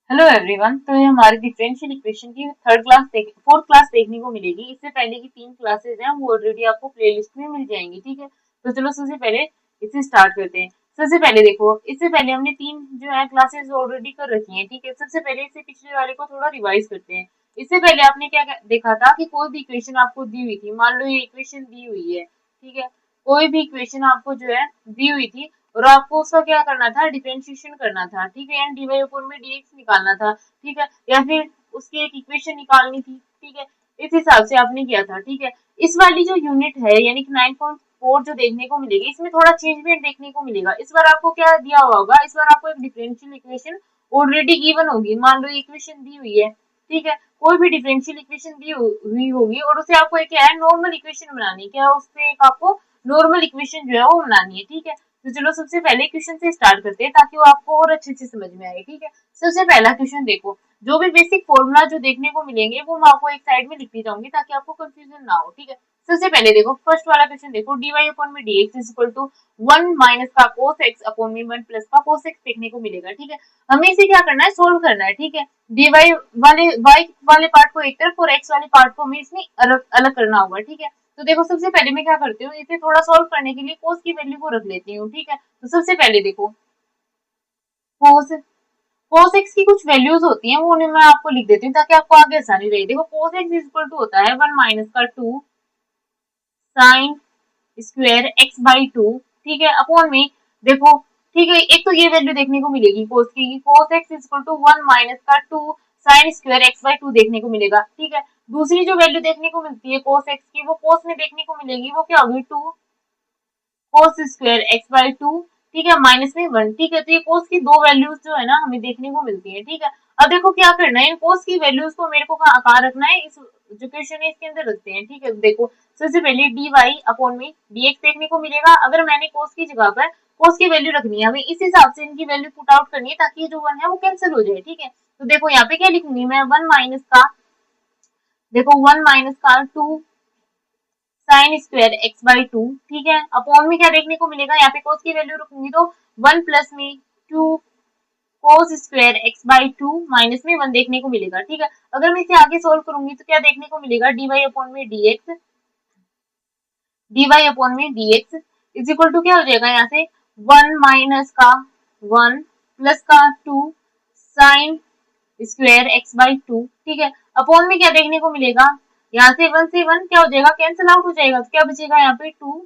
Hello everyone. तो ये हमारी डिफरेंशियल इक्वेशन की फोर्थ क्लास देखने को मिलेगी। इससे पहले की 3 क्लासेस हैं वो ऑलरेडी आपको प्लेलिस्ट में मिल जाएंगी, ठीक है। तो चलो सबसे पहले इसे स्टार्ट करते हैं। सबसे पहले देखो, इससे पहले हमने 3 क्लासेस ऑलरेडी कर रखी हैं, ठीक है। सबसे पहले इससे पिछले वाले को थोड़ा रिवाइज करते हैं। इससे पहले आपने क्या देखा था कि कोई भी इक्वेशन आपको दी हुई थी, मान लो ये इक्वेशन दी हुई है, ठीक है। कोई भी इक्वेशन आपको जो है दी हुई थी और आपको उसका क्या करना था, डिफरेंशिएशन करना था, ठीक है। एंड डीवाई अपॉन में डीएक्स निकालना था, ठीक है। या फिर उसकी एक इक्वेशन निकालनी थी, ठीक है। इस हिसाब से आपने किया था, ठीक है। इस वाली जो यूनिट है यानी कि 9.4 जो देखने को मिलेगी, इसमें थोड़ा चेंजमेंट देखने को मिलेगा। इस बार आपको क्या दिया हुआ होगा, इस बार आपको एक डिफरेंशियल इक्वेशन ऑलरेडी गिवन होगी। मान लो इक्वेशन दी हुई है, ठीक है। कोई भी डिफरेंशियल इक्वेशन दी हुई होगी और उसे आपको एक क्या है, नॉर्मल इक्वेशन बनानी है। क्या उससे एक आपको नॉर्मल इक्वेशन जो है वो बनानी है, ठीक है। तो चलो सबसे पहले क्वेश्चन से स्टार्ट करते हैं ताकि वो आपको और अच्छे से समझ में आए, ठीक है। सबसे पहला क्वेश्चन देखो, जो भी बेसिक फॉर्मूला जो देखने को मिलेंगे वो मैं आपको एक साइड में लिखती जाऊंगी ताकि आपको कंफ्यूजन ना हो, ठीक है। सबसे पहले देखो फर्स्ट वाला क्वेश्चन देखो, डी अपॉन में D X is equal to 1 minus का कोस एक्स अपॉन में 1 प्लस का कोस एक्स देखने को मिलेगा, ठीक है। हमें इसे क्या करना है, सोल्व करना है, ठीक है। डी वाले पार्ट को एक तरफ और एक्स वाले पार्ट को हमें इसमें अलग अलग करना होगा, ठीक है। तो देखो सबसे पहले मैं क्या करती हूँ, इसे थोड़ा सॉल्व करने के लिए कोस की वैल्यू को रख लेती हूँ, ठीक है। तो सबसे पहले देखो कोस कोस एक्स की कुछ वैल्यूज होती हैं, वो उन्हें मैं आपको लिख देती हूँ ताकि आपको आगे आसानी रहे। देखो cos X is equal to होता है 1 माइनस का 2 साइन स्क्वायर एक्स बाई 2, ठीक है, अपॉन में देखो, ठीक है। एक तो ये वैल्यू देखने को मिलेगी कोस की, cos X is equal to 1 minus का 2 साइन स्क्वायर एक्स बाई 2 देखने को मिलेगा, ठीक है। दूसरी जो वैल्यू देखने को मिलती है कोस एक्स की, वो कोस में देखने को मिलेगी, वो क्या होगी, 2 कोस स्क्वायर एक्स बाई 2, ठीक है, माइनस में 1, ठीक है। तो ये कोस की दो वैल्यूज जो है ना हमें देखने को मिलती है, ठीक है। अब देखो क्या करना है, इन कोस की वैल्यूज को मेरे को कहाँ रखना है, इस जो क्वेश्चन है इसके अंदर रखते हैं, ठीक है। देखो सबसे पहले डी वाई अपॉन में डी एक्स देखने को मिलेगा। अगर मैंने कोस की जगह पर कोस की वैल्यू रखनी है, हमें इस हिसाब से इनकी वैल्यू पुट आउट करनी है ताकि जो 1 है वो कैंसिल हो जाए, ठीक है। तो देखो यहाँ पे क्या लिखूंगी मैं, 1 माइनस का, देखो 1 माइनस का 2 साइन स्क्वायर एक्स बाई 2, ठीक है, अपॉन में क्या देखने को मिलेगा, यहाँ पे कोस की वैल्यू रखूंगी तो 1 प्लस में 2 cos square X by 2 minus में 1 देखने को मिलेगा, ठीक है। अगर मैं इसे आगे सोल्व करूंगी तो क्या देखने को मिलेगा, डी वाई अपॉन में D X is equal to क्या हो जाएगा, यहाँ से 1 माइनस का 1 प्लस का 2 साइन स्क्वायर एक्स बाई 2, ठीक है। अपॉन में क्या देखने को मिलेगा, यहाँ से 1 से 1 क्या हो जाएगा, कैंसिल आउट हो जाएगा। तो क्या बचेगा यहाँ पे 2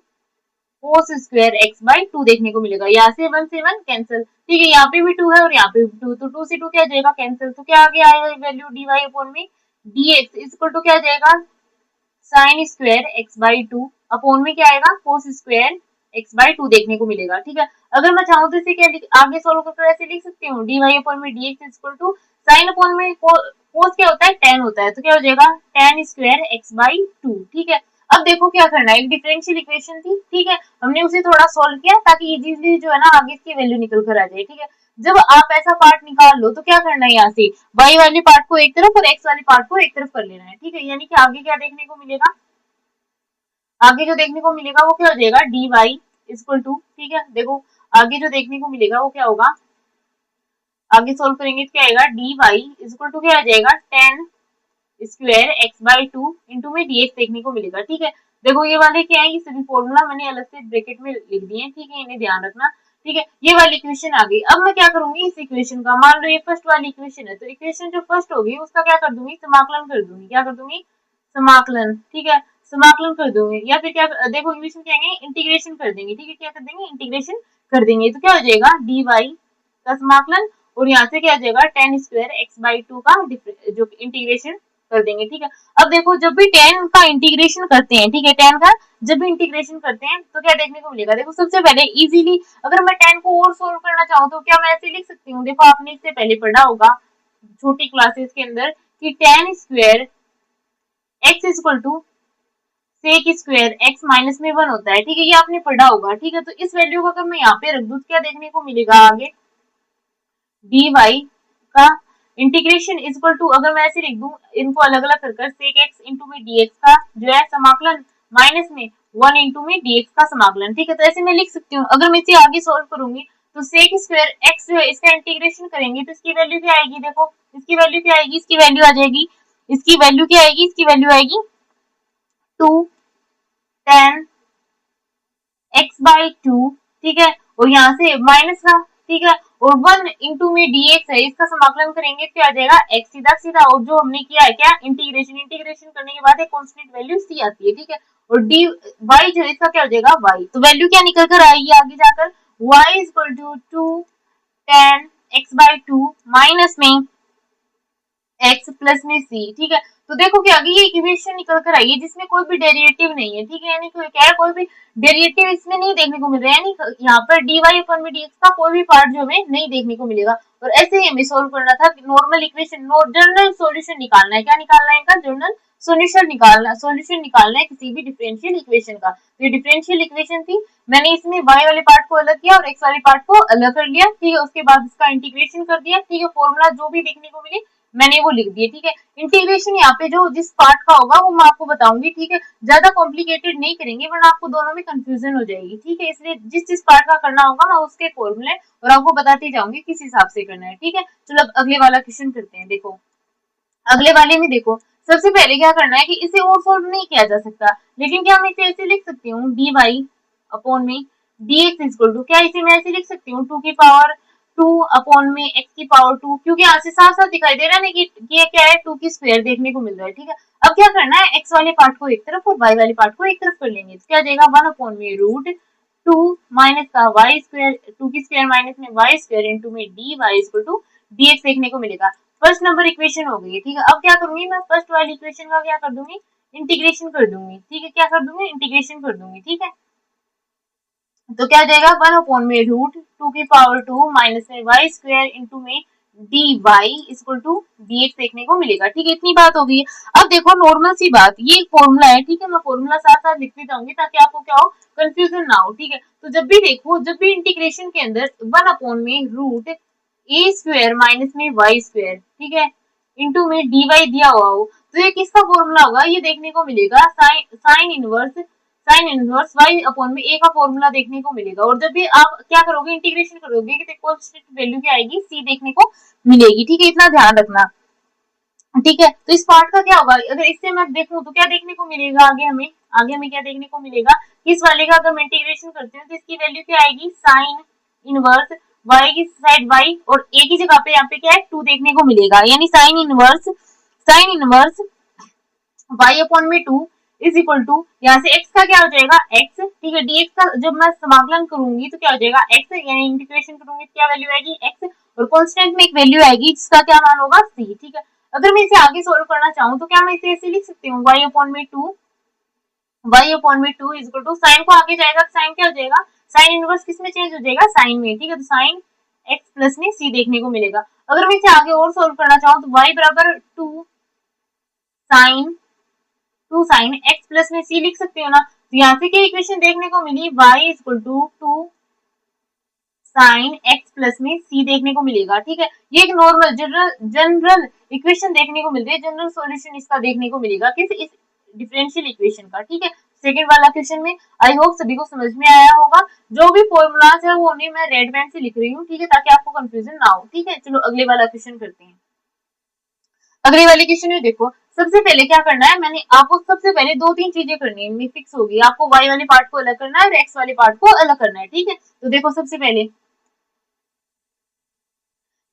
कोस स्क्वायर एक्स बाई 2 देखने को मिलेगा। यहाँ से 1 से 1 कैंसिल, ठीक है। यहाँ पे भी 2 है और यहाँ पे भी 2, तो 2 से 2 क्या हो जाएगा, कैंसिल। तो क्या आगे आएगा वैल्यू डी वाई अपॉन में D X is equal to क्या हो जाएगा, sine square X by 2 upon में क्या आएगा, कोस स्क्वायर एक्स बाई 2 देखने को मिलेगा, ठीक है। अगर मैं चाहूँ तो इसे क्या आगे सोल्व करके ऐसे लिख सकती हूँ, डी वाई अपॉन में D X is equal to sine upon में कोस क्या होता है, टेन होता है, तो क्या हो जाएगा टेन स्क्वायर एक्स बाई 2, ठीक है। अब देखो क्या करना है, एक डिफरेंशियल इक्वेशन थी, ठीक है, हमने उसे थोड़ा सोल्व किया ताकि इजीली जो है ना आगे इसकी वैल्यू निकल कर आ जाए, ठीक है। जब आप ऐसा पार्ट निकाल लो तो क्या करना है, यहाँ से y वाले पार्ट को एक तरफ और x वाले पार्ट को एक तरफ कर लेना है, ठीक है। यानी कि आगे क्या देखने को मिलेगा, आगे जो देखने को मिलेगा वो क्या हो जाएगा, डी वाई इक्वल टू, ठीक है। देखो आगे जो देखने को मिलेगा वो क्या होगा, आगे सोल्व करेंगे तो क्या आएगा, डी वाई इक्वल टू क्या आ जाएगा, ten square X by 2 into में dx देखने को मिलेगा, ठीक है। देखो ये वाले क्या है, ये सभी फॉर्मूला मैंने अलग से ब्रैकेट में लिख दिए हैं, ठीक है, इन्हें ध्यान रखना, ठीक है। ये वाली इक्वेशन आ गई। अब मैं क्या करूंगी, इस इक्वेशन का, मान लो ये फर्स्ट वाली इक्वेशन है, तो इक्वेशन जो फर्स्ट होगी उसका क्या कर दूंगी, समाकलन कर दूंगी, क्या कर दूंगी, समाकलन, ठीक है, समाकलन कर दूंगी। या फिर क्या, देखो इंग्लिश में क्या है, इंटीग्रेशन कर देंगे, ठीक है, क्या कर देंगे, इंटीग्रेशन कर देंगे। तो क्या हो जाएगा, डी वाई का समाकलन और यहाँ से क्या आ जाएगा, टेन स्क्वायर एक्स बाई 2 का जो इंटीग्रेशन कर देंगे, ठीक है। अब देखो जब भी टेन का इंटीग्रेशन करते हैं, ठीक है, टेन का जब भी इंटीग्रेशन करते हैं तो क्या देखने को मिलेगा, देखो सबसे पहले इजीली अगर मैं टेन को और सोल्व करना चाहूँ तो क्या मैं ऐसे लिख सकती हूँ, देखो आपने इससे पहले पढ़ा होगा छोटी क्लासेस के अंदर कि tan square X equal to sec square X minus में 1 होता है, ठीक है, ये आपने पढ़ा होगा, ठीक है। तो इस वैल्यू को अगर मैं यहाँ पे रख दूँ तो क्या देखने को मिलेगा, आगे डी वाई का इंटीग्रेशन इक्वल टू, अगर मैं ऐसे लिख दूं इनको अलग अलग कर सेक एक्स इंटू में डीएक्स का जो है समाकलन माइनस में 1 इंटू में डीएक्स का समाकलन, ठीक है। तो ऐसे मैं लिख सकती हूँ। अगर मैं इसे आगे सोल्व करूंगी तो सेक स्क्वायर एक्स जो है इसका इंटीग्रेशन करेंगे तो इसकी वैल्यू क्या आएगी, देखो इसकी वैल्यू क्या आएगी, इसकी वैल्यू आ जाएगी, इसकी वैल्यू क्या आएगी, इसकी वैल्यू आएगी 2 tan x/2, ठीक है, और यहाँ से माइनस का, ठीक है, और 1 इंटू में dx है, इसका समाकलन करेंगे क्या आ जाएगा x, सीधा सीधा, और जो हमने किया है क्या इंटीग्रेशन, इंटीग्रेशन करने के बाद एक कांस्टेंट वैल्यू c आती है, ठीक है, और dy जो है इसका क्या हो जाएगा y, तो वैल्यू क्या निकल कर आएगी आगे जाकर y is equal to 2 tan x/2 minus में x प्लस में c, ठीक है, तो देखो कि आगे ये इक्वेशन निकल कर आई है जिसमें कोई भी डेरिवेटिव नहीं है, ठीक है, यानी क्या है कोई भी डेरिवेटिव इसमें नहीं देखने को मिल रहा है, यानी यहाँ पर dy अपन में dx का कोई भी पार्ट जो हमें नहीं देखने को मिलेगा, और ऐसे ही हमें सोल्व करना था नॉर्मल इक्वेशन, जनरल सॉल्यूशन निकालना है, क्या निकालना है इनका जनरल सॉल्यूशन निकालना है किसी भी डिफरेंशियल इक्वेशन का, तो ये डिफरेंशियल इक्वेशन थी, मैंने इसमें y वाले पार्ट को अलग किया और x वाले पार्ट को अलग कर लिया, ठीक है, उसके बाद इसका इंटीग्रेशन कर दिया, ठीक है, फॉर्मूला जो भी देखने को मिले मैंने वो लिख दिए, ठीक है, इंटीग्रेशन यहाँ पे जो जिस पार्ट का होगा वो मैं आपको बताऊंगी, ठीक है, ज्यादा कॉम्प्लिकेटेड नहीं करेंगे वरना आपको दोनों में कंफ्यूजन हो जाएगी, ठीक है, इसलिए जिस जिस पार्ट का करना होगा मैं उसके फॉर्मूले और आपको बताती जाऊंगी किस हिसाब से करना है, ठीक है, चलो अब अगले वाला क्वेश्चन करते हैं, देखो अगले वाले में देखो सबसे पहले क्या करना है कि इसे और सोल्व नहीं किया जा सकता, लेकिन क्या मैं इसे ऐसे लिख सकती हूँ dy अपॉन में dx इक्वल टू, क्या इसे मैं ऐसे लिख सकती हूँ 2 की पावर 2 अपॉन में x की पावर 2, क्योंकि यहाँ से साफ साफ दिखाई दे रहा है ना कि ये क्या है 2 की स्क्वायर देखने को मिल रहा है, ठीक है, अब क्या करना है x वाले पार्ट को एक तरफ और y वाले पार्ट को एक तरफ कर लेंगे, तो क्या जाएगा 1 अपॉन में रूट 2 माइनस का y स्क्वायर, 2 की स्क्वायर माइनस में y स्क्वायर इंटू में dy इक्वल टू dx देखने को मिलेगा, फर्स्ट नंबर इक्वेशन हो गई है, ठीक है, अब क्या करूंगी मैं फर्स्ट वाली इक्वेशन का क्या कर दूंगी इंटीग्रेशन कर दूंगी, ठीक है, क्या कर दूंगी इंटीग्रेशन कर दूंगी, ठीक है, तो क्या जाएगा 1 अपॉन में रूट 2 की पावर 2 माइनस में y स्क्वायर इंटू में dy इक्वल टू dx देखने को मिलेगा, ठीक है, इतनी बात हो गई है, अब देखो नॉर्मल सी बात, ये एक फॉर्मूला है, ठीक है, मैं फॉर्मूला साथ साथ लिखती जाऊंगी ताकि आपको क्या हो कंफ्यूजन ना हो, ठीक है, तो जब भी देखो जब भी इंटीग्रेशन के अंदर 1 अपॉन में रूट ए स्क्वायर माइनस में वाई स्क्वायर, ठीक है, इंटू में dy दिया हुआ हो, तो ये किसका फॉर्मूला होगा, ये देखने को मिलेगा साइन इनवर्स y अपॉन में a का फॉर्मूला देखने को मिलेगा, और जब भी आप क्या करोगे इंटीग्रेशन करोगे कि कांस्टेंट वैल्यू क्या आएगी c देखने को मिलेगी, ठीक है, इतना ध्यान रखना, ठीक है, तो इस पार्ट का क्या होगा अगर इससे मैं देखूं तो क्या देखने को मिलेगा आगे हमें क्या देखने को मिलेगा, इस वाले का अगर मैं इंटीग्रेशन करती हूँ तो इसकी वैल्यू क्या आएगी साइन इनवर्स y की साइड y और a की जगह पे यहाँ पे क्या है 2 देखने को मिलेगा, यानी साइन इनवर्स y अपॉन में 2 इज इक्वल टू यहाँ से x का क्या हो जाएगा x, ठीक है, dx का जब मैं समाकलन करूंगी तो क्या हो जाएगा x, यानी इंटीग्रेशन करूंगी तो क्या वैल्यू आएगी x, और कांस्टेंट में एक वैल्यू आएगी जिसका क्या मान होगा c, ठीक है, अगर मैं इसे आगे सोल्व करना चाहूँ तो क्या मैं इसे ऐसे लिख सकती हूँ y अपॉन में 2 इज इक्वल टू साइन को आगे जाएगा तो साइन क्या हो जाएगा साइन इनवर्स किस में चेंज हो जाएगा साइन में, ठीक है, तो साइन x प्लस में c देखने को मिलेगा, अगर मैं इसे आगे और सोल्व करना चाहूँ तो y बराबर 2 साइन x प्लस में c लिख सकते हो ना, तो यहाँ से क्या इक्वेशन देखने को मिली y is equal to 2 sine x plus में c देखने को मिलेगा, ठीक है, ये एक नॉर्मल जनरल इक्वेशन देखने को मिलती है, जनरल सॉल्यूशन इसका देखने को मिलेगा किस इस डिफरेंशियल इक्वेशन का, ठीक है, सेकंड वाला क्वेश्चन में आई होप सभी को समझ में आया होगा, जो भी फॉर्मूलाज है वो उन्हें मैं रेड पेन से लिख रही हूँ, ठीक है, ताकि आपको कंफ्यूजन ना हो, ठीक है, चलो अगले वाला क्वेश्चन करते हैं, अगले वाले क्वेश्चन में देखो सबसे पहले क्या करना है, मैंने आपको सबसे पहले 2-3 चीजें करनी है फिक्स होगी, आपको y वाले पार्ट को अलग करना है और x वाले पार्ट को अलग करना है, ठीक है, तो देखो सबसे पहले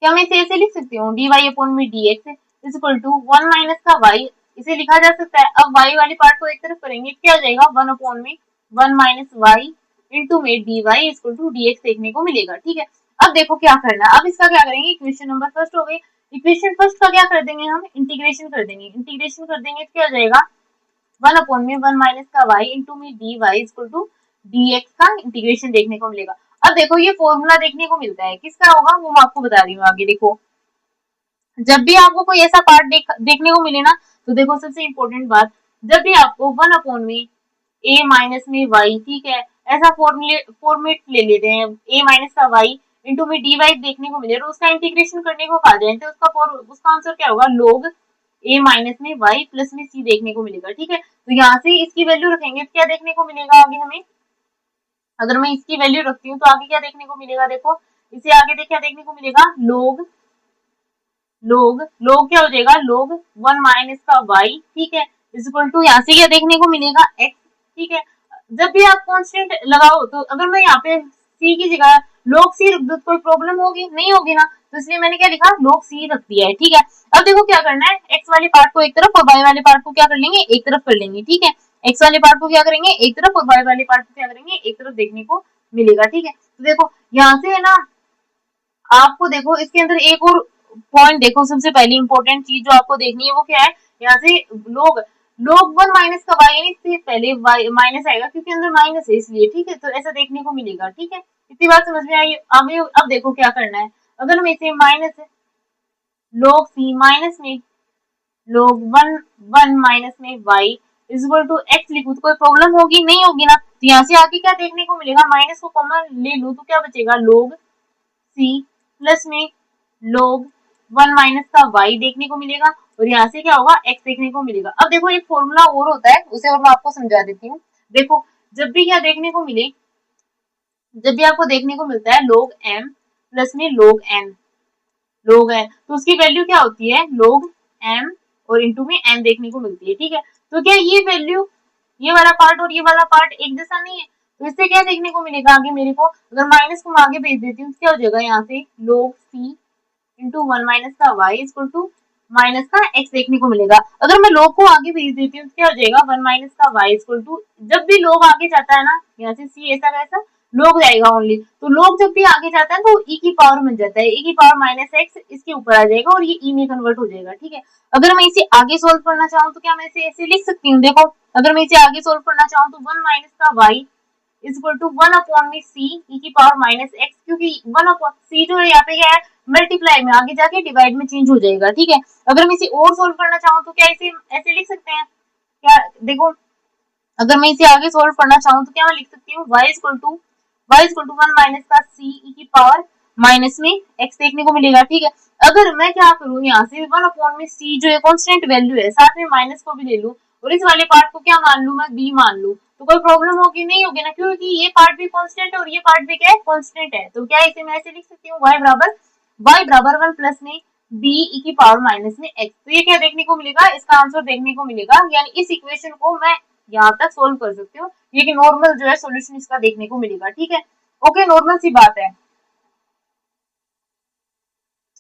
क्या मैं इसे ऐसे लिख सकती हूँ dy अपॉन में dx is equal to 1 minus का y, इसे लिखा जा सकता है, अब y वाले पार्ट को एक तरफ करेंगे क्या हो जाएगा 1 अपॉन में 1 माइनस y इंटू में dy इक्वल टू dx देखने को मिलेगा, ठीक है, अब देखो क्या करना है, अब इसका क्या करेंगे इक्वेशन नंबर फर्स्ट हो गई, इक्वेशन फर्स्ट का क्या कर देंगे हम इंटीग्रेशन कर देंगे तो क्या हो जाएगा 1 अपॉन में 1 माइनस का y इंटू में dy इक्वल टू dx का इंटीग्रेशन देखने को मिलेगा, अब देखो ये फॉर्मूला देखने को मिलता है किसका होगा वो मैं आपको बता रही हूँ आगे, देखो जब भी आपको कोई ऐसा पार्ट देखने को मिले ना, तो देखो सबसे इम्पोर्टेंट बात, जब भी आपको 1 अपॉन में a माइनस में y, ठीक है, ऐसा फॉर्मेट ले लेते हैं a माइनस का y इंटू में dy देखने को मिले, तो उसका इंटीग्रेशन करने को कहा जाए तो उसका आंसर क्या होगा log a माइनस में y प्लस में c देखने को मिलेगा, ठीक है, तो यहाँ से इसकी वैल्यू रखेंगे तो क्या देखने को मिलेगा आगे हमें, अगर मैं इसकी वैल्यू रखती हूँ तो आगे क्या देखने को मिलेगा, देखो इसे आगे क्या देखने को मिलेगा, लोग लोग लोग क्या हो जाएगा, लोग 1 माइनस का वाई, ठीक है, इज इक्वल टू यहाँ से क्या देखने को मिलेगा, एक्स, ठीक है। जब भी आप कांस्टेंट लगाओ तो अगर मैं यहाँ पे सी की जगह लोग सी रख दूं तो कोई प्रॉब्लम होगी नहीं, होगी ना, तो इसलिए मैंने क्या लिखा, लोग सी रख दिया है, ठीक है। अब देखो क्या करना है, एक्स वाले पार्ट को एक तरफ और वाई वाले पार्ट को क्या कर लेंगे, एक तरफ कर लेंगे, ठीक है। एक्स वाले पार्ट को क्या करेंगे एक तरफ और वाई वाले पार्ट को क्या करेंगे एक तरफ देखने को मिलेगा, ठीक है। तो देखो यहाँ से है ना, आपको देखो इसके अंदर एक और पॉइंट देखो, सबसे पहली इंपॉर्टेंट चीज जो आपको देखनी है वो क्या है, यहाँ से लोग लोग 1 माइनस का वाई, यानी इससे पहले वाई माइनस आएगा क्योंकि अंदर माइनस है इसलिए, ठीक है। तो ऐसा देखने को मिलेगा, ठीक है। इतनी बात समझ में आई। अब देखो क्या करना है, अगर मैं इसे माइनस लोग सी माइनस में लोग वन वन माइनस में Y is equal to X लिखूं तो कोई प्रॉब्लम होगी नहीं, होगी ना। तो यहाँ से आगे क्या देखने को मिलेगा, माइनस को कॉमन ले लूं तो क्या बचेगा, लोग सी प्लस में लोग 1 माइनस का वाई देखने को मिलेगा, और यहाँ से क्या होगा, एक्स देखने को मिलेगा। अब देखो एक फॉर्मूला और होता है, उसे और मैं आपको समझा देती हूँ। देखो जब भी क्या देखने को मिले, जब भी आपको देखने को मिलता है लोग एम प्लस में लोग एन, तो उसकी वैल्यू क्या होती है, लोग एम और इंटू में एन देखने को मिलती है, ठीक है। तो क्या ये वैल्यू, ये वाला पार्ट और ये वाला पार्ट एक जैसा नहीं है, तो इससे क्या देखने को मिलेगा आगे मेरे को, अगर माइनस को मैं आगे भेज देती हूँ तो क्या हो जाएगा, यहाँ से लोग सी इंटू 1 माइनस का वाई इक्वल टू माइनस का एक्स देखने को मिलेगा। अगर मैं लोग को आगे भेज देती हूँ तो क्या हो जाएगा, 1 माइनस का वाई इक्वल टू, जब भी लोग आगे जाता है ना, यहाँ से सी ऐसा वैसा लोग जाएगा ओनली, तो लोग जब भी आगे जाता है तो ई की पावर बन जाता है, ई की पावर माइनस एक्स इसके ऊपर आ जाएगा और ये ई में कन्वर्ट हो जाएगा, ठीक है। अगर मैं इसे आगे सोल्व करना चाहूँ तो क्या मैं इसे ऐसे लिख सकती हूँ, देखो अगर मैं इसे आगे सोल्व करना चाहूँ तो 1 माइनस का Y is equal to 1 upon में सी ई की पावर माइनस एक्स, क्योंकि 1 अपॉन सी जो है यहाँ पे क्या है, मल्टीप्लाई में आगे जाके डिवाइड में चेंज हो जाएगा, ठीक है। अगर मैं इसे और सोल्व करना चाहूँ तो क्या इसे ऐसे लिख सकते हैं, क्या देखो अगर मैं इसे आगे सोल्व करना चाहूँ तो क्या मैं लिख सकती हूँ, y इक्वल टू 1 माइनस का सी ई की पावर माइनस में x देखने को मिलेगा, ठीक है। अगर मैं क्या करूँ, यहाँ से 1 अपॉन में c जो है कांस्टेंट वैल्यू है, साथ में माइनस को भी ले लूँ और इस वाले पार्ट को क्या मान लूँ, मैं b मान लूँ, तो कोई प्रॉब्लम होगी नहीं, होगी ना, क्योंकि ये पार्ट भी कांस्टेंट है और ये पार्ट भी क्या है, कांस्टेंट है। तो क्या इसे मैं ऐसे लिख सकती हूँ, y बराबर 1 प्लस में b e की पावर माइनस में x। तो ये क्या देखने को मिलेगा, इसका आंसर देखने को मिलेगा, यानी इस इक्वेशन को मैं यहाँ तक सोल्व कर सकते हो, ये कि नॉर्मल जो है सॉल्यूशन इसका देखने को मिलेगा, ठीक है। ओके, नॉर्मल सी बात है।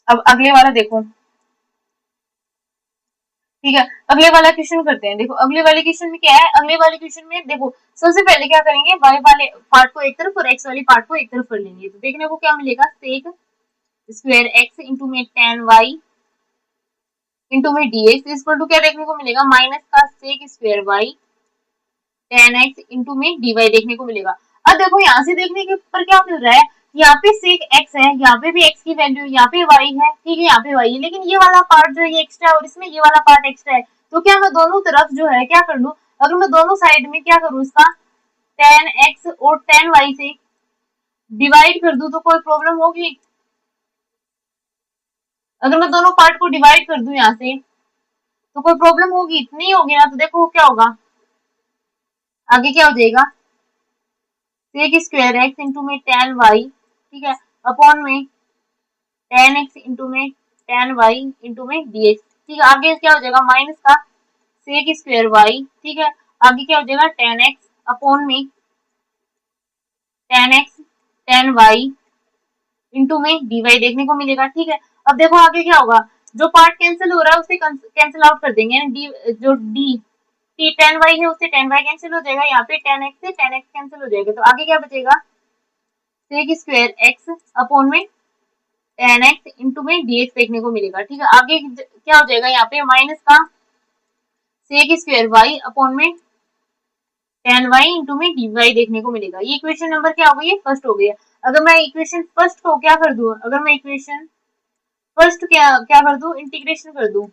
अब अगले वाला देखो, ठीक है, अगले वाला क्वेश्चन करते हैं। देखो अगले वाले क्वेश्चन में क्या है, अगले वाले क्वेश्चन में देखो सबसे पहले क्या करेंगे, वाई वाले पार्ट को एक तरफ और एक्स वाले पार्ट को एक तरफ कर लेंगे, तो देखने को क्या मिलेगा, सेक स्क्वायर एक्स इंटू में टेन वाई इंटू में डी एक्स इक्वल टू क्या देखने को मिलेगा, माइनस का sec square Y tan X into में डी वाई देखने को मिलेगा। अब देखो यहाँ से देखने के पर क्या मिल रहा है, यहाँ पे सेक एक्स है, यहाँ पे भी एक्स की वैल्यू, यहाँ पे वाई है, ठीक है, यहाँ पे वाई है, लेकिन ये वाला पार्ट जो है ये एक्स्ट्रा है और इसमें ये वाला पार्ट एक्स्ट्रा है, तो क्या मैं दोनों तरफ जो है क्या कर लूं, अगर मैं दोनों साइड में क्या करूँ इसका टेन एक्स और टेन वाई से डिवाइड कर दूं तो कोई प्रॉब्लम होगी, अगर मैं दोनों पार्ट को डिवाइड कर दूं यहाँ से तो कोई प्रॉब्लम होगी नहीं, होगी ना। तो देखो क्या होगा, आगे क्या हो जाएगा, सेक स्क्वायर एक्स इंटू में टेन वाई, ठीक है, अपॉन में टेन एक्स इंटू में टेन वाई इंटू में डी एक्स, ठीक है। आगे क्या हो जाएगा, माइनस का सेक स्क्वायर वाई, ठीक है, आगे क्या हो जाएगा टेन एक्स अपॉन में tan X tan Y into में डी वाई देखने को मिलेगा, ठीक है। अब देखो आगे क्या होगा, जो पार्ट कैंसिल हो रहा है उसे कैंसिल आउट कर देंगे, डी जो डी टी टेन वाई है उससे टेन वाई कैंसिल हो जाएगा, यहाँ पे टेन एक्स से टेन एक्स कैंसिल हो जाएगा, तो आगे क्या बचेगा, सेक स्क्वायर एक्स अपॉन में टेन एक्स इंटू में डी एक्स देखने को मिलेगा, ठीक है। आगे क्या हो जाएगा, यहाँ पे माइनस का सेक स्क्वायर वाई अपॉन में टेन वाई इंटू में डी वाई देखने को मिलेगा। ये इक्वेशन नंबर क्या हो गई है, फर्स्ट हो गई है। अगर मैं इक्वेशन फर्स्ट को क्या कर दूं, अगर मैं इक्वेशन फर्स्ट क्या क्या कर दूं, इंटीग्रेशन कर दूं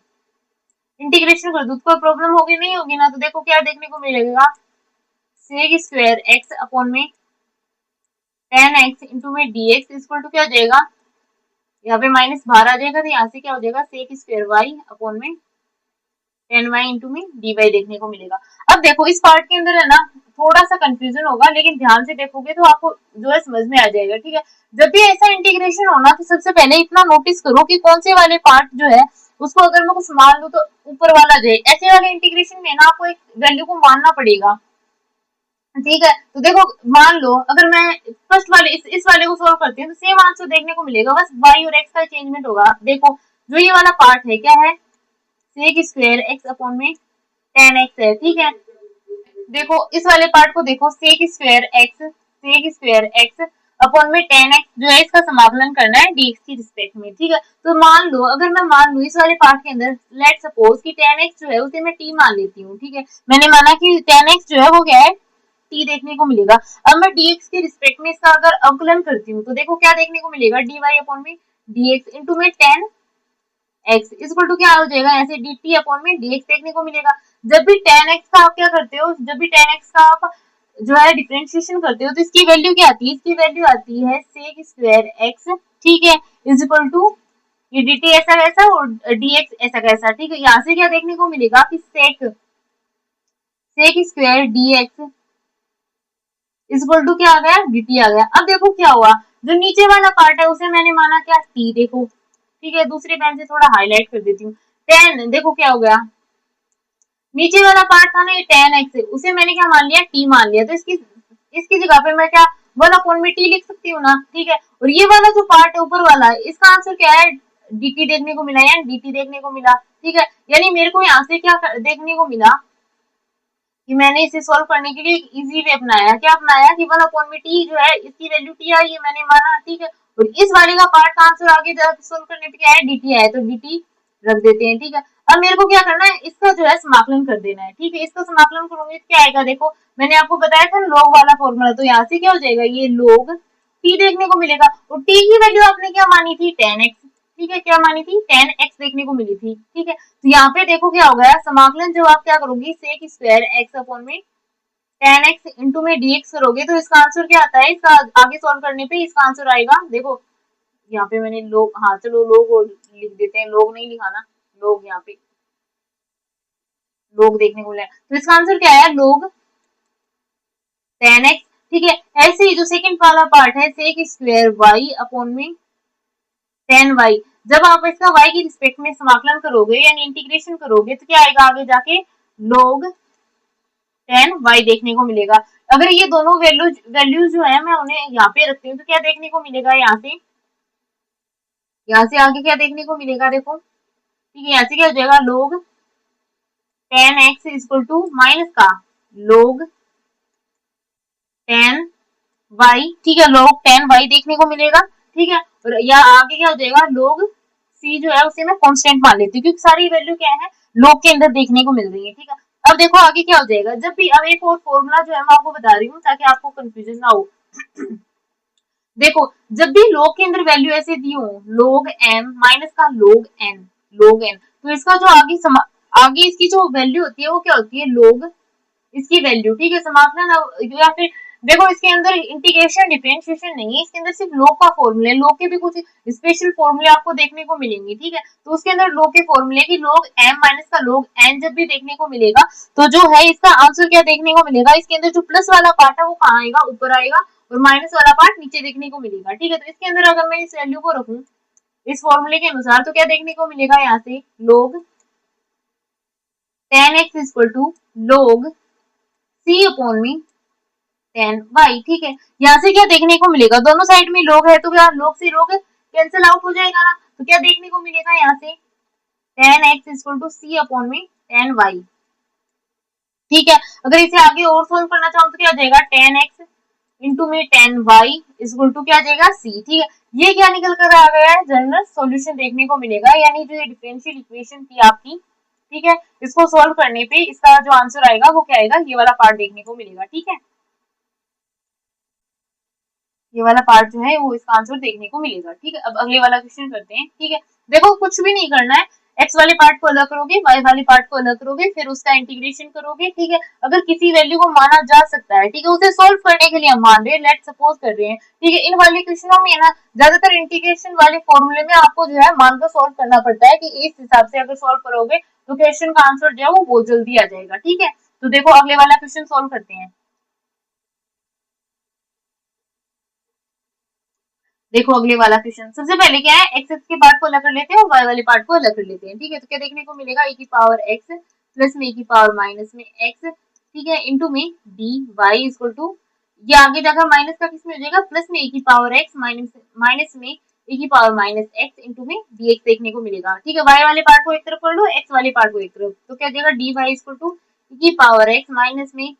तो कोई प्रॉब्लम होगी नहीं, होगी ना। तो देखो क्या देखने को मिलेगा, सेक स्क्वायर एक्स अपॉन में टेन एक्स इंटू में डी एक्स इक्वल टू क्या हो जाएगा, यहाँ पे माइनस बाहर आ जाएगा, तो यहाँ से क्या हो जाएगा, सेक स्क्वायर वाई अपॉन में टेन वाई इंटू में डी वाई देखने को मिलेगा। अब देखो इस पार्ट के अंदर है ना थोड़ा सा कंफ्यूजन होगा, लेकिन ध्यान से देखोगे तो आपको जो है समझ में आ जाएगा, ठीक है। जब भी ऐसा इंटीग्रेशन होना तो सबसे पहले इतना नोटिस करो कि कौन से वाले पार्ट जो है उसको अगर मैं कुछ मान लूं तो ऊपर वाला जो है, ऐसे वाले इंटीग्रेशन में ना आपको एक वैल्यू को मानना पड़ेगा, ठीक है। तो देखो मान लो अगर मैं फर्स्ट वाले इस वाले को सॉल्व करती हूँ तो सेम आंसर देखने को मिलेगा, बस y और x का चेंजमेंट होगा। देखो जो ये वाला पार्ट है क्या है, sec स्क्वायर x अपॉन में tan x है, ठीक है। देखो इस वाले पार्ट को देखो, sec स्क्वायर x अपॉन में tan x जो है इसका समाकलन करना है dx की रिस्पेक्ट में, ठीक है। तो मान लो अगर मैं मान लू इस वाले पार्ट के अंदर लेट सपोज कि tan x जो है उसे मैं t मान लेती हूँ, ठीक है। मैंने माना कि tan x जो है वो क्या है, t देखने को मिलेगा। अब मैं dx के रिस्पेक्ट में इसका अगर अवकलन करती हूँ तो देखो क्या देखने को मिलेगा, dy अपॉन में dx इंटू में tan x इक्वल टू क्या हो जाएगा, ऐसे dt अपॉन में dx देखने को मिलेगा। जब भी tan x का आप क्या करते हो, जब भी tan x का आप जो है डिफरेंशिएशन करते हो तो इसकी वैल्यू क्या आती है, इसकी वैल्यू आती है sec स्क्वायर x, ठीक है, इज इक्वल टू ये dt ऐसा कैसा और dx ऐसा कैसा, ठीक है। यहाँ से क्या देखने को मिलेगा कि sec square dx is equal to क्या आ गया, dt आ गया। अब देखो क्या हुआ, जो नीचे वाला पार्ट है उसे मैंने माना क्या t, देखो ठीक है, दूसरे पेन से थोड़ा हाईलाइट कर देती हूँ। tan देखो क्या हो गया, नीचे वाला पार्ट था ना ये tan x, उसे मैंने क्या मान लिया, t मान लिया। तो इसकी इसकी जगह पे मैं क्या 1 में t लिख सकती हूँ ना, ठीक है। और ये वाला जो पार्ट है ऊपर वाला, इसका आंसर क्या है, dt देखने को मिला या dt देखने को मिला, ठीक है। यानी मेरे को यहाँ से क्या देखने को मिला कि मैंने इसे सॉल्व करने के लिए एक इजी वे अपनाया, क्या अपनाया कि 1 में t जो है इसकी वैल्यू t आई है मैंने माना, ठीक है। और इस वाले का पार्ट का आंसर आगे जाकर सॉल्व करने पे क्या है, dt आया, तो dt रख देते हैं, ठीक है। अब मेरे को क्या करना है, इसका जो है समाकलन कर देना है, ठीक है। इसका समाकलन करूंगी तो क्या आएगा, देखो मैंने आपको बताया था log वाला फॉर्मूला, तो यहाँ से क्या हो जाएगा, ये log t देखने को मिलेगा। और t की वैल्यू आपने क्या मानी थी, tan x, ठीक है, क्या मानी थी, tan x देखने को मिली थी, ठीक है। तो यहाँ पे देखो क्या हो गया, समाकलन जब आप क्या करोगी sec स्क्वायर x अपॉन में tan x इंटू में dx करोगे तो इसका आंसर क्या आता है, इसका आगे सॉल्व करने पे इसका आंसर आएगा, देखो यहाँ पे मैंने लोग, हाँ चलो लोग लिख देते हैं, लोग नहीं लिखा ना, लोग यहाँ पे लोग देखने को मिला, तो इसका आंसर क्या है, लोग tan x, ठीक है। ऐसे ही जो सेकंड वाला पार्ट है sec स्क्वायर y अपॉन में tan y, जब आप इसका y की रिस्पेक्ट में समाकलन करोगे यानी इंटीग्रेशन करोगे तो क्या आएगा आगे जाके, log tan y देखने को मिलेगा। अगर ये दोनों वैल्यूज जो है मैं उन्हें यहाँ पे रखती हूँ तो क्या देखने को मिलेगा, यहाँ से आगे क्या देखने को मिलेगा, देखो ठीक है, यहाँ से क्या हो जाएगा, log tan x equal to minus का log tan y, ठीक है, log tan y देखने को मिलेगा, ठीक है। और या आगे क्या हो जाएगा, log c जो है उसे मैं कांस्टेंट मान लेती हूँ क्योंकि सारी वैल्यू क्या है log के अंदर देखने को मिल रही है, ठीक है। अब देखो आगे क्या हो जाएगा, जब भी अब एक और फॉर्मूला जो है मैं आपको बता रही हूँ ताकि आपको कंफ्यूजन ना हो। देखो जब भी log के अंदर वैल्यू ऐसे दी हो, log m माइनस का log n, तो इसका जो आगे इसकी जो वैल्यू होती है वो क्या होती है, log इसकी वैल्यू, ठीक है। समाकलन या फिर देखो इसके अंदर इंटीग्रेशन डिफरेंशिएशन नहीं है, इसके अंदर सिर्फ log का फॉर्मूला है, log के भी कुछ स्पेशल फॉर्मूले आपको देखने को मिलेंगे, ठीक है। तो उसके अंदर log के फॉर्मूले की log m माइनस का log n जब भी देखने को मिलेगा तो जो है इसका आंसर क्या देखने को मिलेगा, इसके अंदर जो प्लस वाला पार्ट है वो कहाँ आएगा, ऊपर आएगा, और माइनस वाला पार्ट नीचे देखने को मिलेगा, ठीक है। तो इसके अंदर अगर मैं इस वैल्यू को रखूं इस फॉर्मूले के अनुसार तो क्या देखने को मिलेगा, यहाँ से log tan x equal to log c upon में tan y, ठीक है। यहाँ से क्या देखने को मिलेगा, दोनों साइड में log है तो क्या log से log कैंसिल आउट हो जाएगा ना, तो क्या देखने को मिलेगा यहाँ से tan x equal to c upon में tan y, ठीक है। अगर इसे आगे और सोल्व करना चाहो तो क्या आ जाएगा, tan x इंटू में tan y इक्वल टू क्या आ जाएगा c, ठीक है। ये क्या निकल कर आ गया है, जनरल सॉल्यूशन देखने को मिलेगा, यानी जो ये डिफरेंशियल इक्वेशन थी आपकी, ठीक है, इसको सोल्व करने पे इसका जो आंसर आएगा वो क्या आएगा, ये वाला पार्ट देखने को मिलेगा, ठीक है। ये वाला पार्ट जो है वो इसका आंसर देखने को मिलेगा, ठीक है। अब अगले वाला क्वेश्चन करते हैं, ठीक है। देखो कुछ भी नहीं करना है, एक्स वाले पार्ट को अलग करोगे, वाई वाले पार्ट को अलग करोगे, फिर उसका इंटीग्रेशन करोगे, ठीक है। अगर किसी वैल्यू को माना जा सकता है, ठीक है, उसे सोल्व करने के लिए हम मान रहे हैं, लेट सपोज कर रहे हैं, ठीक है। इन वाले क्वेश्चनों में ना ज्यादातर इंटीग्रेशन वाले फॉर्मूले में आपको जो है मानकर सोल्व करना पड़ता है कि इस हिसाब से अगर सोल्व करोगे तो क्वेश्चन का आंसर जो है वो बहुत जल्दी आ जाएगा, ठीक है। तो देखो अगले वाला क्वेश्चन सोल्व करते हैं। देखो अगले वाला क्वेश्चन, सबसे पहले क्या है, एक्स के पार्ट को अलग कर लेते हैं और वाई वाले पार्ट को अलग कर लेते हैं, ठीक है। तो क्या देखने को मिलेगा, e की पावर x प्लस में e की पावर माइनस में x, ठीक है, इनटू में डी वाई इक्वल टू, ये आगे जाकर माइनस का किस में हो जाएगा, प्लस में e की पावर x माइनस माइनस में e की पावर माइनस x इनटू में dx देखने को मिलेगा, ठीक है। y वाले पार्ट को एक तरफ कर लो, x वाले पार्ट को एक तरफ, तो क्या जाएगा D Y equal to e की पावर x माइनस में e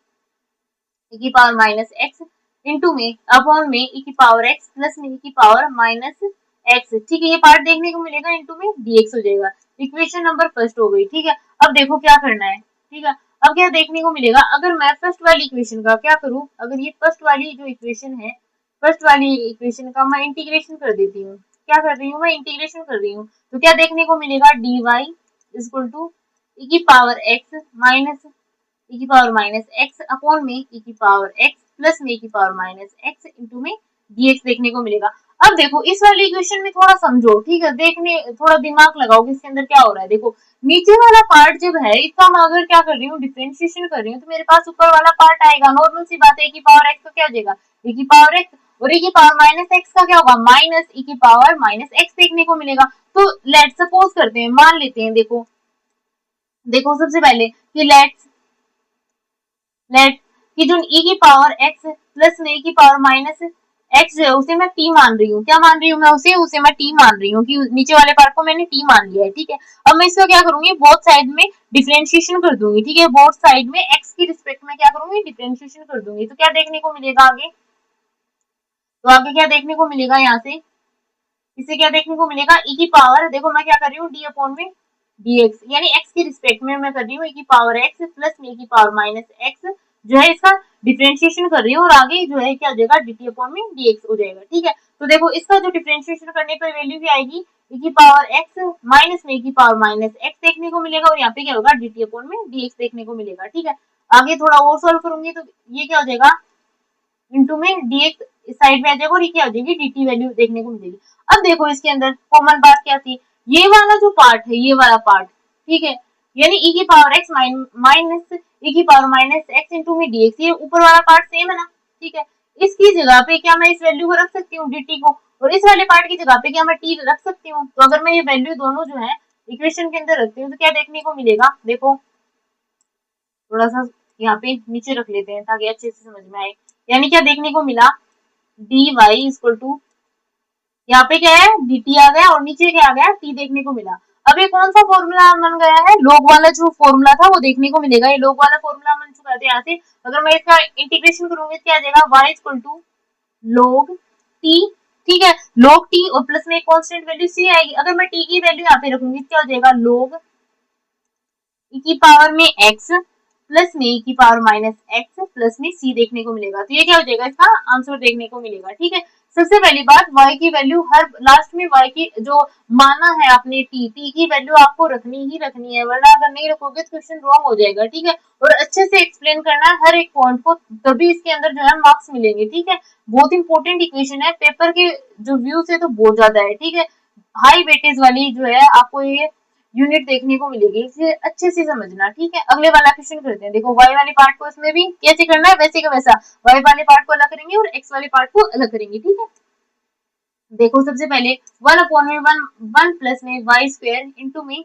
की पावर माइनस एक्स इंटू में अपॉन में e की पावर x प्लस में e की पावर माइनस एक्स, ठीक है। ये पार्ट देखने को मिलेगा, इंटू में dx हो जाएगा। इक्वेशन नंबर फर्स्ट हो गई, ठीक है। अब देखो क्या करना है, ठीक है। अब क्या देखने को मिलेगा, अगर मैं फर्स्ट वाली इक्वेशन का क्या करूं, अगर ये फर्स्ट वाली जो इक्वेशन है, फर्स्ट वाली इक्वेशन का मैं इंटीग्रेशन कर देती हूँ, क्या कर रही हूँ मैं, इंटीग्रेशन कर रही हूँ, तो क्या देखने को मिलेगा, D Y equal to e की पावर x माइनस e की पावर माइनस एक्स अपॉन में e की पावर x प्लस में e की पावर माइनस एक्स इंटू में dx देखने को मिलेगा। अब देखो इस वाली इक्वेशन में थोड़ा समझो, ठीक है, देखने थोड़ा दिमाग लगाओ कि इसके अंदर क्या हो रहा है। देखो नीचे वाला पार्ट जब है, इसका मैं अगर क्या कर रही हूँ, डिफरेंशिएशन कर रही हूँ, तो मेरे पास ऊपर वाला पार्ट आएगा, नॉर्मल सी बात है, e की पावर x का क्या हो जाएगा, e की पावर x, और e की पावर माइनस x का क्या होगा, माइनस e की पावर माइनस x देखने को मिलेगा। तो लेट सपोज करते हैं, मान लेते हैं, देखो देखो सबसे पहले कि लेट कि जो e की पावर x प्लस में e की पावर माइनस x जो है उसे मैं t मान रही हूँ, क्या मान रही हूँ मैं, उसे मैं t मान रही हूँ, कि नीचे वाले पार्ट को मैंने t मान लिया है, ठीक है। अब मैं इसका क्या करूंगी, बोथ साइड में डिफरेंशिएशन कर दूंगी, ठीक है, बोथ साइड में x की रिस्पेक्ट में क्या करूंगी, डिफरेंशिएशन कर दूंगी, तो क्या देखने को मिलेगा आगे, तो आगे क्या देखने को मिलेगा, यहाँ से इसे क्या देखने को मिलेगा, e की पावर, देखो मैं क्या कर रही हूँ, d अपॉन में dx, यानी x की रिस्पेक्ट में मैं कर रही हूँ e की पावर x प्लस में e की पावर माइनस x, जो है इसका डिफरेंशिएशन कर रही हूँ, और आगे जो है क्या हो जाएगा, dt अपॉन में dx हो जाएगा, ठीक है। तो देखो इसका जो डिफरेंशिएशन करने पर वैल्यू क्या आएगी, e की पावर x माइनस में e की पावर माइनस x देखने को मिलेगा, और यहाँ पे क्या होगा, dt अपॉन में dx देखने को मिलेगा, ठीक है। आगे थोड़ा और सॉल्व करूंगी तो ये क्या हो जाएगा, इंटू में dx इस साइड में आ जाएगा, और ये क्या हो जाएगी, dt वैल्यू देखने को मिलेगी। अब देखो इसके अंदर कॉमन बात क्या थी, ये वाला जो पार्ट है, ये वाला पार्ट, ठीक है, यानी e की पावर x माइनस e की पावर माइनस x इंटू में dx, ये ऊपर वाला पार्ट सेम है ना, ठीक है। इसकी जगह पे क्या मैं इस वैल्यू को रख सकती हूँ dt को, और इस वाले पार्ट की जगह पे क्या मैं t रख सकती हूँ। तो अगर मैं ये वैल्यू दोनों जो है इक्वेशन के अंदर रखती हूँ, तो क्या देखने को मिलेगा, देखो थोड़ा सा यहाँ पे नीचे रख लेते हैं ताकि अच्छे से समझ में आए। यानी क्या देखने को मिला, डी वाई इक्वल टू, यहाँ पे क्या है, डी टी आ गया, और नीचे क्या आ गया, टी देखने को मिला। अब ये कौन सा फॉर्मूला बन गया है, लोग वाला जो फॉर्मूला था वो देखने को मिलेगा, ये लोग वाला फॉर्मूला बन चुका है। यहाँ से अगर मैं इसका इंटीग्रेशन करूंगी तो क्या आ जाएगा, वाई इक्वल टू लोग टी, ठीक है, लोग टी, और प्लस में एक कॉन्स्टेंट वैल्यू सी आएगी। अगर मैं टी की वैल्यू यहाँ पे रखूंगी तो क्या हो जाएगा, लोग e की पावर में x प्लस में e की पावर माइनस x प्लस में c देखने को मिलेगा। तो ये क्या हो जाएगा, इसका आंसर देखने को मिलेगा, ठीक है। सबसे पहली बात, y की वैल्यू हर लास्ट में y की जो माना है आपने t की वैल्यू आपको रखनी ही रखनी है, वरना अगर नहीं रखोगे तो क्वेश्चन रॉन्ग हो जाएगा, ठीक है। और अच्छे से एक्सप्लेन करना है हर एक पॉइंट को, तभी इसके अंदर जो है मार्क्स मिलेंगे, ठीक है। बहुत इंपॉर्टेंट इक्वेशन है, पेपर के जो व्यूज है तो बहुत ज्यादा है, ठीक है। हाई वेटेज वाली जो है आपको ये यूनिट देखने को मिलेगी, इसे अच्छे से समझना, ठीक है। अगले वाला क्वेश्चन करते हैं, देखो वाई वाले पार्ट को इसमें भी कैसे करना है, वैसे का वैसा वाई वाले पार्ट को अलग करेंगे और एक्स वाले पार्ट को अलग करेंगे, ठीक है। देखो सबसे पहले वन अपॉन में वन, वन प्लस में वाई स्क्वायर इंटू में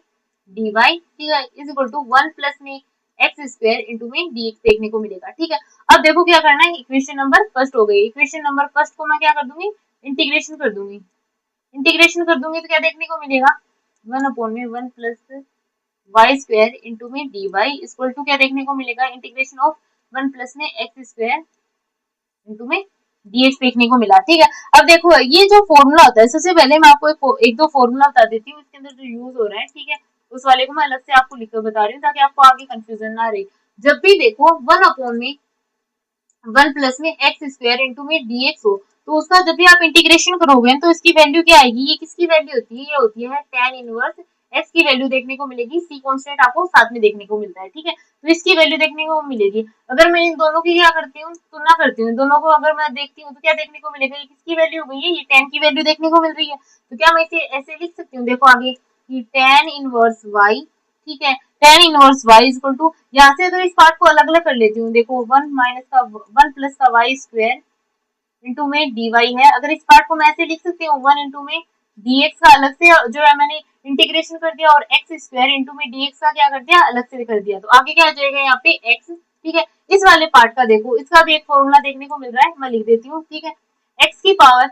डी वाई, ठीक है, is equal to one plus में एक्स स्क्वायर इंटू में डी एक्स देखने को मिलेगा, ठीक है। अब देखो क्या करना है, इक्वेशन नंबर फर्स्ट हो गई, इक्वेशन नंबर फर्स्ट को मैं क्या कर दूंगी, इंटीग्रेशन कर दूंगी, इंटीग्रेशन कर दूंगी तो क्या देखने को मिलेगा, वन अपॉन में one plus Y square into में डी वाई इक्वल टू क्या देखने को मिलेगा, इंटीग्रेशन ऑफ वन प्लस में एक्स स्क्वायर इंटू में dx देखने को मिला, ठीक है। अब देखो ये जो फॉर्मूला होता है, सबसे पहले मैं आपको एक दो फॉर्मूला बता देती हूँ, इसके अंदर जो यूज हो रहा है, ठीक है, उस वाले को मैं अलग से आपको लिखकर बता रही हूँ ताकि आपको आगे कंफ्यूजन ना रहे। जब भी देखो वन अपॉन में वन प्लस में एक्स स्क्वायर इंटू में dx हो, तो उसका जब भी आप इंटीग्रेशन करोगे तो इसकी वैल्यू क्या आएगी, ये किसकी वैल्यू होती है, ये होती है tan इनवर्स x की वैल्यू देखने को मिलेगी, c कांस्टेंट आपको साथ में देखने को मिलता है, ठीक है। तो इसकी वैल्यू देखने को मिलेगी। अगर मैं इन दोनों की क्या करती हूँ, तुलना करती हूँ, दोनों को अगर मैं देखती हूँ तो क्या देखने को मिलेगा, ये किसकी वैल्यू हो गई है, ये tan की वैल्यू देखने को मिल रही है। तो क्या मैं इसे ऐसे लिख सकती हूँ, देखो आगे कि tan इनवर्स y, ठीक है, tan inverse y equal to, यहाँ से अगर इस पार्ट को अलग अलग कर लेती हूँ, देखो वन माइनस का वन प्लस का वाई स्क्वायर इंटू में dy है। अगर इस पार्ट को मैं ऐसे लिख सकती हूँ 1 इंटू में dx का अलग से जो है मैंने इंटीग्रेशन कर दिया और एक्स स्क्वायर इंटू में dx का क्या कर दिया अलग से कर दिया, तो आगे क्या आ जाएगा यहाँ पे x। ठीक है, इस वाले पार्ट का देखो, इसका भी एक फॉर्मूला देखने को मिल रहा है, मैं लिख देती हूँ। ठीक है, x की पावर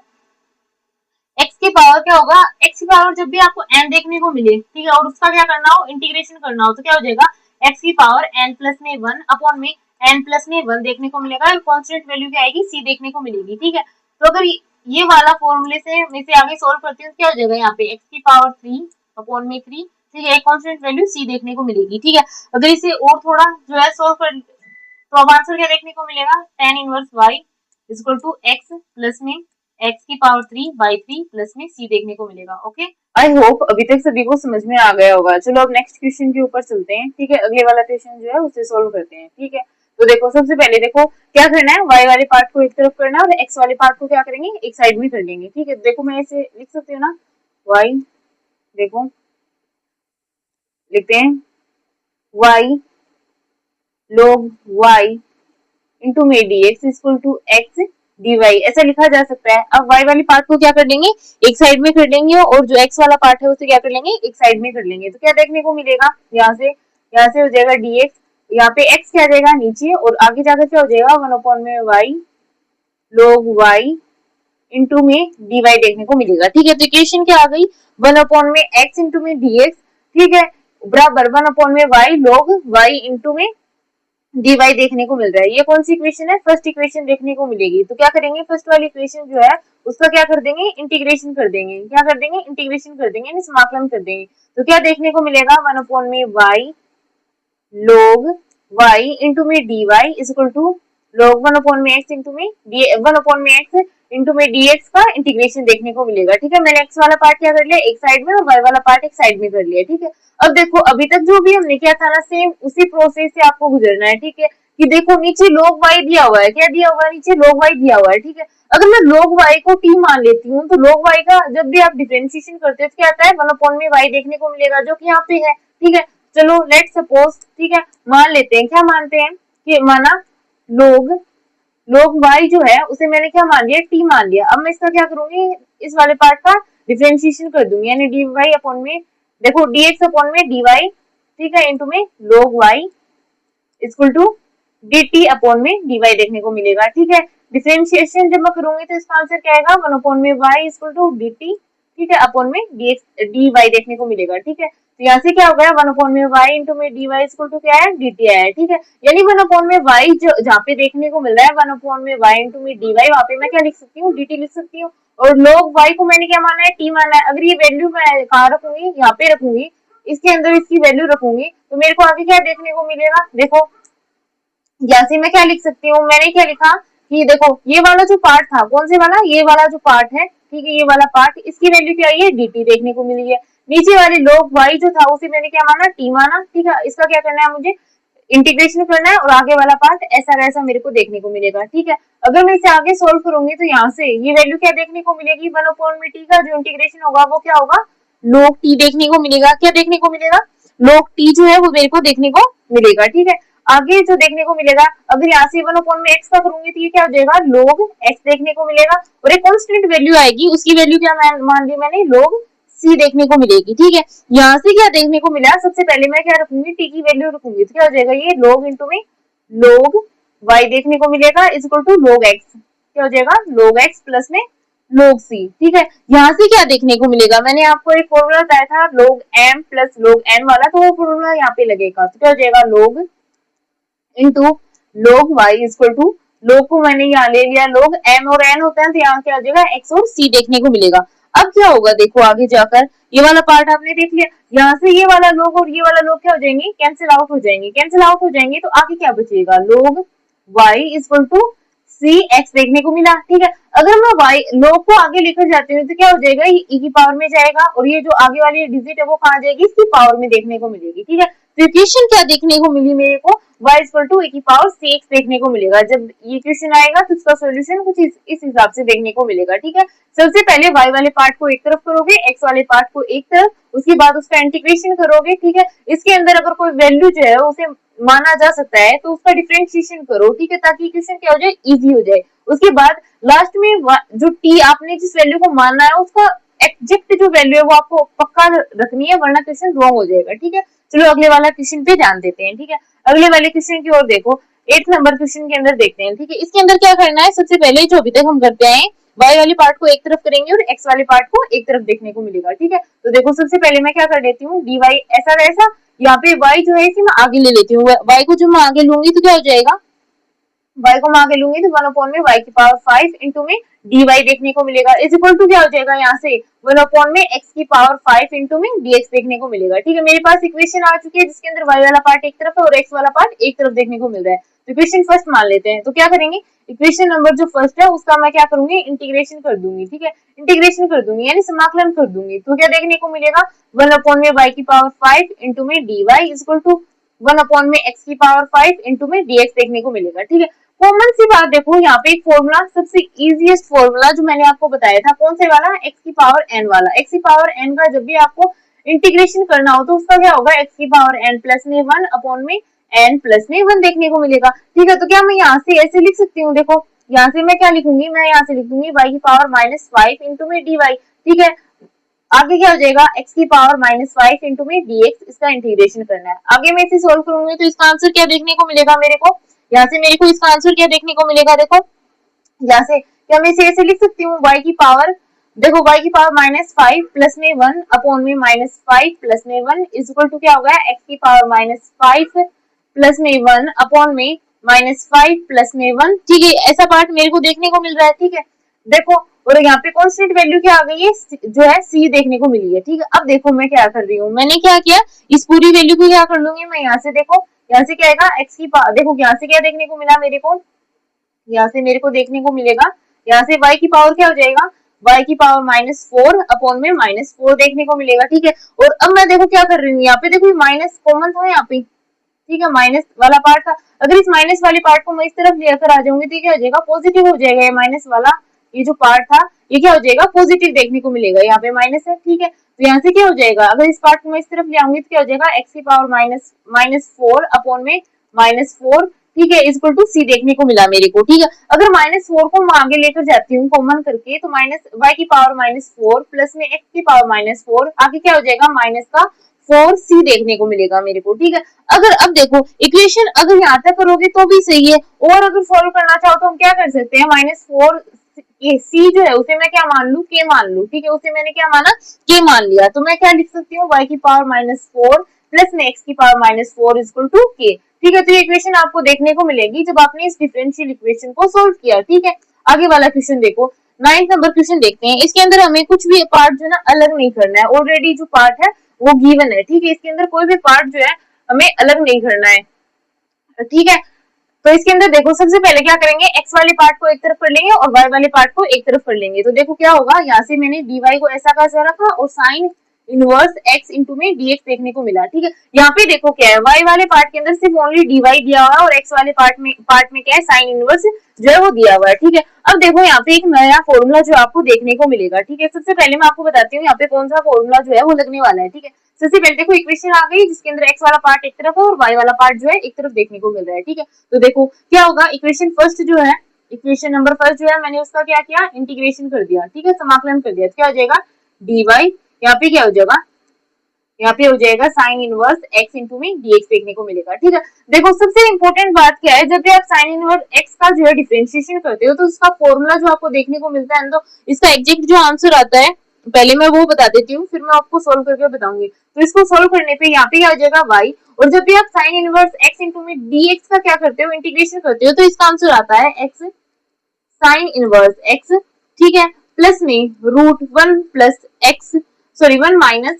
क्या होगा, x की पावर जब भी आपको n देखने को मिले, ठीक है, और उसका क्या करना हो इंटीग्रेशन करना हो, तो क्या हो जाएगा x की पावर n प्लस में 1 अपॉन में n प्लस में 1 देखने को मिलेगा, कांस्टेंट वैल्यू क्या आएगी c देखने को मिलेगी। ठीक है, तो अगर ये वाला फॉर्मूले से मैं इसे आगे सोल्व करती हूँ, क्या हो जाएगा यहाँ पे x की पावर 3 अपॉन में 3। ठीक है, एक कांस्टेंट वैल्यू c देखने को मिलेगी। ठीक है, अगर इसे और थोड़ा जो है सोल्व कर तो अब आंसर क्या देखने को मिलेगा, tan inverse y equal to x plus में x की पावर 3 बाई 3 प्लस में c देखने को मिलेगा। ओके, आई होप अभी तक सभी को समझ में आ गया होगा। चलो अब नेक्स्ट क्वेश्चन के ऊपर चलते हैं। ठीक है, अगले वाला क्वेश्चन जो है उसे सोल्व करते हैं। ठीक है, तो देखो सबसे पहले देखो क्या करना है, y वाले पार्ट को एक तरफ करना है और x वाले पार्ट को क्या करेंगे एक साइड में कर लेंगे। ठीक है, देखो मैं इसे लिख सकती हूँ ना, y देखो लिखते हैं y log y इंटू में dx equal to x dy, ऐसा लिखा जा सकता है। अब y वाली पार्ट को क्या कर लेंगे एक साइड में कर लेंगे और जो x वाला पार्ट है उसे क्या कर लेंगे एक साइड में कर लेंगे, तो क्या देखने को मिलेगा यहाँ से हो जाएगा dx, यहाँ पे x क्या आ जाएगा नीचे और आगे जाकर क्या हो जाएगा 1 में y log y इंटू में dy देखने को मिलेगा। ठीक है, तो इक्वेशन क्या आ गई 1 में x इंटू में dx, ठीक है, बराबर 1 में y log y इंटू में dy देखने को मिल रहा है। ये कौन सी इक्वेशन है, फर्स्ट इक्वेशन देखने को मिलेगी। तो क्या करेंगे फर्स्ट वाली इक्वेशन जो है उसका क्या कर देंगे इंटीग्रेशन कर देंगे, क्या कर देंगे इंटीग्रेशन कर देंगे यानी समाकलन कर देंगे। तो क्या देखने को मिलेगा 1 में y log y इंटू में dy is equal to log 1 में x इंटू में 1 में x इंटू में dx का इंटीग्रेशन देखने को मिलेगा। ठीक है, मैंने x वाला पार्ट क्या कर लिया एक साइड में और y वाला पार्ट एक साइड में कर लिया। ठीक है, अब देखो अभी तक जो भी हमने किया था ना सेम उसी प्रोसेस से आपको गुजरना है। ठीक है, कि देखो नीचे log y दिया हुआ है, क्या दिया हुआ है नीचे log y दिया हुआ है। ठीक है, अगर मैं log y को t मान लेती हूँ तो log y का जब भी आप डिफरेंशिएशन करते हो तो क्या आता है 1 में y देखने को मिलेगा जो कि यहाँ पे है। ठीक है, चलो लेट सपोज, ठीक है, मान लेते हैं, क्या मानते हैं कि माना log y जो है उसे मैंने क्या मान लिया t मान लिया। अब मैं इसका क्या करूंगी इस वाले पार्ट का डिफरेंशिएशन कर दूंगी यानी dy अपॉन में देखो dx अपॉन में dy, ठीक है, इनटू में log y equal to dt upon में dy देखने को मिलेगा। ठीक है, डिफरेंशिएशन जब मैं करूंगी तो इसका आंसर क्या आएगा 1 अपॉन में y इक्वल टू dt, ठीक है, अपॉन में dx dy देखने को मिलेगा। ठीक है, तो यहाँ से क्या हो गया 1 अपॉन में y इंटू में dy इक्वल टू क्या है dt आया है। ठीक है, यानी 1 अपॉन में y जहाँ पे देखने को मिल रहा है 1 अपॉन में y इंटू में dy वहाँ पे मैं क्या लिख सकती हूँ dt लिख सकती हूँ और log y को मैंने क्या माना है t माना है। अगर ये वैल्यू मैं कहाँ रखूंगी यहाँ पे रखूंगी, इसके अंदर इसकी वैल्यू रखूंगी तो मेरे को आगे क्या देखने को मिलेगा, देखो यहाँ से मैं क्या लिख सकती हूँ, मैंने क्या लिखा कि देखो ये वाला जो पार्ट था कौन से वाला ये वाला जो पार्ट है, ठीक है, ये वाला पार्ट इसकी वैल्यू क्या आई है dt देखने को मिली है। नीचे वाले log y जो था उसे मैंने क्या माना t माना। ठीक है, इसका क्या करना है मुझे इंटीग्रेशन करना है और आगे वाला पार्ट ऐसा कैसा मेरे को देखने को मिलेगा। ठीक है, अगर मैं इसे आगे सोल्व करूंगी तो यहाँ से ये वैल्यू क्या देखने को मिलेगी 1 अपॉन में t का जो इंटीग्रेशन होगा वो क्या होगा log t देखने को मिलेगा। क्या देखने को मिलेगा log t जो है वो मेरे को देखने को मिलेगा। ठीक है, आगे जो देखने को मिलेगा अगर यहाँ से 1 अपॉन में x का करूंगी तो ये क्या हो जाएगा log x देखने को मिलेगा और एक कांस्टेंट वैल्यू आएगी उसकी वैल्यू क्या मान ली मैंने log c देखने को मिलेगी। ठीक है, यहाँ से क्या देखने को मिला सबसे पहले मैं क्या रखूंगी t की वैल्यू रखूंगी तो क्या हो जाएगा ये log इंटू में log y देखने को मिलेगा is equal to log x, क्या हो जाएगा log x प्लस में log c। ठीक है, यहाँ से क्या देखने को मिलेगा मैंने आपको एक फॉर्मूला बताया था log m plus log n वाला, तो वो फॉर्मूला यहाँ पे लगेगा तो क्या हो जाएगा log into log y equal to log को मैंने यहाँ ले लिया log m और n होता है तो यहाँ क्या हो जाएगा x और c देखने को मिलेगा। अब क्या होगा देखो आगे जाकर ये वाला पार्ट आपने देख लिया, यहाँ से ये वाला log और ये वाला log क्या हो जाएंगे कैंसिल आउट हो जाएंगे, कैंसिल आउट हो जाएंगे तो आगे क्या बचेगा log y equal to c x देखने को मिला। ठीक है, अगर मैं y log को आगे लेकर जाती हूँ तो क्या हो जाएगा ये e की पावर में जाएगा और ये जो आगे वाली डिजिट है वो कहाँ जाएगी इसकी पावर में देखने को मिलेगी। ठीक है, तो इक्वेशन क्या देखने को मिली मेरे को y इक्वल टू e की पावर cx देखने को मिलेगा। जब ये क्वेश्चन आएगा तो इसका सॉल्यूशन कुछ इस हिसाब से देखने को मिलेगा। ठीक है, सबसे पहले y वाले पार्ट को एक तरफ करोगे x वाले पार्ट को एक तरफ, उसके बाद उसका इंटीग्रेशन करोगे। ठीक है, इसके अंदर अगर कोई वैल्यू जो है उसे माना जा सकता है तो उसका डिफरेंशिएशन करो। ठीक है, ताकि इक्वेशन क्या हो जाए इजी हो जाए। उसके बाद लास्ट में जो टी आपने जिस वैल्यू को मानना है उसका एग्जैक्ट जो वैल्यू है वो आपको पक्का रखनी है, वरना क्वेश्चन रॉन्ग हो जाएगा। ठीक है, चलो अगले वाला क्वेश्चन पे ध्यान देते हैं। ठीक है, अगले वाले क्वेश्चन की ओर देखो, 8 नंबर क्वेश्चन के अंदर देखते हैं। ठीक है, इसके अंदर क्या करना है, सबसे पहले जो अभी तक हम करते आए y वाली पार्ट को एक तरफ करेंगे और x वाले पार्ट को एक तरफ देखने को मिलेगा। ठीक है, तो देखो सबसे पहले मैं क्या कर लेती हूँ, dy ऐसा वैसा, यहाँ पे y जो है इसे मैं आगे ले लेती हूँ। y को जो मैं आगे लूंगी तो क्या हो जाएगा, y को मैं आगे लूंगी तो 1 में y की पावर 5 इंटू में dy देखने को मिलेगा, इज इक्वल टू क्या हो जाएगा, यहाँ से 1 में x की पावर 5 इंटू में dx देखने को मिलेगा। ठीक है, मेरे पास इक्वेशन आ चुकी है जिसके अंदर y वाला पार्ट एक तरफ है और x वाला पार्ट एक तरफ देखने को मिल रहा है। तो इक्वेशन फर्स्ट मान लेते हैं। तो क्या करेंगे, इक्वेशन नंबर जो फर्स्ट है उसका मैं क्या करूंगी, इंटीग्रेशन कर दूंगी। ठीक है, इंटीग्रेशन कर दूंगी यानी समाकलन कर दूंगी। तो क्या देखने को मिलेगा, 1 में y की पावर 5 इंटू में dy इज इक्वल टू 1 में x की पावर 5 इंटू में dx देखने को मिलेगा। ठीक है, कॉमन सी बात देखो, यहाँ पे एक फॉर्मूला, सबसे इजीएस्ट फॉर्मूला जो मैंने आपको बताया था, कौन से वाला, x की पावर n वाला। x की पावर n का जब भी आपको इंटीग्रेशन करना हो तो उसका क्या होगा, x की पावर n प्लस में 1 अपॉन में n प्लस में 1 देखने को मिलेगा। ठीक है, तो क्या मैं यहाँ से ऐसे लिख सकती हूँ, देखो यहाँ से मैं क्या लिखूंगी, मैं यहाँ से लिख दूंगी y की पावर -5 इंटू में dy। ठीक है, आगे क्या हो जाएगा, x की पावर -5 इंटू में dx, इसका इंटीग्रेशन करना है। आगे मैं इसे सोल्व करूंगी तो इसका आंसर क्या देखने को मिलेगा मेरे को, यहाँ से मेरे को इसका आंसर क्या देखने को मिलेगा, देखो यहाँ से क्या मैं इसे ऐसे लिख सकती हूँ, y की पावर, देखो y की पावर -5 प्लस में 1 अपॉन में -5 प्लस में 1 इज इक्वल टू क्या होगा, x की पावर -5 प्लस में 1 अपॉन में -5 प्लस में 1। ठीक है, ऐसा पार्ट मेरे को देखने को मिल रहा है। ठीक है, देखो और यहाँ पे कांस्टेंट वैल्यू क्या आ गई है, जो है c देखने को मिली है। ठीक है, अब देखो मैं क्या कर रही हूँ, मैंने क्या किया, इस पूरी वैल्यू को क्या कर लूंगी मैं, यहाँ से देखो, यहाँ से क्या आएगा, x की पावर, देखो यहाँ से क्या देखने को मिला मेरे को, यहाँ से मेरे को देखने को मिलेगा, यहाँ से y की पावर क्या हो जाएगा, y की पावर -4 अपॉन में -4 देखने को मिलेगा। ठीक है, और अब मैं देखो क्या कर रही हूँ, यहाँ पे देखो माइनस कॉमन था यहाँ पे। ठीक है, माइनस वाला पार्ट था, अगर इस माइनस वाले पार्ट को मैं इस तरफ लेकर आ जाऊंगी तो क्या हो जाएगा, पॉजिटिव हो जाएगा। ये माइनस वाला ये जो पार्ट था ये क्या हो जाएगा, पॉजिटिव देखने को मिलेगा, यहाँ पे माइनस है। ठीक है, तो यहाँ से क्या हो जाएगा, अगर इस पार्ट को मैं इस तरफ ले आऊंगी तो क्या हो जाएगा, x की पावर -4 अपॉन में -4। ठीक है, इक्वल टू c देखने को मिला मेरे को। ठीक है, अगर -4 को मैं आगे लेकर जाती हूँ कॉमन करके तो माइनस y की पावर -4 प्लस में x की पावर -4, आगे क्या हो जाएगा, माइनस का 4c देखने को मिलेगा मेरे को। ठीक है, अगर अब देखो इक्वेशन अगर यहाँ तक करोगे तो भी सही है, और अगर सॉल्व करना चाहो तो हम क्या कर सकते हैं, -4 c जो है उसे मैं क्या मान लू, k मान लू। ठीक है, उसे मैंने क्या माना, k मान लिया, तो मैं क्या लिख सकती हूँ, y की पावर -4 प्लस में x की पावर -4 इक्वल टू k। ठीक है, तो ये इक्वेशन आपको देखने को मिलेगी जब आपने इस डिफरेंशियल इक्वेशन को सोल्व किया। ठीक है, आगे वाला क्वेश्चन देखो, 9th नंबर क्वेश्चन देखते हैं। इसके अंदर हमें कुछ भी पार्ट जो है ना अलग नहीं करना है, ऑलरेडी जो पार्ट है वो गिवन है। ठीक है, इसके अंदर कोई भी पार्ट जो है हमें अलग नहीं करना है। ठीक है, तो इसके अंदर देखो सबसे पहले क्या करेंगे, x वाले पार्ट को एक तरफ कर लेंगे और y वाले पार्ट को एक तरफ कर लेंगे। तो देखो क्या होगा, यहाँ से मैंने dy को ऐसा का ऐसा रखा और साइन इनवर्स x इंटू में dx देखने को मिला। ठीक है, यहाँ पे देखो क्या है, y वाले पार्ट के अंदर सिर्फ ओनली dy दिया हुआ है और x वाले पार्ट में क्या है, साइन इनवर्स जो है वो दिया हुआ है। ठीक है, अब देखो यहाँ पे एक नया फॉर्मूला जो आपको देखने को मिलेगा। ठीक है, सबसे पहले मैं आपको बताती हूँ यहाँ पे कौन सा फॉर्मूला जो है वो लगने वाला है। ठीक है, सबसे पहले देखो इक्वेशन आ गई जिसके अंदर x वाला पार्ट एक तरफ है और y वाला पार्ट जो है एक तरफ देखने को मिल रहा है। ठीक है, तो देखो क्या होगा, इक्वेशन फर्स्ट जो है, इक्वेशन नंबर फर्स्ट जो है मैंने उसका क्या किया, इंटीग्रेशन कर दिया। ठीक है, समाकलन कर दिया, तो क्या हो जाएगा, dy, यहाँ पे क्या हो जाएगा, यहाँ पे हो जाएगा साइन इनवर्स x इंटू में dx देखने को मिलेगा। ठीक है, देखो सबसे इंपॉर्टेंट बात क्या है, जब भी आप साइन इनवर्स x का जो है डिफरेंशिएशन करते हो तो उसका फॉर्मूला जो आपको देखने को मिलता है, तो इसका एग्जैक्ट जो आंसर आता है पहले मैं वो बता देती हूँ, फिर मैं आपको सोल्व करके बताऊंगी। तो इसको सोल्व करने पे यहाँ पे क्या हो जाएगा y, और जब भी आप साइन इनवर्स x इंटू में dx का क्या करते हो, इंटीग्रेशन करते हो, तो इसका आंसर आता है x साइन इनवर्स x। ठीक है, प्लस में √1 plus x, sorry 1 minus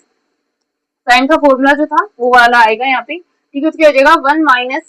sine का फॉर्मूला जो था वो वाला आएगा यहाँ पे। ठीक है, तो क्या हो जाएगा, 1 माइनस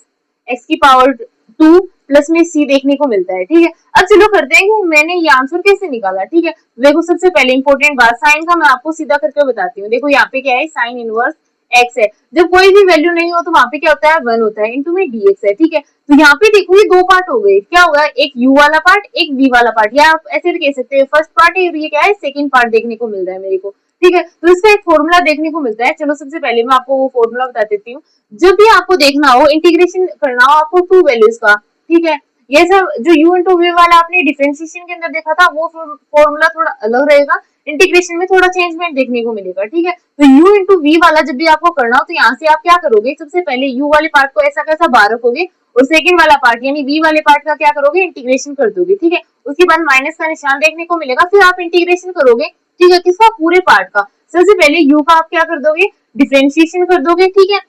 x की पावर 2 प्लस में c देखने को मिलता है। ठीक है, अब चलो करते हैं कि मैंने ये आंसर कैसे निकाला। ठीक है, देखो सबसे पहले इंपॉर्टेंट बात, साइन का मैं आपको सीधा करके बताती हूँ। देखो यहाँ पे क्या है, साइन इनवर्स x है, जब कोई भी वैल्यू नहीं हो तो वहां पे क्या होता है, 1 होता है, इंटू में dx है। ठीक है, तो यहाँ पे देखो ये दो पार्ट हो गए, क्या होगा, एक u वाला पार्ट, एक v वाला पार्ट, या आप ऐसे भी कह सकते हैं फर्स्ट पार्ट है और ये क्या है, सेकंड पार्ट देखने को मिल रहा है मेरे को। ठीक है, तो इसका एक फॉर्मूला देखने को मिलता है। चलो सबसे पहले मैं आपको वो फॉर्मूला बता देती हूँ। जब भी आपको देखना हो, इंटीग्रेशन करना हो आपको टू वैल्यूज का, ठीक है, ये सब जो u इंटू वी वाला आपने डिफरेंशिएशन के अंदर देखा था वो फॉर्मूला थोड़ा अलग रहेगा, इंटीग्रेशन में थोड़ा चेंजमेंट देखने को मिलेगा, ठीक है। तो u इंटू वी वाला जब भी आपको करना हो तो यहाँ से आप क्या करोगे, सबसे पहले u वाले पार्ट को ऐसा कैसा बाहर रखोगे और सेकंड वाला पार्ट यानी v वाले पार्ट का क्या करोगे, इंटीग्रेशन कर दोगे, ठीक है। उसके बाद माइनस का निशान देखने को मिलेगा, फिर आप इंटीग्रेशन करोगे, ठीक है, किसका, पूरे पार्ट का। सबसे पहले u का आप क्या कर दोगे, डिफरेंशिएशन कर दोगे, ठीक है।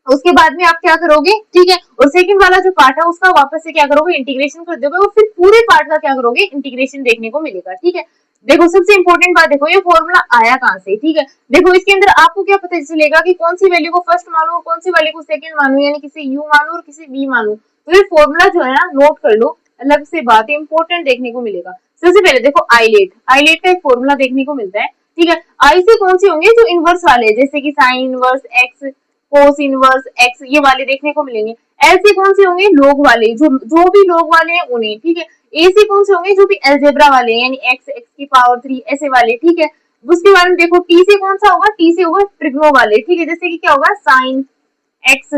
उसके बाद में आप क्या करोगे, ठीक है, और सेकंड वाला जो पार्ट है उसका वापस से क्या करोगे, इंटीग्रेशन कर दोगे और फिर पूरे पार्ट का क्या करोगे, इंटीग्रेशन देखने को मिलेगा, ठीक है। देखो सबसे इंपॉर्टेंट बात देखो, ये फॉर्मूला आया कहां से, ठीक है। देखो इसके अंदर आपको क्या पता चलेगा कि कौन सी वैल्यू को फर्स्ट मानू और कौन सी वैल्यू को सेकंड मानू, यानी किसी u मानू और किसी v मानू। तो ये फॉर्मूला जो है ना नोट कर लो, अलग से बात है, इंपॉर्टेंट देखने को मिलेगा। सबसे पहले देखो आइलेट का एक फॉर्मूला देखने को मिलता है, ठीक है। आई से कौन से होंगे, जो इनवर्स वाले, जैसे कि sine inverse x, cos inverse x, ये वाले देखने को मिलेंगे। एल से कौन से होंगे, लोग वाले, जो भी लोग वाले हैं उन्हें, ठीक है। ए से कौन से होंगे, जो भी अलजेब्रा वाले यानी एक्स, एक्स की पावर 3 ऐसे वाले, ठीक है। उसके बाद में देखो टी से कौन सा होगा, टी से होगा ट्रिग्नो वाले, ठीक है, जैसे कि क्या होगा, साइन एक्स,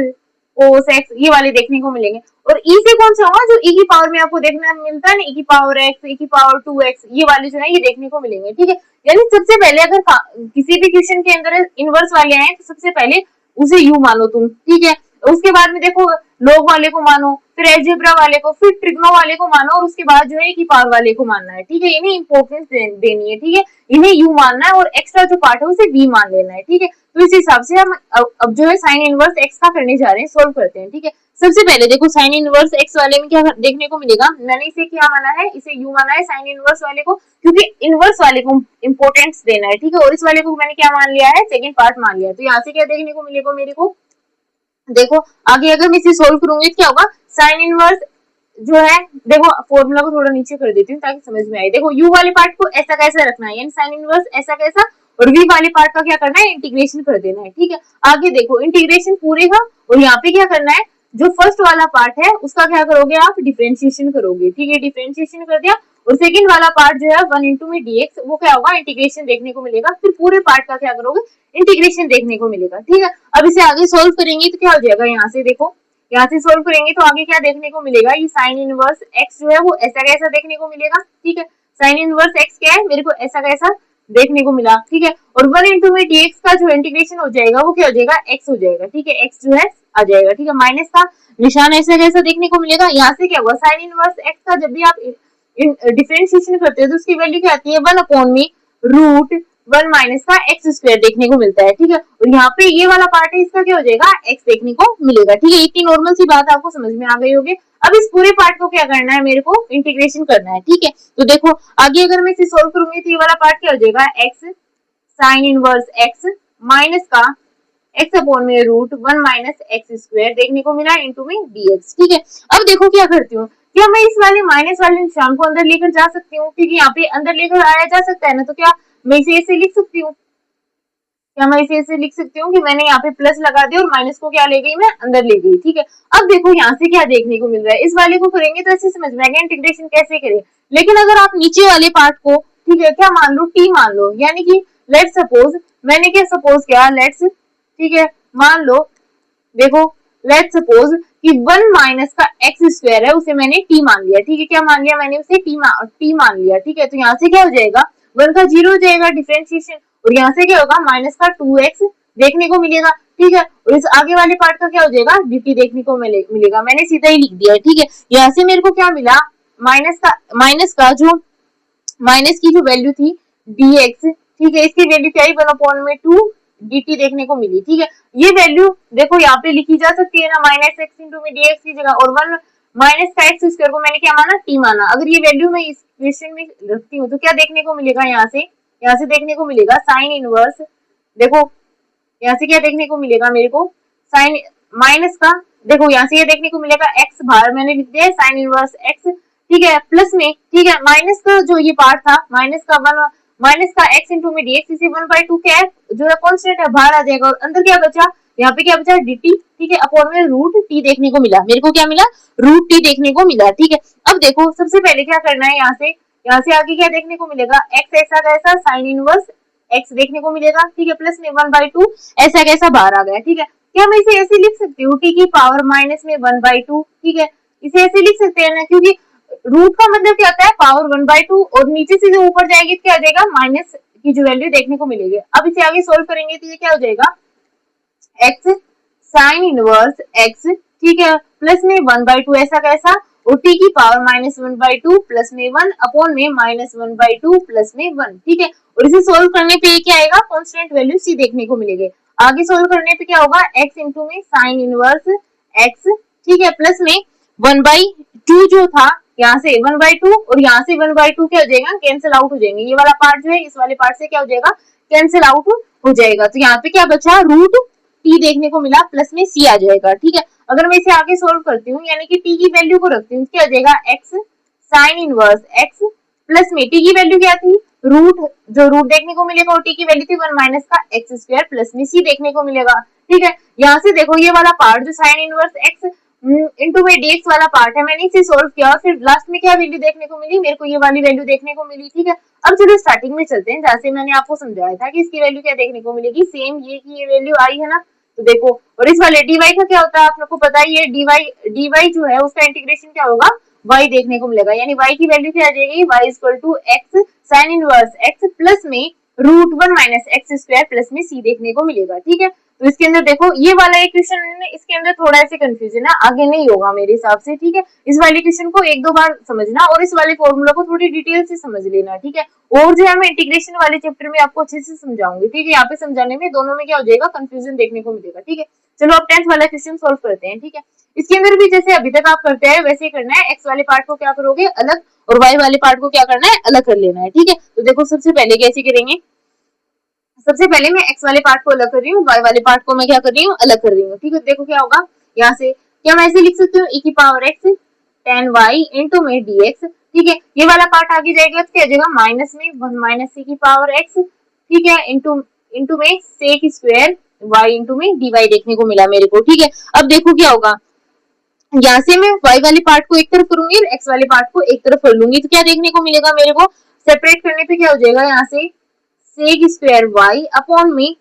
कोस एक्स, ये वाले देखने को मिलेंगे। और ई से कौन सा होगा, जो ई की पावर में आपको देखना मिलता है ना, ई की पावर एक्स, ई की पावर 2x, ये वाले जो है ये देखने को मिलेंगे, ठीक है। यानी सबसे पहले अगर किसी भी क्वेश्चन के अंदर इनवर्स वाले आए तो सबसे पहले उसे यू मानो तुम, ठीक है। उसके बाद में देखो लोग वाले को मानो, फिर अलजेब्रा वाले को, फिर ट्रिग्नो वाले को मानो, और उसके बाद जो है की पावर वाले को मानना है, ठीक है। इन्हें इंपॉर्टेंस देनी है, ठीक है, इन्हें यू मानना है और एक्स्ट्रा जो पार्ट है उसे वी मान लेना है, ठीक है। तो इस हिसाब से हम अब जो है साइन इनवर्स एक्स का करने जा रहे हैं, सोल्व करते हैं, ठीक है। सबसे पहले देखो साइन इनवर्स एक्स वाले में क्या देखने को मिलेगा, मैंने इसे क्या माना है, इसे यू माना है साइन इनवर्स वाले को, क्योंकि इनवर्स वाले को इंपोर्टेंस देना है, ठीक है। और इस वाले को मैंने क्या मान लिया है, सेकंड पार्ट मान लिया है। तो यहाँ से क्या देखने को मिलेगा मेरे को, देखो आगे अगर मैं इसे सोल्व करूंगी तो क्या होगा, साइन इनवर्स जो है, देखो फॉर्मूला को थोड़ा नीचे कर देती हूँ ताकि समझ में आए। देखो u वाले पार्ट को ऐसा कैसा रखना है, यानी साइन इनवर्स ऐसा कैसा, और v वाले पार्ट का क्या करना है, इंटीग्रेशन कर देना है, ठीक है। आगे देखो इंटीग्रेशन पूरे का, और यहाँ पे क्या करना है, जो फर्स्ट वाला पार्ट है उसका क्या करोगे आप, डिफरेंशिएशन करोगे, ठीक है। डिफरेंशिएशन कर दिया, और सेकंड वाला पार्ट जो है 1 इंटू में dx, वो क्या होगा, इंटीग्रेशन देखने को मिलेगा, फिर पूरे पार्ट का क्या करोगे, इंटीग्रेशन देखने को मिलेगा, ठीक है। अब इसे आगे सोल्व करेंगे तो क्या हो जाएगा, यहाँ से देखो, यहाँ से सोल्व करेंगे तो आगे क्या देखने को मिलेगा, ये साइन इनवर्स एक्स जो है वो ऐसा कैसा देखने को मिलेगा, ठीक है। साइन इनवर्स एक्स क्या है, मेरे को ऐसा कैसा देखने को मिला, ठीक है। और 1 इंटू में dx का जो इंटीग्रेशन हो जाएगा वो क्या हो जाएगा, x हो जाएगा, ठीक है, x जो है आ जाएगा, ठीक है। माइनस का निशान ऐसा कैसा देखने को मिलेगा, यहाँ से क्या होगा, साइन इनवर्स x का जब भी आप डिफरेंशिएशन करते हो तो उसकी वैल्यू क्या आती है, 1 अपॉन में रूट 1 माइनस का एक्स स्क्वायर देखने को मिलता है, ठीक है। और यहाँ पे ये वाला पार्ट है इसका क्या हो जाएगा, एक्स देखने को मिलेगा, ठीक है। इतनी नॉर्मल सी बात आपको समझ में आ गई होगी। अब इस पूरे पार्ट को क्या करना है, मेरे को इंटीग्रेशन करना है, ठीक है। तो देखो आगे अगर मैं इसे सोल्व करूंगी तो ये वाला पार्ट क्या हो जाएगा, x sine inverse x minus का एक्स अपॉन में रूट 1 माइनस एक्स स्क्वायर देखने को मिला इंटू में dx, ठीक है। अब देखो क्या करती हूँ, क्या मैं इस वाले माइनस वाले निशान को अंदर लेकर जा सकती हूँ, क्योंकि यहाँ पे अंदर लेकर आया जा सकता है ना, तो क्या मैं इसे ऐसे लिख सकती हूँ, क्या मैं इसे ऐसे लिख सकती हूँ कि मैंने यहाँ पे प्लस लगा दिया और माइनस को क्या ले गई, मैं अंदर ले गई, ठीक है। अब देखो यहाँ से क्या देखने को मिल रहा है, इस वाले को करेंगे तो ऐसे समझ में आएगा इंटीग्रेशन कैसे करें। लेकिन अगर आप नीचे वाले पार्ट को, ठीक है, क्या मान लो, टी मान लो, यानी कि लेट्स सपोज, मैंने क्या सपोज किया, लेट्स, ठीक है, मान लो, देखो लेट्स सपोज कि 1 माइनस का एक्स स्क्वायर है उसे मैंने टी मान लिया, ठीक है। क्या मान लिया मैंने, उसे टी मान लिया, ठीक है। तो यहाँ से क्या हो जाएगा, 1 का 0 हो जाएगा डिफरेंशिएशन, और यहाँ से क्या होगा, माइनस का 2x देखने को मिलेगा, ठीक है। और इस आगे वाले पार्ट का क्या हो जाएगा, dt देखने को मिलेगा, मैंने सीधा ही लिख दिया है, ठीक है। यहाँ से मेरे को क्या मिला, माइनस का जो माइनस की जो वैल्यू थी dx, ठीक है, इसकी वैल्यू क्या है, 1/2 dt देखने को मिली, ठीक है। ये वैल्यू देखो यहाँ पे लिखी जा सकती है ना, माइनस एक्स इंटू में dx की जगह, और 1 माइनस का एक्स स्क्वायर को मैंने क्या माना, t माना। अगर ये वैल्यू मैं इस क्वेश्चन में रखती हूँ तो क्या देखने को मिलेगा, यहाँ से देखने को मिलेगा साइन इनवर्स, देखो यहाँ से क्या देखने को मिलेगा मेरे को, साइन माइनस का, देखो यहाँ से ये देखने को मिलेगा x बाहर मैंने लिख दिया है साइन इनवर्स x, ठीक है, प्लस में, ठीक है, माइनस का जो ये पार्ट था, माइनस का x इंटू में dx, इसे 1/2 क्या है, जो है कांस्टेंट है, बाहर आ जाएगा, और अंदर क्या बचा, यहाँ पे क्या बचा dt, ठीक है, अपॉन में रूट t देखने को मिला, मेरे को क्या मिला, रूट t देखने को मिला, ठीक है। अब देखो सबसे पहले क्या करना है, यहाँ से आगे क्या देखने को मिलेगा, x ऐसा कैसा साइन इनवर्स x देखने को मिलेगा, ठीक है, प्लस में 1/2 ऐसा कैसा बाहर आ गया, ठीक है। क्या मैं इसे ऐसे लिख सकती हूँ, t की पावर माइनस में 1/2, ठीक है, इसे ऐसे लिख सकते हैं ना, क्योंकि रूट का मतलब क्या होता है पावर 1/2, और नीचे से जो ऊपर जाएगी तो क्या आ जाएगा माइनस की जो वैल्यू देखने को मिलेगी। अब इसे आगे सोल्व करेंगे तो ये क्या हो जाएगा x साइन इनवर्स x, ठीक है, प्लस में 1/2 ऐसा कैसा, और t की पावर -1/2 प्लस में 1 अपॉन में -1/2 प्लस में 1, ठीक है। और इसे सोल्व करने पे ये क्या आएगा कांस्टेंट वैल्यू c देखने को मिलेगी। आगे सोल्व करने पे क्या होगा x इंटू में साइन इनवर्स x, ठीक है, प्लस में 1/2 जो था यहाँ से 1/2 और यहाँ से 1/2 क्या हो जाएगा कैंसिल आउट हो जाएंगे, ये वाला पार्ट जो है इस वाले पार्ट से क्या हो जाएगा कैंसिल आउट हो जाएगा। तो यहाँ पे क्या बचा रूट t देखने को मिला प्लस में c आ जाएगा, ठीक है। अगर मैं इसे आगे सोल्व करती हूँ यानी कि t की वैल्यू को रखती हूँ क्या आ जाएगा x sine inverse x, plus में t की वैल्यू क्या थी रूट, जो रूट देखने को मिलेगा और t की वैल्यू थी 1 माइनस का x स्क्वायर प्लस में c देखने को मिलेगा, ठीक है। यहाँ से देखो ये वाला पार्ट जो साइन इनवर्स x इंटू में dx वाला पार्ट है, मैंने इसे सोल्व किया और फिर लास्ट में क्या वैल्यू देखने को मिली, मेरे को ये वाली वैल्यू देखने को मिली, ठीक है। अब चलो स्टार्टिंग में चलते हैं जैसे मैंने आपको समझाया था कि इसकी वैल्यू क्या देखने को मिलेगी, सेम ये की ये वैल्यू आई है ना, तो देखो। और इस वाले dy का क्या होता है आप लोग को पता ही है, dy जो है उसका इंटीग्रेशन क्या होगा y देखने को मिलेगा, यानी y की वैल्यू क्या आ जाएगी y equal to x sine inverse x plus में root 1 minus x square plus में c देखने को मिलेगा, ठीक है। तो इसके अंदर देखो ये वाला इक्वेशन इसके अंदर थोड़ा ऐसे कंफ्यूजन है, आगे नहीं होगा मेरे हिसाब से, ठीक है। इस वाले इक्वेशन को एक दो बार समझना और इस वाले फॉर्मूला को थोड़ी डिटेल से समझ लेना, ठीक है। और जो है मैं इंटीग्रेशन वाले चैप्टर में आपको अच्छे से समझाऊंगी, ठीक है। यहाँ पे समझाने में दोनों में क्या हो जाएगा कंफ्यूजन देखने को मिलेगा, ठीक है। चलो अब 10th वाला क्वेश्चन सोल्व करते हैं, ठीक है। इसके अंदर भी जैसे अभी तक आप करते हैं वैसे ही करना है, एक्स वाले पार्ट को क्या करोगे अलग और वाई वाले पार्ट को क्या करना है अलग कर लेना है, ठीक है। तो देखो सबसे पहले कैसे करेंगे, सबसे पहले मैं x वाले पार्ट को अलग कर रही हूँ, y वाले पार्ट को मैं क्या कर रही हूँ अलग कर रही हूँ, ठीक है। देखो क्या होगा यहाँ से, क्या मैं ऐसे लिख सकती हूँ e की power x tan y into में dx, ठीक है। ये वाला पार्ट आगे जाएगा तो क्या जाएगा माइनस में 1 माइनस c की पावर x, ठीक है, इंटू में sec स्क्वायर y इंटू में dy देखने को मिला मेरे को, ठीक है। अब देखो क्या होगा, यहाँ से मैं y वाले पार्ट को एक तरफ करूंगी और x वाले पार्ट को एक तरफ कर लूंगी, तो क्या देखने को मिलेगा मेरे को, सेपरेट करने पे क्या हो जाएगा यहाँ से sec स्क्वायर y अपॉन में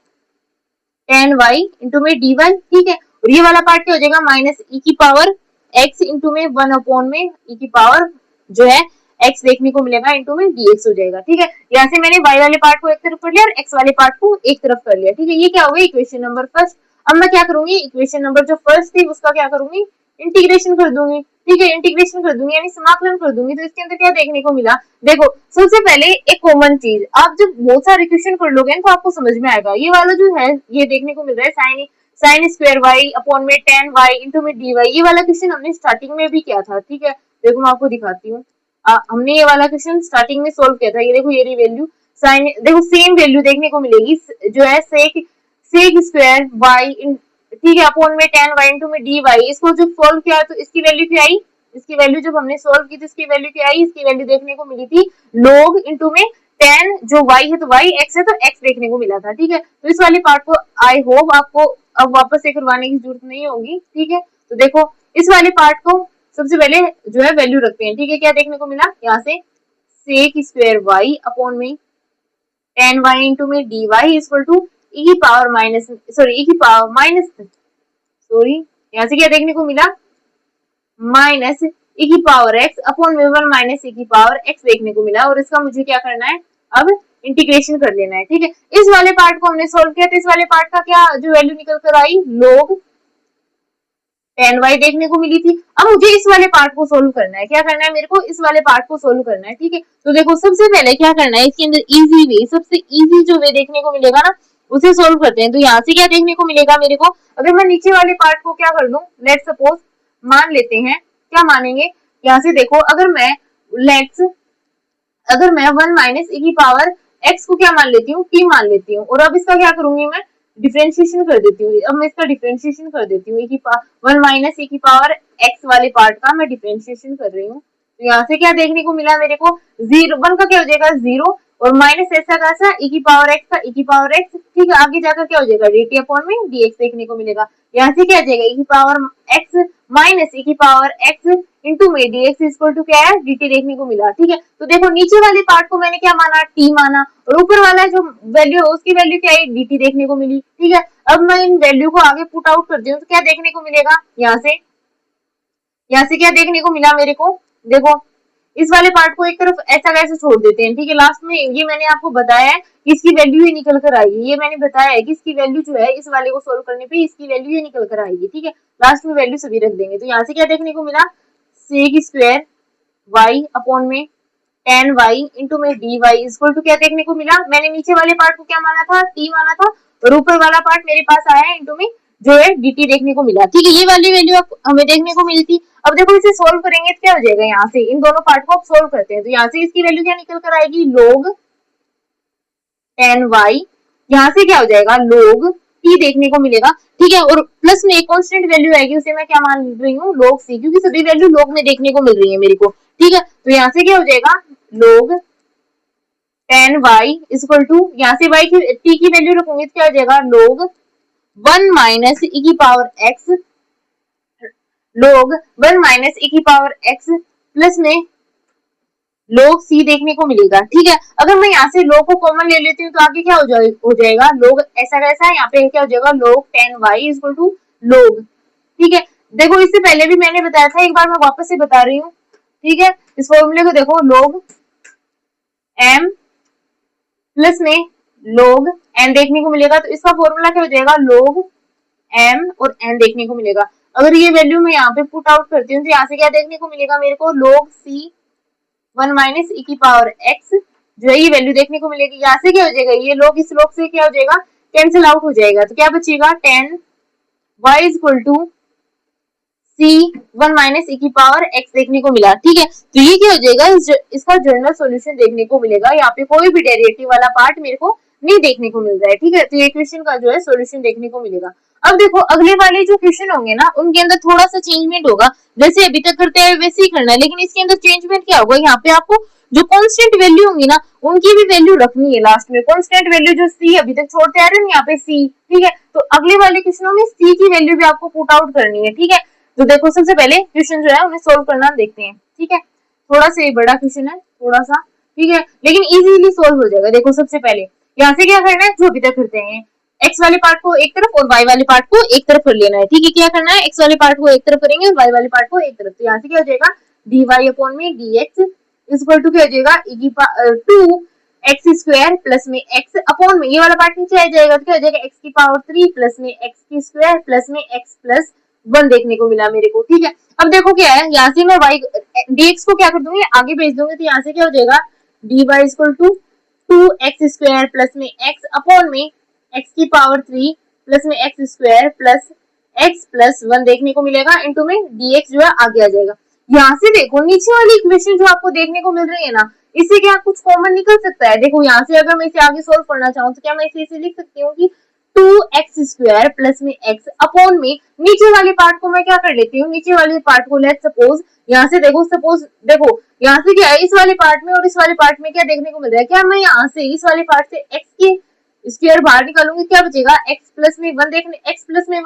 tan y इंटू में dy, ठीक है। और ये वाला पार्ट क्या हो जाएगा माइनस e की पावर x इंटू में 1 अपॉन में e की पावर जो है x देखने को मिलेगा इंटू में dx हो जाएगा, ठीक है। यहाँ से मैंने y वाले पार्ट को एक तरफ कर लिया और x वाले पार्ट को एक तरफ कर लिया, ठीक है। ये क्या हो गया इक्वेशन नंबर फर्स्ट। अब मैं क्या करूंगी इक्वेशन नंबर जो फर्स्ट थी उसका क्या करूंगी इंटीग्रेशन कर दूंगी, ठीक है। इंटीग्रेशन कर दूंगी यानी समाकलन कर दूंगी, तो इसके अंदर क्या देखने को मिला, देखो सबसे पहले एक कॉमन चीज, आप जब बहुत सारे क्वेश्चन कर लोगे तो आपको समझ में आएगा। ये वाला जो है ये देखने को मिल रहा है साइन स्क्वायर वाई अपॉन में tan y इंटू में dy, ये वाला क्वेश्चन हमने स्टार्टिंग में भी किया था, ठीक है। देखो मैं आपको दिखाती हूँ, हमने ये वाला क्वेश्चन स्टार्टिंग में सोल्व किया था। ये देखो ये वैल्यू साइन, देखो सेम वैल्यू देखने को मिलेगी जो है सेक स्क्वायर वाई, ठीक है, अपॉन में tan y इंटू में dy। इसको जब सोल्व किया तो इसकी वैल्यू क्या आई, इसकी वैल्यू जब हमने सोल्व की तो इसकी वैल्यू क्या आई, इसकी वैल्यू देखने को मिली थी log इंटू में tan जो y है तो y, x है तो x देखने को मिला था, ठीक है। तो इस वाले पार्ट को आई होप आपको अब वापस से करवाने की जरूरत नहीं होगी, ठीक है। तो देखो इस वाले पार्ट को सबसे पहले जो है वैल्यू रखते हैं, ठीक है। क्या देखने को मिला यहाँ से सेक स्क्वायर y अपॉन में tan y इंटू में dy इक्वल टू e की पावर माइनस यहाँ से क्या देखने को मिला माइनस e की पावर x अपॉन में 1 माइनस e की पावर x देखने को मिला। और इसका मुझे क्या करना है अब इंटीग्रेशन कर लेना है, ठीक है। इस वाले पार्ट को हमने सोल्व किया तो इस वाले पार्ट का क्या जो वैल्यू निकल कर आई log tan y देखने को मिली थी। अब मुझे इस वाले पार्ट को सोल्व करना है, क्या करना है मेरे को इस वाले पार्ट को सोल्व करना है, ठीक है। तो देखो सबसे पहले क्या करना है, इसके अंदर इजी वे, सबसे इजी जो वे देखने को मिलेगा ना उसे सोल्व करते हैं। तो यहाँ से क्या देखने को मिलेगा मेरे को, अगर मैं नीचे वाले पार्ट को क्या कर लूं, लेट सपोज मान लेते हैं, क्या मानेंगे यहाँ से देखो अगर मैं 1 माइनस e की पावर x को क्या मान लेती हूँ t मान लेती हूँ, और अब इसका क्या करूंगी मैं डिफरेंशिएशन कर देती हूँ। अब मैं इसका डिफरेंशिएशन कर देती हूँ, 1 माइनस e की पावर x वाले पार्ट का मैं डिफरेंशिएशन कर रही हूँ। तो यहाँ से क्या देखने को मिला मेरे को 1 का क्या हो जाएगा 0 और माइनस ऐसा कैसा e की पावर x का e की पावर x, ठीक है। आगे जाकर क्या हो जाएगा dt अपॉन में dx देखने को मिलेगा। यहाँ से क्या आ जाएगा e की पावर x माइनस e की पावर x इंटू में dx इक्वल टू क्या है dt देखने को मिला, ठीक है। तो देखो नीचे वाले पार्ट को मैंने क्या माना t माना और ऊपर वाला जो वैल्यू है उसकी वैल्यू क्या है dt देखने को मिली, ठीक है। अब मैं इन वैल्यू को आगे पुट आउट कर दी हूँ तो क्या देखने को मिलेगा, यहाँ से क्या देखने को मिला मेरे को, देखो इस वाले पार्ट को एक तरफ ऐसा कैसे छोड़ देते हैं, ठीक है। लास्ट में ये मैंने आपको बताया है कि इसकी वैल्यू ही निकल कर आएगी, ये मैंने बताया है कि इसकी वैल्यू जो है इस वाले को सोल्व करने पे इसकी वैल्यू ही निकल कर आएगी, ठीक है। लास्ट में वैल्यू सभी रख देंगे। तो यहाँ से क्या देखने को मिला, सेक स्क्वायर y अपॉन में tan y इंटू में dy इक्वल टू क्या देखने को मिला, मैंने नीचे वाले पार्ट को क्या माना था, t माना था, और ऊपर वाला पार्ट मेरे पास आया है इंटू में जो है dt देखने को मिला, ठीक है। ये वाली वैल्यू हमें देखने को मिलती। अब देखो इसे सोल्व करेंगे तो क्या हो जाएगा, यहाँ से इन दोनों पार्ट को आप सोल्व करते हैं तो यहाँ से इसकी वैल्यू क्या निकल कर आएगी, log tan y, यहाँ से क्या हो जाएगा log t देखने को मिलेगा, ठीक है। और प्लस में एक कांस्टेंट वैल्यू आएगी, उसे मैं क्या मान रही हूँ, log c, क्योंकि सभी वैल्यू log में देखने को मिल रही है मेरे को, ठीक है। तो यहाँ से क्या हो जाएगा log tan y equal to, यहाँ से y की t की वैल्यू रखूंगी तो क्या हो जाएगा log 1 माइनस e की power x, log 1 minus e की पावर x प्लस में log c देखने को मिलेगा, ठीक है। अगर मैं यहाँ से log को कॉमन ले लेती हूँ तो आगे क्या हो जाएगा log ऐसा कैसा है, यहाँ पे क्या हो जाएगा log tan y equal to log, ठीक है। देखो इससे पहले भी मैंने बताया था, एक बार मैं वापस से बता रही हूँ, ठीक है। इस फॉर्मूले को देखो, log m प्लस में log n देखने को मिलेगा, तो इसका फॉर्मूला क्या हो जाएगा log m और n देखने को मिलेगा। अगर ये वैल्यू मैं यहाँ पे पुट आउट करती हूँ तो यहाँ से क्या देखने को मिलेगा मेरे को, log c 1 माइनस e की पावर x जो है ये वैल्यू देखने को मिलेगी। यहाँ से क्या हो जाएगा, ये log इस log से क्या हो जाएगा, कैंसिल आउट हो जाएगा, तो क्या बचेगा tan y equal to c 1 minus e की पावर x देखने को मिला, ठीक है। तो ये क्या हो जाएगा, इसका जनरल सॉल्यूशन देखने को मिलेगा, यहाँ पे कोई भी डेरिवेटिव वाला पार्ट मेरे को नहीं देखने को मिल रहा है, ठीक है। तो ये क्वेश्चन का जो है सॉल्यूशन देखने को मिलेगा। अब देखो अगले वाले जो क्वेश्चन होंगे ना, उनके अंदर थोड़ा सा चेंजमेंट होगा, जैसे अभी तक करते हैं वैसे ही करना है, लेकिन इसके अंदर चेंजमेंट क्या होगा, यहाँ पे आपको जो कांस्टेंट वैल्यू होंगी ना उनकी भी वैल्यू रखनी है लास्ट में। कांस्टेंट वैल्यू जो c अभी तक छोड़ते आ रहे हैं यहाँ पे c, ठीक है। तो अगले वाले क्वेश्चनों में c की वैल्यू भी आपको पुट आउट करनी है, ठीक है। तो देखो सबसे पहले क्वेश्चन जो है उन्हें सोल्व करना देखते हैं, ठीक है। थोड़ा सा बड़ा क्वेश्चन है, थोड़ा सा, ठीक है, लेकिन इजीली सोल्व हो जाएगा। देखो सबसे पहले यहाँ से क्या करना है, जो अभी तक करते हैं, x वाले पार्ट को एक तरफ और y वाले पार्ट को एक तरफ कर लेना है, ठीक है। क्या करना है, x वाले पार्ट को एक तरफ करेंगे और y वाले पार्ट को एक तरफ, तो यहाँ से क्या हो जाएगा dy अपॉन में dx इक्वल टू क्या हो जाएगा 2x स्क्वायर प्लस में x अपॉन में ये वाला पार्ट नीचे आ जाएगा, तो क्या हो जाएगा x की पावर 3 प्लस में x की स्क्वायर प्लस में x प्लस 1 देखने को मिला मेरे को, ठीक है। अब देखो क्या है, यहाँ से मैं y dx को क्या कर दूंगी, आगे भेज दूंगी, तो यहाँ से क्या हो जाएगा dy equal to 2x square plus में x अपॉन में x की पावर 3 प्लस में x square plus x plus 1 देखने को मिलेगा, इनटू में dx जो है आगे आ जाएगा। यहाँ से देखो नीचे वाली इक्वेशन जो आपको देखने को मिल रही है ना, इससे क्या कुछ कॉमन निकल सकता है। देखो यहाँ से अगर मैं इसे आगे सोल्व करना चाहूँ तो क्या मैं इसे लिख सकती हूँ कि 2x स्क्वायर प्लस में x अपॉन में नीचे वाले पार्ट को मैं क्या कर लेती हूँ, नीचे वाले पार्ट को लेट्स सपोज यहाँ से देखो, सपोज देखो यहाँ से क्या है, इस वाले पार्ट में और इस वाले पार्ट में क्या देखने को मिल रहा है, क्या मैं यहाँ से इस वाले पार्ट से x की स्क्वायर बाहर निकालूंगी, क्या बचेगा x प्लस में 1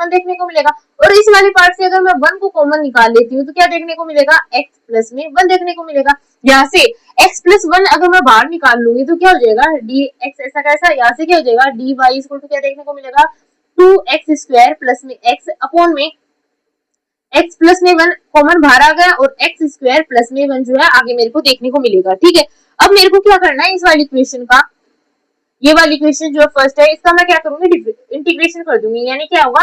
देखने को मिलेगा, और इस वाले पार्ट से अगर मैं 1 को कॉमन निकाल लेती हूँ तो क्या देखने को मिलेगा x प्लस में 1 देखने को मिलेगा। यहाँ से x प्लस 1 अगर मैं बाहर निकाल लूंगी तो क्या हो जाएगा dx ऐसा कैसा, यहाँ से क्या हो जाएगा dy इक्वल टू क्या देखने को मिलेगा 2x स्क्वायर प्लस में x अपॉन में x प्लस में 1 कॉमन बाहर आ गया और x स्क्वायर प्लस में 1 जो है आगे मेरे को देखने को मिलेगा, ठीक है। अब मेरे को क्या करना है, इस वाली इक्वेशन का, ये वाली इक्वेशन जो फर्स्ट है इसका मैं क्या करूंगी, इंटीग्रेशन कर दूंगी, यानी क्या होगा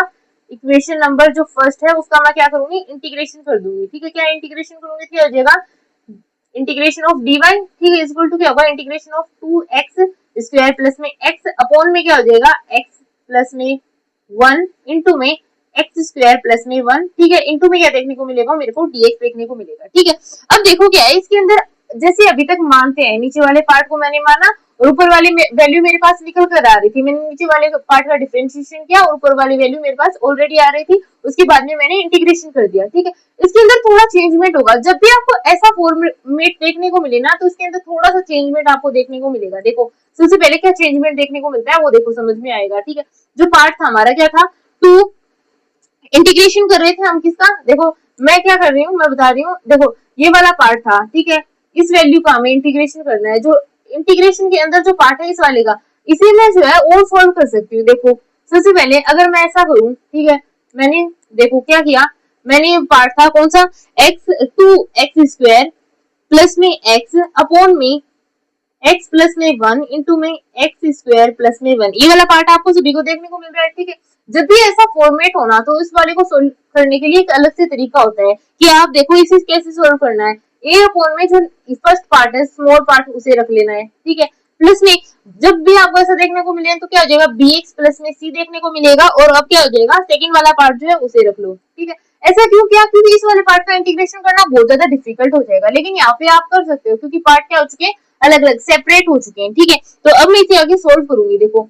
इक्वेशन नंबर जो फर्स्ट है उसका मैं क्या करूंगी, इंटीग्रेशन कर दूंगी, ठीक है। क्या इंटीग्रेशन करूंगी, क्या हो जाएगा इंटीग्रेशन ऑफ dy, ठीक है, इक्वल टू क्या होगा integration of 2x square plus में x अपॉन में क्या हो जाएगा x प्लस में 1 इंटू में x स्क्वायर प्लस में 1, ठीक है, इंटू में क्या देखने को मिलेगा मेरे को dx देखने को मिलेगा, ठीक है। अब देखो क्या है, इसके अंदर जैसे अभी तक मानते हैं, नीचे वाले पार्ट को मैंने माना और ऊपर वाली वैल्यू मेरे पास निकल कर आ रही थी, मैंने नीचे वाले पार्ट का डिफरेंशिएशन किया और ऊपर वाली वैल्यू मेरे पास ऑलरेडी आ रही थी, उसके बाद में मैंने इंटीग्रेशन कर दिया, ठीक है। इसके अंदर थोड़ा चेंजमेंट होगा, जब भी आपको ऐसा फॉर्मेट देखने को मिले ना तो इसके अंदर थोड़ा सा चेंजमेंट आपको देखने को मिलेगा। देखो सबसे पहले क्या चेंजमेंट देखने को मिलता है वो देखो समझ में आएगा, ठीक है। जो पार्ट था हमारा क्या था, 2 इंटीग्रेशन कर रहे थे हम किसका, देखो मैं क्या कर रही हूँ मैं बता रही हूँ, देखो ये वाला पार्ट था, ठीक है, इस वैल्यू का हमें इंटीग्रेशन करना है, जो इंटीग्रेशन के अंदर जो पार्ट है इस वाले का, इसे मैं जो है और सॉल्व कर सकती हूँ। देखो सबसे पहले अगर मैं ऐसा करूँ, ठीक है, मैंने देखो क्या किया, मैंने पार्ट था कौन सा, x 2x² प्लस में x अपॉन में x प्लस में 1 इंटू में x² प्लस में 1, ये वाला पार्ट आपको सभी को देखने को मिल रहा है। ठीक है, जब भी ऐसा फॉर्मेट होना तो इस वाले को सोल्व करने के लिए एक अलग से तरीका होता है कि आप देखो इसे कैसे सोल्व करना है। a अपॉन में जो फर्स्ट पार्ट है स्मॉल पार्ट उसे रख लेना है। ठीक है, प्लस में जब भी आपको ऐसा देखने को मिले तो क्या हो जाएगा, bx प्लस में c देखने को मिलेगा, और अब क्या हो जाएगा सेकंड वाला पार्ट जो है उसे रख लो। ठीक है, ऐसा क्यों किया, क्योंकि इस वाले पार्ट का इंटीग्रेशन करना बहुत ज्यादा डिफिकल्ट हो जाएगा, लेकिन यहाँ पे आप कर सकते हो क्योंकि पार्ट क्या हो चुके हैं, अलग अलग सेपरेट हो चुके हैं। ठीक है, तो अब मैं इसे आगे सोल्व करूंगी। देखो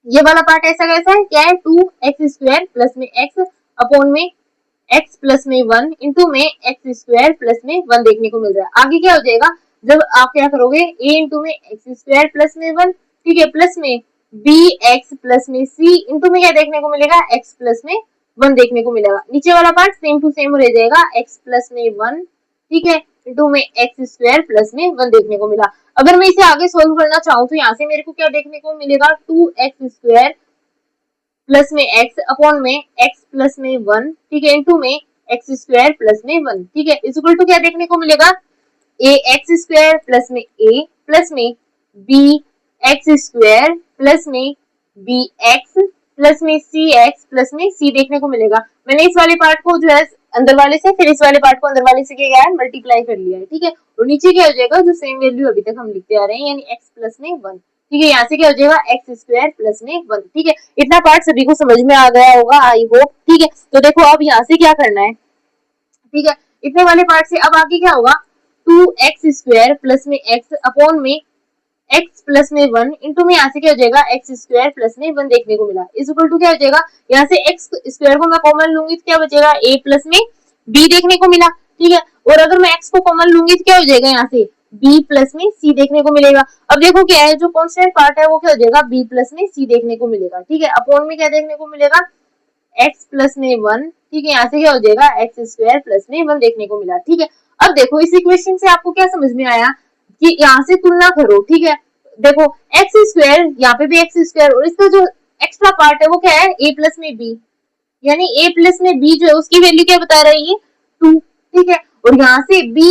ये वाला पार्ट ऐसा कैसा है, क्या है 2x² प्लस में x अपॉन में x प्लस में 1 इंटू में x² प्लस में 1 देखने को मिल रहा है। आगे क्या हो जाएगा, जब आप क्या करोगे a इंटू में x² प्लस में 1, ठीक है, प्लस में bx प्लस में c इंटू में क्या देखने को मिलेगा, x प्लस में 1 देखने को मिलेगा। नीचे वाला पार्ट सेम टू सेम रह जाएगा, x प्लस में 1, ठीक है, इंटू में x² प्लस में 1 देखने को मिला। अगर मैं इसे आगे सोल्व करना चाहूँ तो यहाँ से मेरे को क्या देखने को मिलेगा, 2x² प्लस में x अपॉन में x प्लस में 1, ठीक है, इंटू में x² प्लस में 1, ठीक है, इज इक्वल टू क्या देखने को मिलेगा, ax² प्लस में a प्लस में bx² प्लस में bx प्लस में cx प्लस में c देखने को मिलेगा। मैंने इस वाले पार्ट को जो है अंदर वाले से, फिर इस वाले पार्ट को अंदर वाले से क्या है मल्टीप्लाई कर लिया है। ठीक है, और नीचे क्या हो जाएगा, जो सेम वैल्यू अभी तक हम लिखते आ रहे हैं, यानी x प्लस में 1। ठीक है, यहाँ से क्या हो जाएगा x² प्लस में 1। ठीक है, इतना पार्ट सभी को समझ में आ गया होगा आई होप। ठीक है, तो देखो अब यहाँ से क्या करना है। ठीक है, इतने वाले पार्ट से अब आगे क्या होगा, 2x² प्लस में x अपॉन में x प्लस में 1 इंटू में यहाँ से क्या हो जाएगा x² प्लस में 1 देखने को मिला, इज इक्वल टू क्या हो जाएगा, यहाँ से x² को मैं कॉमन लूंगी तो क्या बचेगा, a प्लस में b देखने को मिला। ठीक है, और अगर मैं x को कॉमन लूंगी तो क्या हो जाएगा, यहाँ से b प्लस में c देखने को मिलेगा। अब देखो क्या है, जो कॉन्स्टेंट पार्ट है वो क्या हो जाएगा, b प्लस में c देखने को मिलेगा। ठीक है, अपॉन में क्या देखने को मिलेगा, x प्लस में 1, ठीक है, यहाँ से क्या हो जाएगा x² प्लस में 1 देखने को मिला। ठीक है, अब देखो इस इक्वेशन से आपको क्या समझ में आया कि यहाँ से तुलना करो। ठीक है, देखो x², यहाँ पे भी x² और इसका जो एक्स्ट्रा पार्ट है वो क्या है, a प्लस में b, यानी a प्लस में b जो है उसकी वैल्यू क्या बता रही है 2। ठीक है, और यहाँ से b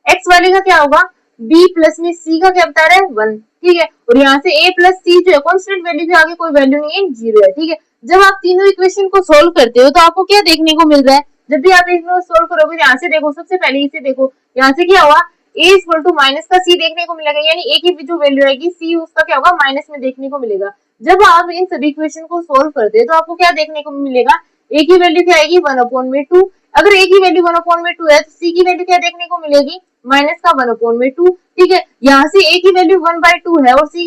x वाले का क्या होगा, b प्लस में c का क्या बता रहा है 1। ठीक है, और यहाँ से a प्लस c जो है कॉन्स्टेंट वैल्यू के आगे कोई वैल्यू नहीं है, 0 है। ठीक है, जब आप तीनों इक्वेशन को सोल्व करते हो तो आपको क्या देखने को मिल रहा है, जब भी आप इसको सोल्व करोगे यहाँ से देखो, सबसे पहले इसे देखो, यहाँ से क्या हुआ, a इक्वल टू माइनस का c देखने को मिलेगा, यानी a की जो वैल्यू आएगी c उसका क्या होगा माइनस में देखने को मिलेगा। जब आप इन सभी इक्वेशन को सोल्व करते हैं तो आपको क्या देखने को मिलेगा, a की वैल्यू क्या आएगी 1/2। अगर a की वैल्यू 1/2 है तो c की वैल्यू क्या देखने को मिलेगी, माइनस का 1/2। ठीक है, यहाँ से a की वैल्यू 1/2 है और c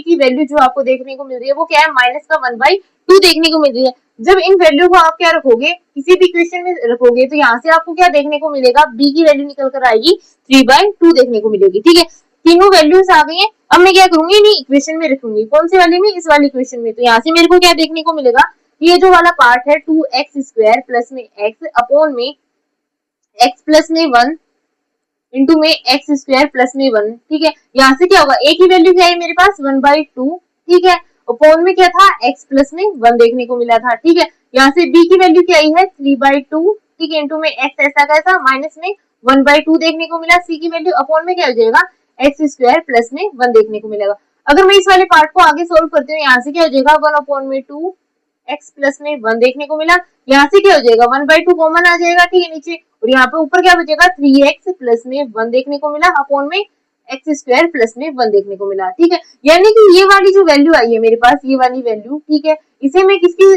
की वैल्यू जो आपको देखने को मिल रही है वो क्या है, माइनस का 1/2 देखने को मिल रही है। जब इन वैल्यू को आप क्या रखोगे, किसी भी इक्वेशन में रखोगे तो यहाँ से आपको क्या देखने को मिलेगा, b की वैल्यू निकल कर आएगी 3/2 देखने को मिलेगी। ठीक है, तीनों वैल्यूज आ गई हैं। अब मैं क्या करूंगी, नहीं इक्वेशन में रखूंगी, कौन सी वाली में, इस वाली इक्वेशन में। तो यहाँ से मेरे को क्या देखने को मिलेगा, ये जो वाला पार्ट है 2x² प्लस में x अपॉन में x प्लस में 1 इंटू में x² प्लस में 1। ठीक है, यहाँ से क्या होगा, a की वैल्यू क्या है मेरे पास 1/2। ठीक है, अपॉन में क्या था x प्लस में 1 देखने को मिला था। ठीक है, यहाँ से b की वैल्यू क्या आई है 3/2। ठीक है, इंटू में x ऐसा कैसा माइनस में 1/2 देखने को मिला, c की वैल्यू अपॉन में क्या हो जाएगा x² प्लस में 1 देखने को मिलेगा। अगर मैं इस वाले पार्ट को आगे सोल्व करती हूँ, यहाँ से क्या हो जाएगा 1/2 x प्लस में 1 देखने को मिला, यहाँ से क्या हो जाएगा 1/2 कॉमन आ जाएगा। ठीक है, नीचे, और यहाँ पे ऊपर क्या बचेगा 3x प्लस में 1 देखने को मिला, अपॉन में x² प्लस में 1 देखने को मिला। ठीक है, यानी कि ये वाली जो वैल्यू आई है मेरे पास, ये वाली वैल्यू, ठीक है, इसे मैं किसकी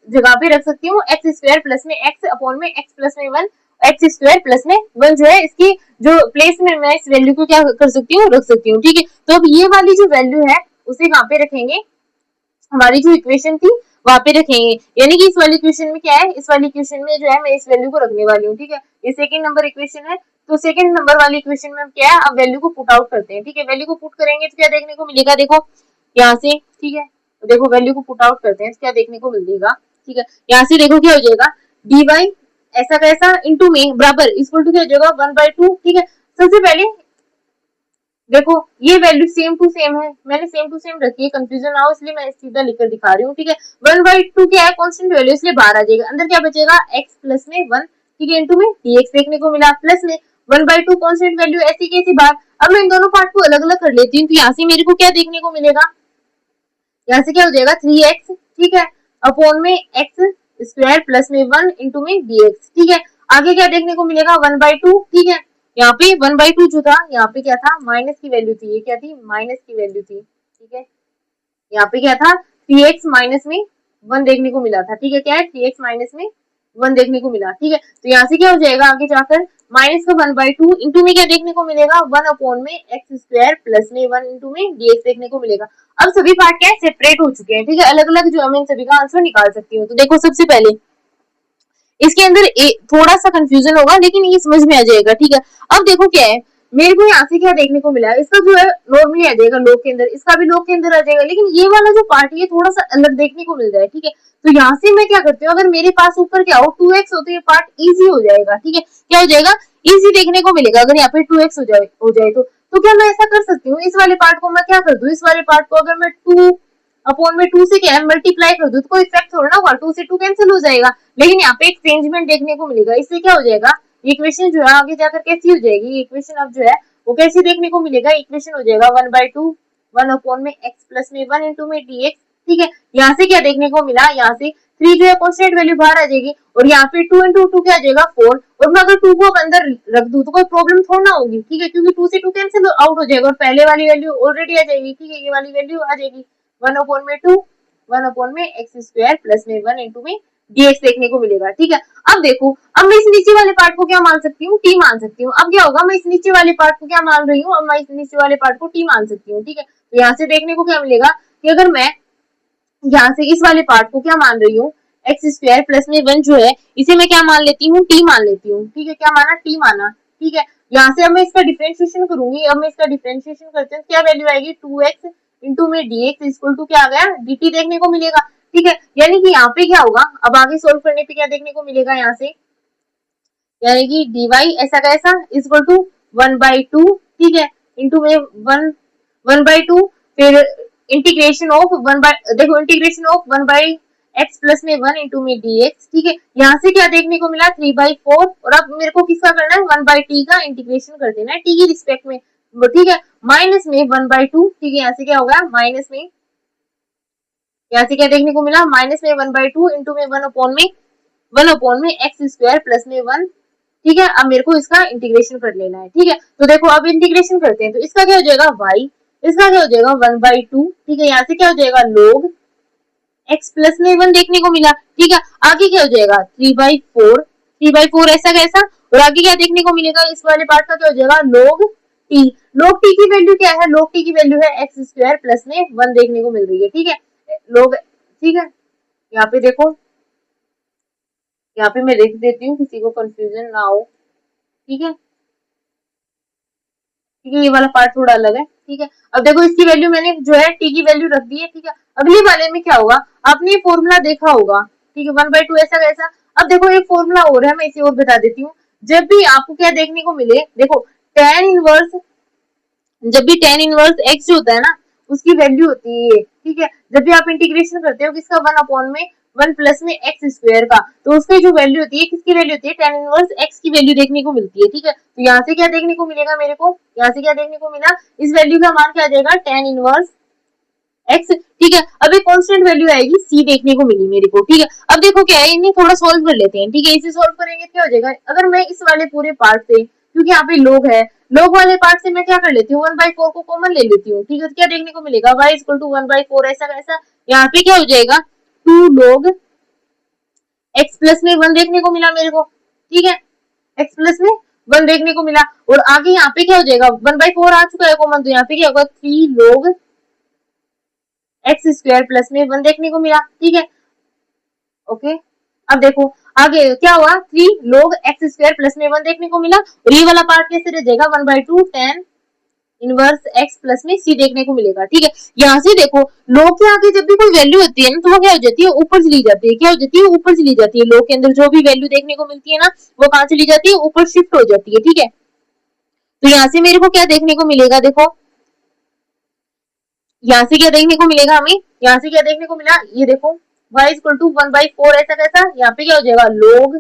जगह पे रख सकती हूँ, x² प्लस में x अपॉन में x प्लस में 1, x² प्लस में 1 जो है इसकी जो प्लेस में मैं इस वैल्यू को क्या कर सकती हूँ, रख सकती हूँ। ठीक है, तो अब ये वाली जो वैल्यू है उसे कहाँ पे रखेंगे, हमारी जो इक्वेशन थी वहां पे रखेंगे, यानी कि इस वाली इक्वेशन में क्या है, इस वाली इक्वेशन में जो है मैं इस वैल्यू को रखने वाली हूँ। ठीक है, ये सेकंड नंबर इक्वेशन है, तो सेकंड नंबर वाली इक्वेशन में क्या है, अब वैल्यू को पुट आउट करते हैं। ठीक है, वैल्यू को पुट करेंगे तो क्या देखने को मिलेगा, देखो यहाँ से, ठीक है, तो देखो वैल्यू को पुट आउट करते हैं तो क्या देखने को मिलेगा। ठीक है, यहाँ से देखो क्या हो जाएगा, dy ऐसा कैसा इंटू में बराबर इक्वल टू क्या हो जाएगा 1/2। ठीक है, सबसे पहले देखो ये वैल्यू सेम टू सेम है, मैंने सेम टू सेम रखी है, कंफ्यूजन ना हो इसलिए मैं सीधा लिखकर दिखा रही हूँ, ठीक है। 1/2 क्या है, कांस्टेंट वैल्यू, इसलिए बाहर आ जाएगा, अंदर क्या बचेगा, x प्लस में 1, ठीक है, इनटू में dx देखने को मिला, प्लस में 1/2 कांस्टेंट वैल्यू ऐसी कैसी बाहर। अब मैं इन दोनों पार्ट को अलग अलग कर लेती हूँ, तो यहाँ से मेरे को क्या देखने को मिलेगा, यहाँ से क्या हो जाएगा 3x, ठीक है, अपॉन में x स्क्वायर प्लस में 1 इंटू में dx, ठीक है। आगे क्या देखने को मिलेगा 1/2, ठीक है, यहाँ पे 1/2 जो था, यहाँ पे क्या था, माइनस की वैल्यू थी, ये क्या थी, माइनस की वैल्यू थी, ठीक है। यहाँ पे क्या था, 3x माइनस में 1 देखने को मिला था, ठीक है, क्या है 3x माइनस में 1 देखने को मिला, ठीक है। तो यहाँ से क्या हो जाएगा आगे जाकर, माइनस का 1/2 इंटू में क्या देखने को मिलेगा, 1 अपॉन में एक्स स्क्वायर प्लस में 1 इंटू में dx देखने को मिलेगा। अब सभी पार्ट क्या है, सेपरेट हो चुके हैं, ठीक है, अलग अलग जो मैं इन सभी का आंसर निकाल सकती हूँ। तो देखो सबसे पहले इसके अंदर थोड़ा सा कंफ्यूजन होगा, लेकिन ये समझ में आ जाएगा, ठीक है। अब देखो क्या है, मेरे को यहाँ से क्या देखने को मिला है, इसका जो है नॉर्मली आ जाएगा लोग के अंदर, इसका भी लोग के अंदर आ जाएगा, लेकिन ये वाला जो पार्ट है थोड़ा सा अलग देखने को मिल रहा है, ठीक है। तो यहाँ से मैं क्या करती हूँ, अगर मेरे पास ऊपर क्या हो 2x हो तो ये पार्ट इजी हो जाएगा, ठीक है, क्या हो जाएगा, इजी देखने को मिलेगा। अगर यहाँ पे 2x हो जाए तो क्या मैं ऐसा कर सकती हूँ, इस वाले पार्ट को मैं क्या कर दूं, इस वाले पार्ट को अगर मैं 2 अपॉन में 2 से क्या है मल्टीप्लाई कर दूं तो कोई इफेक्ट थोड़ा ना होगा, 2 से 2 कैंसिल हो जाएगा, लेकिन यहाँ पे एक चेंजमेंट देखने को मिलेगा। इससे क्या हो जाएगा, इक्वेशन जो है आगे जाकर कैसी हो जाएगी, इक्वेशन अब जो है वो कैसी देखने को मिलेगा, इक्वेशन हो जाएगा 1/2 1 अपॉन में x प्लस में 1 इंटू में dx, ठीक है। यहाँ से क्या देखने को मिला, यहाँ से 3 जो है कांस्टेंट वैल्यू बाहर आ जाएगी, और यहाँ पे 2 इंटू 2 क्या आ जाएगा 4, और मैं अगर 2 को अब अंदर रख दूं तो कोई प्रॉब्लम थोड़ा ना होगी, ठीक है, क्योंकि 2 से 2 कैंसिल आउट हो जाएगा और पहले वाली वैल्यू ऑलरेडी आ जाएगी, ठीक है, ये वाली वैल्यू आ जाएगी 1 अपॉन में 2 1 अपॉन में एक्स स्क्वायर प्लस में 1 इंटू में dx देखने को मिलेगा, ठीक है। अब देखो, अब मैं इस नीचे वाले पार्ट को क्या मान सकती हूँ, t मान सकती हूँ। अब क्या होगा, मैं इस नीचे वाले पार्ट को क्या मान रही हूँ, अब मैं इस नीचे वाले पार्ट को t मान सकती हूँ, ठीक है। तो यहाँ से देखने को क्या मिलेगा कि अगर मैं यहाँ से इस वाले पार्ट को क्या मान रही हूँ, एक्स स्क्वायर प्लस में 1 जो है इसे मैं क्या मान लेती हूँ, t मान लेती हूँ, ठीक है, क्या माना, t माना, ठीक है। यहाँ से अब मैं इसका डिफरेंशिएशन करूंगी, अब मैं इसका डिफरेंशिएशन करते हैं, क्या वैल्यू आएगी 2x इंटू में dx इक्वल टू क्या आ गया, dt देखने को मिलेगा, ठीक है। यानी कि यहाँ पे क्या होगा, अब आगे सोल्व करने पे क्या देखने को मिलेगा, यहाँ से यानी कि dy ऐसा कैसा इक्वल टू 1/2, ठीक है, इंटू में 1/2, फिर इंटीग्रेशन ऑफ 1 बाय, देखो इंटीग्रेशन ऑफ 1/x प्लस में 1 इंटू में dx, ठीक है। यहाँ से क्या देखने को मिला 3/4, और अब मेरे को किसका करना है 1/t का इंटीग्रेशन कर देना है t की रिस्पेक्ट में, ठीक है, माइनस में 1/2, ठीक है, यहाँ से क्या होगा माइनस में, यहाँ से क्या देखने को मिला माइनस में 1/2 इंटू में 1 अपॉन में एक्स स्क्वायर प्लस में 1, ठीक है। अब मेरे को इसका इंटीग्रेशन कर लेना है, ठीक है। तो देखो अब इंटीग्रेशन करते हैं, तो इसका क्या हो जाएगा y, इसका क्या हो जाएगा 1/2, ठीक है, यहाँ से क्या हो जाएगा log x प्लस में 1 देखने को मिला, ठीक है। आगे क्या हो जाएगा 3/4 ऐसा कैसा, और आगे क्या देखने को मिलेगा, इस वाले पार्ट का क्या हो जाएगा log t की वैल्यू क्या है, log t की वैल्यू है एक्स स्क्वायर प्लस में 1 देखने को मिल रही है, ठीक है, log, ठीक है। यहाँ पे देखो, यहाँ पे मैं लिख देती हूँ किसी को कंफ्यूजन ना हो, ठीक है, ठीक है, ये वाला पार्ट थोड़ा अलग है, ठीक है। अब देखो इसकी वैल्यू मैंने जो है t की वैल्यू रख दी है, ठीक है। अगले वाले में क्या होगा, आपने फॉर्मूला देखा होगा, ठीक है, 1/2 ऐसा कैसा। अब देखो एक फॉर्मूला और है, मैं इसे और बता देती हूँ। जब भी आपको क्या देखने को मिले, देखो tan इनवर्स, जब भी tan इनवर्स x जो होता है ना उसकी वैल्यू होती है, ठीक है। जब भी आप इंटीग्रेशन करते हो किसका 1 अपॉन में 1 प्लस में एक्स स्क्वायर का, तो उसकी जो वैल्यू होती है, किसकी वैल्यू होती है, tan इनवर्स x की वैल्यू देखने को मिलती है, ठीक है। तो यहाँ से क्या देखने को मिलेगा मेरे को, यहाँ से क्या देखने को मिला, इस वैल्यू का मान क्या आ जाएगा tan इनवर्स x, ठीक है। अब एक कांस्टेंट वैल्यू आएगी c देखने को मिली मेरे को, ठीक है। अब देखो क्या है, इन्हें थोड़ा सोल्व कर लेते हैं, ठीक है। इसे सोल्व करेंगे क्या हो जाएगा, अगर मैं इस वाले पूरे पार्ट से, क्योंकि यहाँ पे लोग है, लोग वाले पार्ट से मैं क्या कर लेती हूँ 1/4 को कॉमन ले लेती हूँ, ठीक है। क्या देखने को मिलेगा y इक्वल टू 1/4 ऐसा कैसा, यहाँ पे क्या हो जाएगा 2 log x प्लस में 1 देखने को मिला मेरे को, ठीक है, x प्लस में 1 देखने को मिला, और आगे यहाँ पे क्या हो जाएगा 1/4 आ चुका है कॉमन, तो यहाँ पे क्या होगा 3 log एक्स स्क्वायर प्लस में 1 देखने को मिला, ठीक है, ओके। अब देखो आगे क्या हुआ 3 log एक्स स्क्वायर प्लस में 1 देखने को मिला, और ये वाला पार्ट कैसे रह जाएगा 1/2 tan इनवर्स x प्लस में c देखने को मिलेगा, ठीक है। यहाँ से देखो log के आगे जब भी कोई वैल्यू होती है ना तो वो क्या हो जाती है ऊपर चली जाती है, क्या हो जाती है ऊपर चली जाती है, log के अंदर जो भी वैल्यू देखने को मिलती है ना वो कहाँ चली जाती है ऊपर शिफ्ट हो जाती है, ठीक है। तो यहाँ से मेरे को क्या देखने को मिलेगा, देखो यहाँ से क्या देखने को मिलेगा हमें, यहाँ से क्या देखने को मिला, ये देखो y इक्वल टू 1/4 ऐसा कैसा, यहाँ पे क्या हो जाएगा log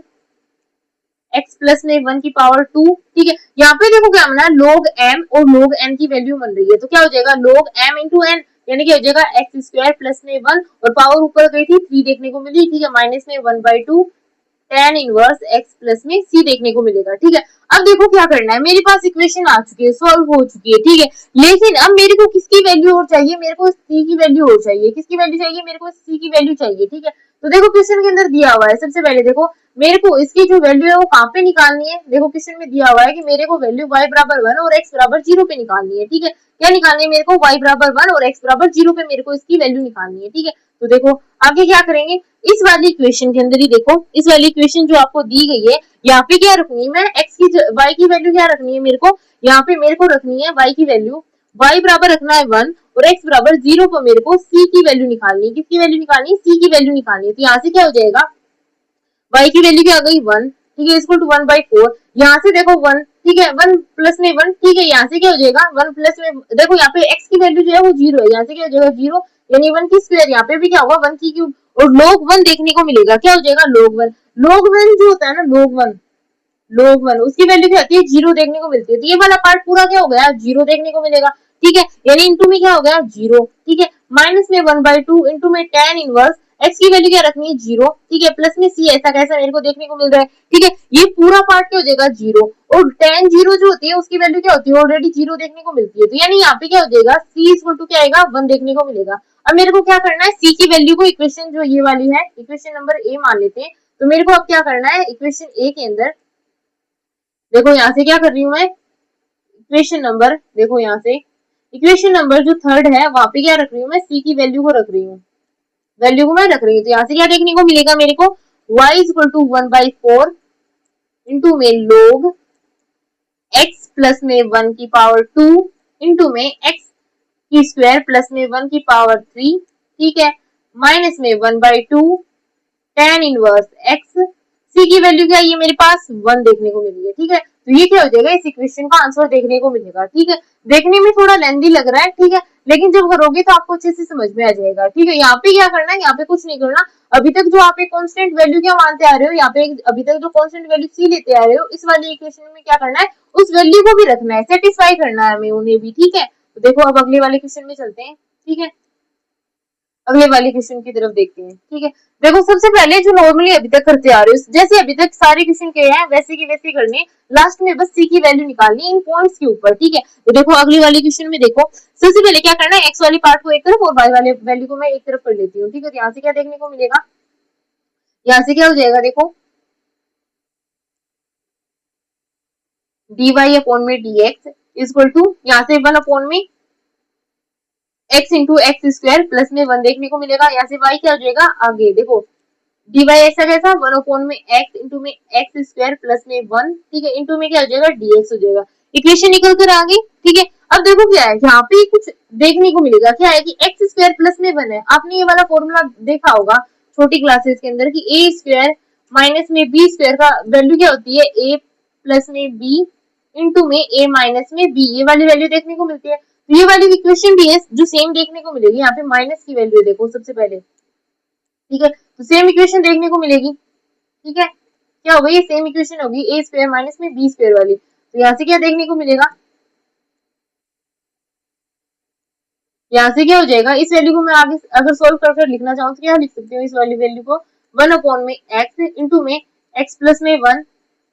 x प्लस में 1 की पावर 2, ठीक है। यहाँ पे देखो क्या बना, log m और log n की वैल्यू बन रही है, तो क्या हो जाएगा log m इंटू n, यानी क्या हो जाएगा एक्स स्क्वायर प्लस में 1 और पावर ऊपर गई थी 3 देखने को मिली, ठीक है, माइनस में 1/2 tan इनवर्स x प्लस में c देखने को मिलेगा, ठीक है। अब देखो क्या करना है, मेरे पास इक्वेशन आ चुकी है, सॉल्व हो चुकी है, ठीक है, लेकिन अब मेरे को किसकी वैल्यू और चाहिए, मेरे को c की वैल्यू और चाहिए, किसकी वैल्यू चाहिए, मेरे को c की वैल्यू चाहिए, ठीक है। तो देखो क्वेश्चन के अंदर दिया हुआ है, सबसे पहले देखो मेरे को इसकी जो वैल्यू है वो कहाँ पे निकालनी है, देखो क्वेश्चन में दिया हुआ है कि मेरे को वैल्यू y बराबर 1 और x बराबर 0 पे निकालनी है, ठीक है। क्या निकालनी है मेरे को, y बराबर 1 और x बराबर 0 पे मेरे को इसकी वैल्यू निकालनी है, ठीक है। तो देखो आगे क्या करेंगे, इस वाली इक्वेशन के अंदर ही देखो, इस वाली इक्वेशन जो आपको दी गई है, यहाँ पे क्या रखनी है, मैं x की y की वैल्यू क्या रखनी है मेरे को, यहाँ पे मेरे को रखनी है y की वैल्यू, y बराबर रखना है 1 और x बराबर 0 पर मेरे को c की वैल्यू निकालनी है, किसकी वैल्यू निकालनी है, c की वैल्यू निकालनी है। तो यहाँ से क्या हो जाएगा, y की वैल्यू क्या आ गई 1, ठीक है, इक्वल टू 1/4, यहाँ से देखो 1, ठीक है, 1 प्लस में 1, ठीक है, यहाँ से क्या हो जाएगा 1 प्लस में, देखो यहाँ पे x की वैल्यू जो है वो 0 है, यहाँ से क्या हो जाएगा 0, यानी 1 की स्क्वायर, यहाँ पे भी क्या होगा 1 की क्यूब, और log 1 देखने को मिलेगा, क्या हो जाएगा log 1 जो होता है ना log 1 उसकी वैल्यू क्या होती है 0 देखने को मिलती है, तो ये वाला पार्ट पूरा क्या हो गया 0 देखने को मिलेगा, ठीक है, यानी इंटू में क्या हो गया 0, ठीक है, माइनस में 1/2 इंटू में tan इनवर्स x की वैल्यू क्या रखनी है 0, ठीक है, प्लस में c ऐसा कैसा मेरे को देखने को मिल रहा है, ठीक है, ये पूरा पार्ट क्या हो जाएगा 0 और tan 0 जो होती है उसकी वैल्यू क्या होती है ऑलरेडी 0 देखने को मिलती है, तो यानी यहाँ पे क्या हो जाएगा c इक्वल टू क्या आएगा 1 देखने को मिलेगा। अब मेरे को क्या करना है, c की वैल्यू को इक्वेशन जो ये वाली है इक्वेशन नंबर a मान लेते हैं, तो मेरे को अब क्या करना है इक्वेशन a के अंदर, देखो यहाँ से क्या कर रही हूँ मैं, इक्वेशन नंबर, देखो यहाँ से इक्वेशन नंबर जो थर्ड है वहां पे क्या रख रही हूँ मैं, c की वैल्यू को रख रही हूँ, वैल्यू को मैं रख रही हूँ, तो यहाँ से क्या देखने को मिलेगा मेरे को y इक्वल टू 1/4 इंटू में log x प्लस में 1 की पावर 2 इंटू में x की स्क्वायर प्लस में 1 की पावर 3, ठीक है, माइनस में 1/2 tan इनवर्स x, c की वैल्यू क्या है ये मेरे पास 1 देखने को मिली है, ठीक है, तो ये क्या हो जाएगा इस इक्वेशन का आंसर देखने को मिलेगा, ठीक है। देखने में थोड़ा लेंथी लग रहा है, ठीक है, लेकिन जब करोगे तो आपको अच्छे से समझ में आ जाएगा, ठीक है। यहाँ पे क्या करना है, यहाँ पे कुछ नहीं करना, अभी तक जो आप एक कांस्टेंट वैल्यू क्या मानते आ रहे हो, यहाँ पे अभी तक जो कांस्टेंट वैल्यू c लेते आ रहे हो, इस वाली इक्वेशन में क्या करना है उस वैल्यू को भी रखना है, सेटिस्फाई करना है हमें उन्हें भी, ठीक है। तो देखो अब अगले वाले क्वेश्चन में चलते हैं, ठीक है, अगले वाले क्वेश्चन की तरफ देखते हैं, ठीक है। देखो सबसे पहले जो नॉर्मली अभी तक करते आ रहे हो, जैसे अभी तक सारे क्वेश्चन के हैं वैसे की वैसे करने, लास्ट में बस c की वैल्यू निकालनी इन पॉइंट्स के ऊपर, ठीक है। तो देखो अगले वाले क्वेश्चन में देखो सबसे पहले क्या करना है, x वाली पार्ट को एक तरफ और y वाले वैल्यू को मैं एक तरफ कर लेती हूँ, ठीक है। तो यहाँ से क्या देखने को मिलेगा, यहाँ से क्या हो जाएगा देखो dy अपॉन में dx इक्वल टू यहाँ से 1 अपॉन में x into x square plus में 1 देखने को मिलेगा, यहाँ से y क्या हो जाएगा आगे देखो dy ऐसा कैसा 1 अपॉन में x इंटू में एक्स स्क्वायर प्लस में 1, ठीक है, इंटू में क्या हो जाएगा dx हो जाएगा, इक्वेशन निकल कर आ गई, ठीक है। अब देखो क्या है यहाँ पे कुछ देखने को मिलेगा, क्या है कि एक्स स्क्वायर प्लस में 1 है, आपने ये वाला फॉर्मूला देखा होगा छोटी क्लासेस के अंदर कि ए स्क्वायर माइनस में बी स्क्वायर का वैल्यू क्या होती है ए प्लस में बी इंटू में ए माइनस में बी, ये वाली वैल्यू देखने को मिलती है। तो ये वाली इक्वेशन भी है जो सेम देखने को मिलेगी, यहाँ पे माइनस की वैल्यू देखो सबसे पहले, ठीक है, तो सेम इक्वेशन देखने को मिलेगी, ठीक है, क्या होगा ये सेम इक्वेशन होगी ए स्क्वायर माइनस में बी स्क्वायर वाली, तो यहाँ से क्या देखने को मिलेगा, यहाँ से क्या हो जाएगा इस वैल्यू को मैं आगे अगर सोल्व कर लिखना चाहूँ तो क्या लिख सकती हूँ इस वाली वैल्यू को 1 अपॉन में x इंटू में x प्लस में 1,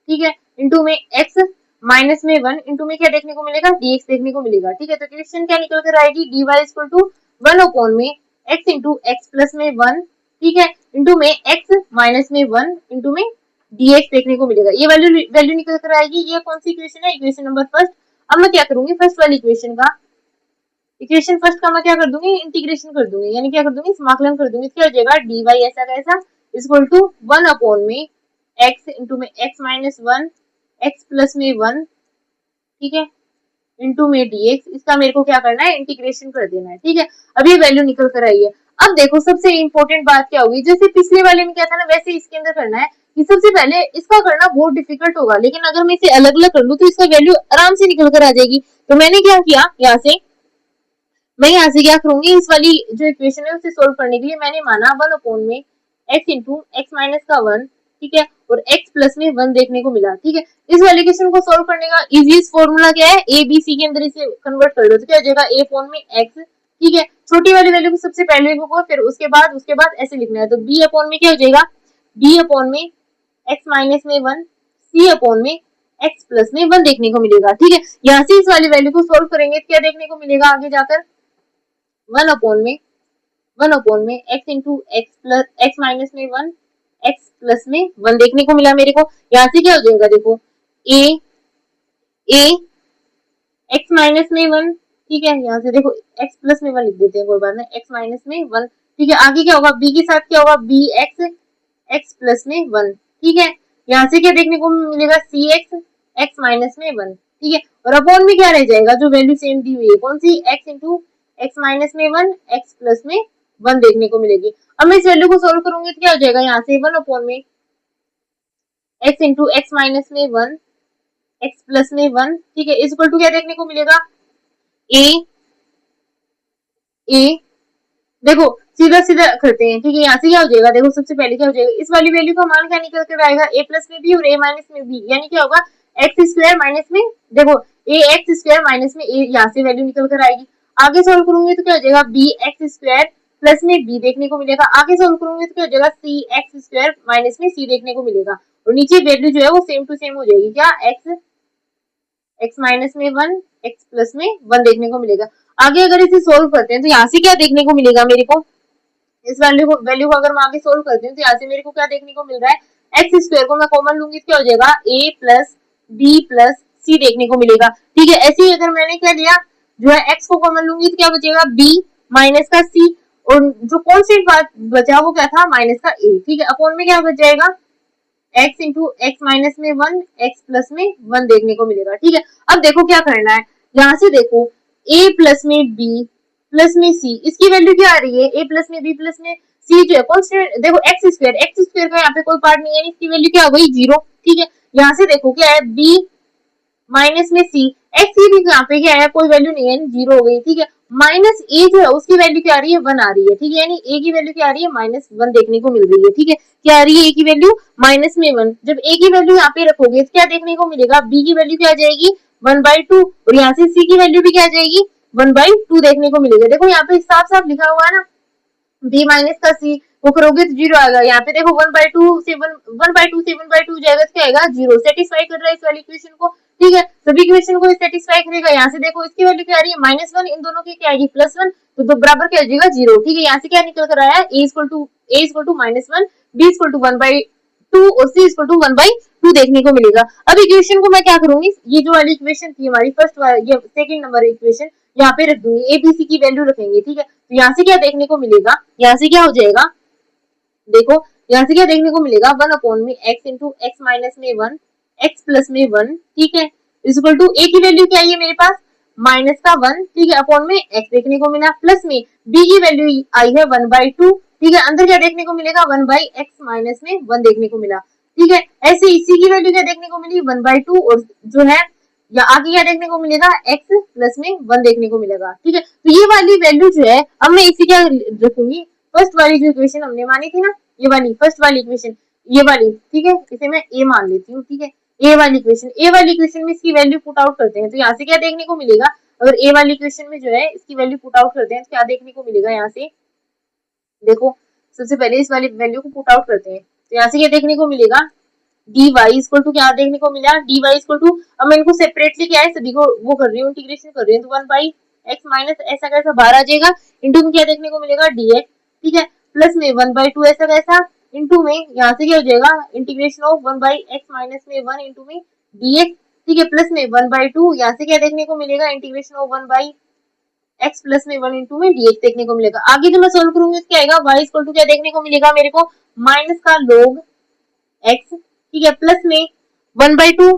ठीक है, इंटू में x माइनस में 1 इंटू में क्या देखने को मिलेगा dx देखने को मिलेगा, ठीक है। तो इक्वेशन क्या निकल कर आएगी dy इक्वल टू 1 अपॉन में x इंटू एक्स प्लस में 1, ठीक है, इंटू में x माइनस में 1 इंटू में dx देखने को मिलेगा, ये वैल्यू निकल कर आएगी। ये कौन सी इक्वेशन है, इक्वेशन नंबर फर्स्ट। अब मैं क्या करूंगी फर्स्ट वाली इक्वेशन का, इक्वेशन फर्स्ट का मैं क्या कर दूंगी इंटीग्रेशन कर दूंगी, यानी क्या कर दूंगी समाकलन कर दूंगी, क्या हो जाएगा dy ऐसा कैसा इक्वल टू 1 अपॉन में x इंटू में x माइनस 1 x प्लस में 1, ठीक है, इंटू में dx, इसका मेरे को क्या करना है इंटीग्रेशन कर देना है, ठीक है। अब ये वैल्यू निकल कर आई है। अब देखो सबसे इंपॉर्टेंट बात क्या होगी, जैसे पिछले वाले में क्या था ना वैसे इसके अंदर करना है कि सबसे पहले इसका करना बहुत डिफिकल्ट होगा, लेकिन अगर मैं इसे अलग अलग कर लूं तो इसका वैल्यू आराम से निकल कर आ जाएगी। तो मैंने क्या किया, यहाँ से क्या करूंगी, इस वाली जो इक्वेशन है उसे सोल्व करने के लिए मैंने माना 1 में x इंटू एक्स माइनस का 1, ठीक है, और x प्लस में 1 देखने को मिला, ठीक है। इस वाली इक्वेशन को सोल्व करने का इजीएस्ट फॉर्मूला क्या है, a b c के अंदर इसे कन्वर्ट कर दो, तो क्या हो जाएगा a अपॉन में x, ठीक है। छोटी वाली वैल्यू को सबसे पहले लिखो, फिर उसके बाद ऐसे लिखना है, तो b अपॉन में क्या हो जाएगा, b अपॉन में x माइनस में 1, c अपॉन में x प्लस में 1 देखने को मिलेगा, ठीक है। यहाँ से इस वाली वैल्यू को सोल्व करेंगे तो क्या देखने को मिलेगा आगे जाकर, 1 अपॉन में x into x plus x minus में 1, x प्लस में 1 देखने को मिला मेरे को। यहाँ से क्या हो जाएगा, देखो a x माइनस में 1, ठीक है, यहाँ से देखो x प्लस में 1 लिख देते हैं, कोई बात नहीं, x माइनस में 1, ठीक है। आगे क्या होगा, b के साथ क्या होगा, bx x प्लस में 1, ठीक है। यहाँ से क्या देखने को मिलेगा, cx x माइनस में 1, ठीक है। और अपॉन में क्या रह जाएगा, जो वैल्यू सेम दी हुई है, कौन सी, x इंटू एक्स माइनस में 1, x प्लस में 1 देखने को मिलेगी। अब मैं इस वैल्यू को सोल्व करूंगी तो क्या हो जाएगा, यहाँ से 1 अपॉन में x इंटू एक्स माइनस में 1, x प्लस में 1, ठीक है, इज इक्वल टू क्या देखने को मिलेगा, a देखो सीधा सीधा करते हैं, ठीक है। यहाँ से क्या हो जाएगा, देखो सबसे पहले क्या हो जाएगा, इस वाली वैल्यू का मान क्या निकल कर आएगा, a प्लस में b और a माइनस में b, यानी क्या होगा, एक्स स्क्वायर माइनस में, देखो a एक्स स्क्वायर माइनस में a, यहाँ से वैल्यू निकल कर आएगी। आगे सोल्व करूंगी तो क्या हो जाएगा, b एक्स स्क्वायर प्लस में b देखने को मिलेगा। आगे सोल्व करूंगी तो क्या हो जाएगा, c एक्स स्क्वायर माइनस में c देखने को मिलेगा, और नीचे वैल्यू जो है वो सेम टू सेम हो जाएगी, क्या, एक्स माइनस में 1, एक्स प्लस में 1 देखने को मिलेगा। आगे अगर इसे सोल्व करते हैं तो यहाँ से क्या देखने को मिलेगा मेरे को, इस वैल्यू को अगर मैं आगे सोल्व करती हूँ तो यहाँ से मेरे को क्या देखने को मिल रहा है, एक्स स्क्वायर को मैं कॉमन लूंगी तो क्या हो जाएगा, a प्लस बी प्लस सी देखने को मिलेगा, ठीक है। ऐसे ही अगर मैंने क्या लिया, जो है x को कॉमन लूंगी तो क्या बचेगा, b माइनस का c, और जो कॉन्स्टेंट बचा वो क्या था, माइनस का a, ठीक है। अपॉन में क्या बच जाएगा, x इंटू एक्स माइनस में 1, x प्लस में 1 देखने को मिलेगा, ठीक है। अब देखो क्या करना है, यहाँ से देखो a प्लस में b प्लस में c, इसकी वैल्यू क्या आ रही है, a प्लस में b प्लस में c जो है कॉन्स्टेंट, देखो एक्स स्क्वायर का यहाँ पे कोई पार्ट नहीं है, इसकी वैल्यू क्या हो गई, 0, ठीक है। यहाँ से देखो क्या है, b माइनस में c, एक्स की भी यहाँ पे क्या है, कोई वैल्यू नहीं है, 0 हो गई, ठीक है। माइनस a जो है उसकी वैल्यू क्या आ रही है, 1 आ रही है, ठीक है, यानी a की वैल्यू क्या आ रही है, -1 देखने को मिल रही है, ठीक है। क्या आ रही है, a की वैल्यू -1, जब a की वैल्यू यहाँ पे रखोगे तो क्या देखने को मिलेगा, b की वैल्यू क्या आ जाएगी, 1/2, और यहाँ से c की वैल्यू भी क्या आ जाएगी, 1/2 देखने को मिलेगा। देखो यहाँ पे साफ साफ लिखा हुआ है ना, b माइनस का c वो करोगे तो 0 आएगा। यहाँ पे देखो 1/2 से 1/2 जाएगा तो क्या आएगा, 0, सेटिस्फाई कर रहा है इस वाली इक्वेशन को, ठीक है। सभी इक्वेशन को सेटिस्फाई करेगा। यहाँ से देखो इसकी वैल्यू क्या आ रही है, -1, इन दोनों की क्या आएगी, +1, तो दो बराबर क्या हो जाएगा, 0, ठीक है। यहाँ से क्या निकल कर आया है, a equal to -1, b equal to 1/2 और c इक्वल टू 1/2 देखने को मिलेगा। अब इक्वेशन को मैं क्या करूंगी, ये जो वाली इक्वेशन थी हमारी फर्स्ट वाली, ये सेकंड नंबर इक्वेशन, यहाँ पे रख दूंगी, ए बी सी की वैल्यू रखेंगे, ठीक है। तो यहाँ से क्या देखने को मिलेगा, यहाँ से क्या हो जाएगा, देखो यहाँ से क्या देखने को मिलेगा, 1 अपॉन में x इंटू एक्स माइनस में 1, x प्लस में 1, ठीक है, इक्वल टू a की वैल्यू क्या है मेरे पास, माइनस का 1, ठीक है, अपॉन में x देखने को मिला, प्लस में b की वैल्यू आई है 1/2, ठीक है। अंदर क्या देखने को मिलेगा, 1/x माइनस में 1 देखने को मिला, ठीक है। ऐसे इसी की वैल्यू क्या देखने को मिली, 1/2, और जो है या आगे क्या देखने को मिलेगा, x प्लस में 1 देखने को मिलेगा, ठीक है। तो ये वाली वैल्यू जो है, अब मैं इसी क्या रखूंगी, फर्स्ट वाली जो इक्वेशन हमने मानी थी ना, ये वाली फर्स्ट वाली इक्वेशन, ये वाली, ठीक है, इसे मैं ए मान लेती हूँ, ठीक है। ए वाली इक्वेशन में इसकी वैल्यू पुट आउट करते हैं तो यहाँ से क्या देखने को मिलेगा, अगर ए वाली इक्वेशन में जो है इसकी वैल्यू पुट आउट करते हैं तो क्या देखने को मिलेगा, यहाँ से देखो सबसे पहले इस वाली वैल्यू को पुट आउट करते हैं तो यहाँ से क्या देखने को मिलेगा, dy इक्वल टू क्या देखने को मिला, dy इक्वल टू, अब मैं इनको सेपरेटली क्या है सभी को वो कर रही हूँ, इंटीग्रेशन कर रही हूँ, तो 1/x माइनस ऐसा कैसा बाहर आ जाएगा, इंटू में क्या देखने को मिलेगा, dx, ठीक है, प्लस में 1/2 ऐसा कैसा, इंटू में यहाँ से क्या हो जाएगा, इंटीग्रेशन ऑफ 1/x माइनस में 1 इंटू में dx, ठीक है, प्लस में 1/2, यहाँ से क्या देखने को मिलेगा, इंटीग्रेशन ऑफ 1/x प्लस में 1 इंटू में dx देखने को मिलेगा। आगे जो मैं सोल्व करूंगी क्या आएगा, y इक्वल टू क्या देखने को मिलेगा मेरे को, माइनस का log x, ठीक है, प्लस में 1/2